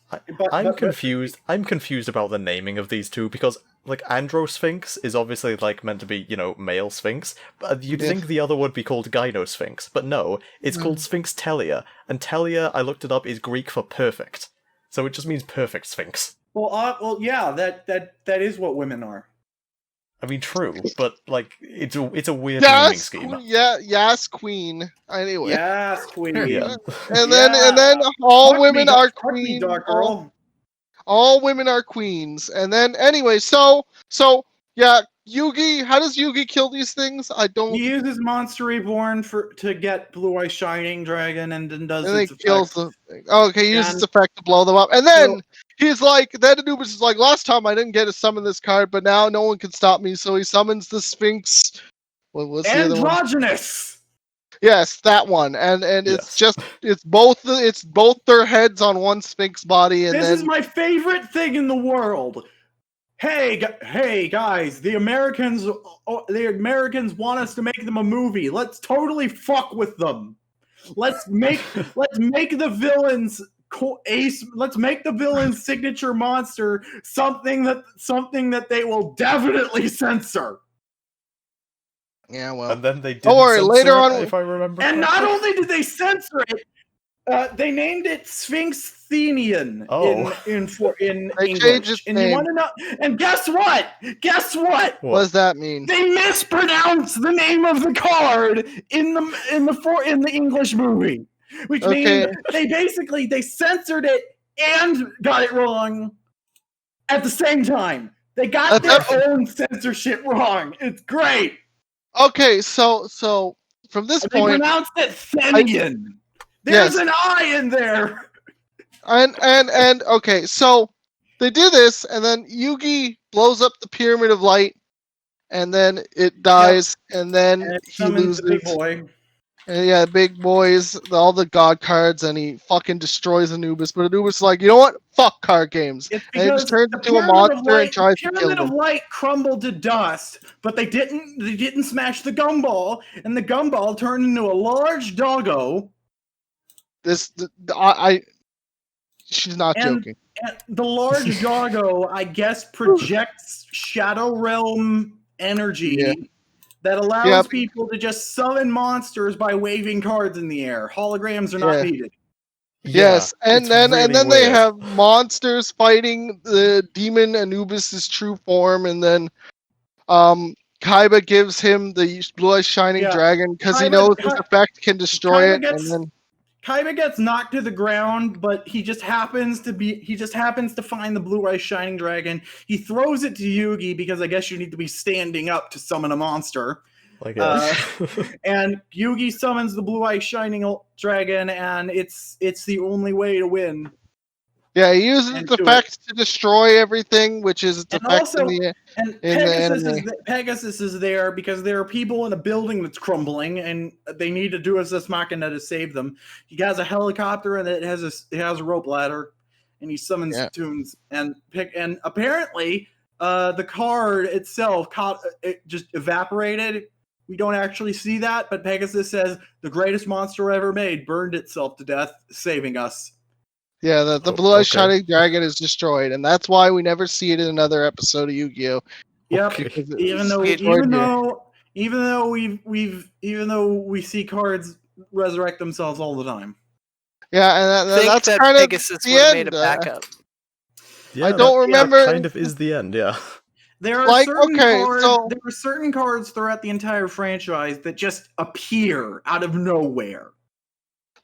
I'm confused. I'm confused about the naming of these two because, like, Andro Sphinx is obviously like meant to be, male Sphinx. But you'd think the other would be called Gyno Sphinx, but no, it's called Sphinx Telia, and Telia, I looked it up, is Greek for perfect, so it just means perfect Sphinx. Well, yeah, that is what women are. I mean, true, but like it's a weird naming scheme. Yes, queen. Anyway. Yes, queen. Yeah. And then all women are queens. All women are queens. And then anyway, so yeah, Yugi. How does Yugi kill these things? I don't. He uses Monster Reborn to get Blue Eye Shining Dragon, and then does. And then kills them. Oh, okay, he uses its effect to blow them up, and then. He's like, then Anubis is like, last time I didn't get to summon this card, but now no one can stop me, so he summons the Sphinx. What's the other one? Androgynous! Yes, that one. And it's both their heads on one Sphinx body, and this is my favorite thing in the world. Hey guys, the Americans want us to make them a movie. Let's totally fuck with them. Let's make the villains let's make the villain's signature monster something that they will definitely censor. Yeah, well. And then they did. Don't worry, later on, if I remember. And not only did they censor it, they named it Sphinxthenian in English. And you want to know? And guess what? What does that mean? They mispronounced the name of the card in the English movie. Which means they censored it and got it wrong at the same time. They got their own censorship wrong. It's great. Okay, so from this point, they pronounced it Thenian. There's an I in there. And okay, so they do this, and then Yugi blows up the Pyramid of Light, and then it dies, and then he loses. The big boy. And big boys, all the god cards, and he fucking destroys Anubis. But Anubis is like, you know what? Fuck card games. And he just turns into a monster and tries to kill Pyramid them. of Light crumbled to dust, but they didn't smash the gumball, and the gumball turned into a large doggo. She's not joking. And the large doggo, I guess, projects Shadow Realm energy. That allows people to just summon monsters by waving cards in the air. Holograms are not needed. Yes, and then they have monsters fighting the demon Anubis' true form, and then Kaiba gives him the Blue Eye Shining Dragon because he knows his effect can destroy it. Kaiba gets knocked to the ground, but he just happens to find the blue-eyed shining dragon. He throws it to Yugi because I guess you need to be standing up to summon a monster. I guess. And Yugi summons the blue-eyed shining dragon, and it's the only way to win. Yeah, he uses And its do it. effects to destroy everything, which is its And effects also, in and the Pegasus is there because there are people in a building that's crumbling, and they need to do Deus Machina to save them. He has a helicopter, and it has a rope ladder, and he summons tunes. And apparently, the card itself it just evaporated. We don't actually see that, but Pegasus says the greatest monster ever made burned itself to death, saving us. Yeah, the blue-eyed shining dragon is destroyed, and that's why we never see it in another episode of Yu-Gi-Oh! Yep. Even though we see cards resurrect themselves all the time. Yeah, and that's that kind of Pegasus the would have end. made a backup. Yeah, I don't remember. That kind of is the end. Yeah. There are there are certain cards throughout the entire franchise that just appear out of nowhere.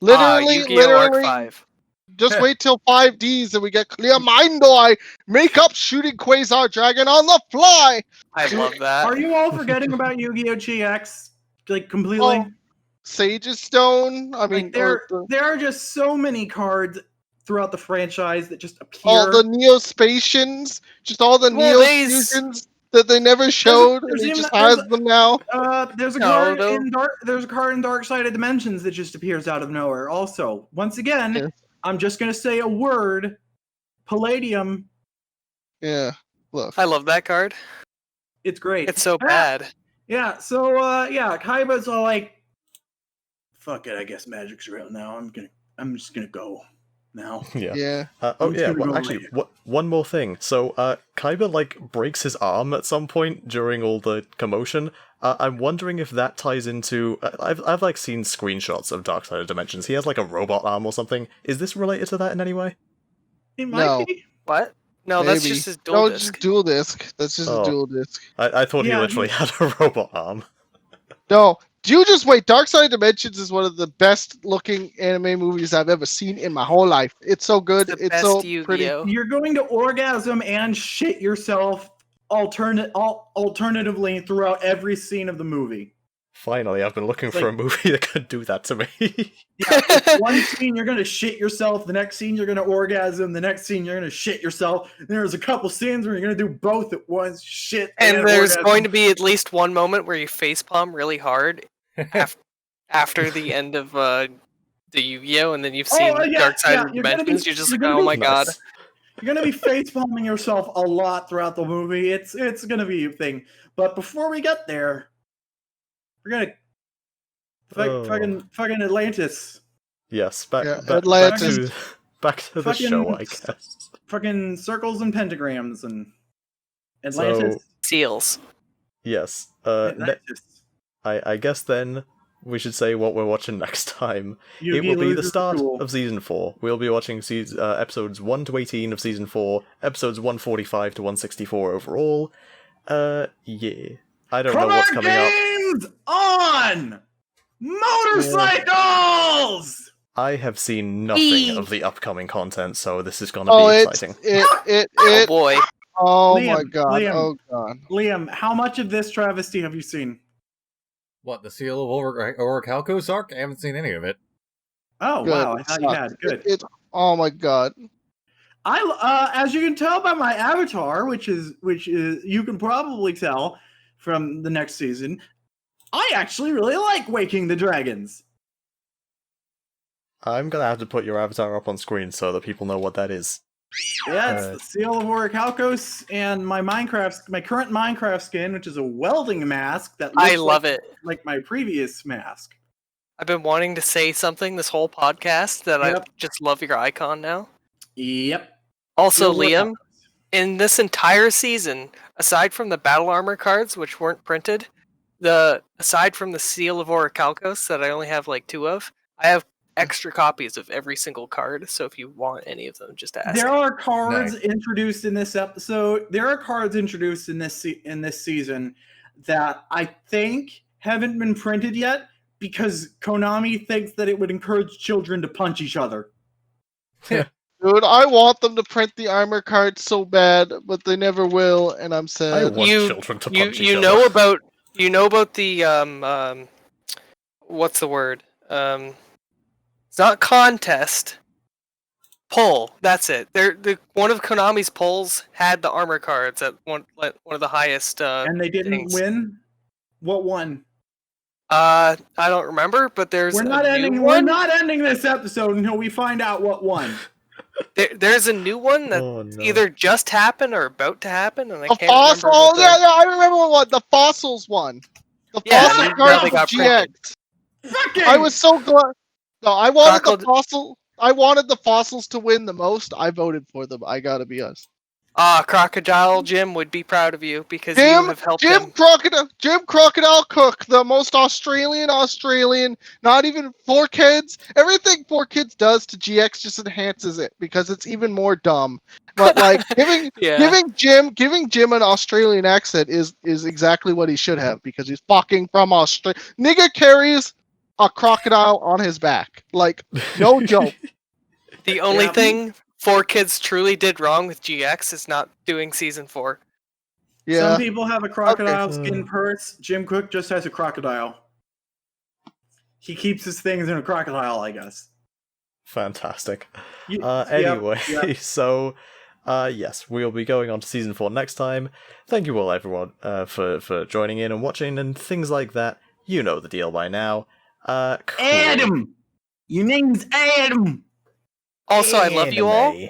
Yu-Gi-Oh! Arc 5. Just wait till 5Ds and we get Clear Mind Eye. Make up shooting Quasar Dragon on the fly. I love that. Are you all forgetting about Yu-Gi-Oh! GX? Like completely? Sage's Stone. I mean, there are just so many cards throughout the franchise that just appear. All the Neospatians, just all the Neofusions that they never showed. He just has them now. There's a card in Dark Side of Dimensions that just appears out of nowhere. Also, once again, I'm just gonna say a word: Palladium. Yeah, look. I love that card. It's great. It's so bad. Yeah. So Kaiba's all like, "Fuck it, I guess Magic's real now. I'm just gonna go." Now. Yeah. Well, actually, one more thing. So, Kaiba breaks his arm at some point during all the commotion. I'm wondering if that ties into. I've seen screenshots of Dark Side of Dimensions. He has a robot arm or something. Is this related to that in any way? It might be. What? No, Maybe. that's just his dual disc. Just dual disc. That's just a dual disc. I thought he literally had a robot arm. No. You just wait. Dark Side of Dimensions is one of the best looking anime movies I've ever seen in my whole life. It's so good. It's so pretty. You're going to orgasm and shit yourself alternatively throughout every scene of the movie. Finally, I've been looking for a movie that could do that to me. One scene you're going to shit yourself, the next scene you're going to orgasm, the next scene you're going to shit yourself. There's a couple scenes where you're going to do both at once, shit and there's going to be at least one moment where you facepalm really hard after the end of the Yu-Gi-Oh! And then you've seen Dark Side of Dimensions. You're just oh my god. You're going to be facepalming yourself a lot throughout the movie. It's going to be a thing. But before we get there, we're gonna fucking Atlantis. Yes, back to the show, I guess. Fucking circles and pentagrams and Atlantis. Seals. Yes. Atlantis. I guess then we should say what we're watching next time. It will be the start of Season 4. We'll be watching episodes 1 to 18 of Season 4, episodes 145 to 164 overall. Yeah. I don't know what's coming up. On motorcycles! I have seen nothing of the upcoming content, so this is gonna be exciting. Oh boy. Oh Liam, my god. Liam, oh god. Liam, how much of this travesty have you seen? What, the Seal of Orichalcos arc? I haven't seen any of it. Oh, Good. wow, I thought you had. Good. Oh my god. As you can tell by my avatar, which is you can probably tell from the next season, I actually really like Waking the Dragons. I'm gonna have to put your avatar up on screen so that people know what that is. Yeah, it's the Seal of Orichalcos and my current Minecraft skin, which is a welding mask that looks love it. Like my previous mask. I've been wanting to say something this whole podcast that I just love your icon now. Yep. Also, Liam, in this entire season, aside from the battle armor cards, which weren't printed, aside from the Seal of Orichalcos that I only have 2 of, I have extra copies of every single card. So if you want any of them, just ask. There are cards introduced in this episode. There are cards introduced in this season that I think haven't been printed yet, because Konami thinks that it would encourage children to punch each other. Dude, I want them to print the armor cards so bad, but they never will, and I'm I sad. want children to punch each you other. know about the what's the word? It's not contest. Poll. That's it. One of Konami's polls had the armor cards at one of the highest. And they didn't things. win? What won? I don't remember, but there's We're not a ending. new We're one. not ending this episode until we find out what won. There's a new one that Oh, no. either just happened or about to happen, and I The can't fossil. remember. Oh, what the- yeah, I remember what the fossils one. The Yeah, fossil and now card they for got GX. printed. Fucking! I was so glad. No, I wanted the Crocodile- fossil. I wanted the fossils to win the most. I voted for them. I gotta be honest. Crocodile Jim would be proud of you because you have helped him. Jim Crocodile Cook, the most Australian, not even 4Kids. Everything 4Kids does to GX just enhances it because it's even more dumb. But like giving Jim an Australian accent is exactly what he should have because he's fucking from Australia. Nigga carries a crocodile on his back. Like, no joke. The only Yeah. thing 4Kids truly did wrong with GX is not doing season 4. Yeah. Some people have a crocodile Okay. skin purse. Jim Cook just has a crocodile. He keeps his things in a crocodile, I guess. Fantastic. Yep, Anyway, yep. so yes, we'll be going on to season 4 next time. Thank you all, everyone, for joining in and watching and things like that. You know the deal by now. Cool. Adam! Your name's Adam! Also, I love you all. Anime.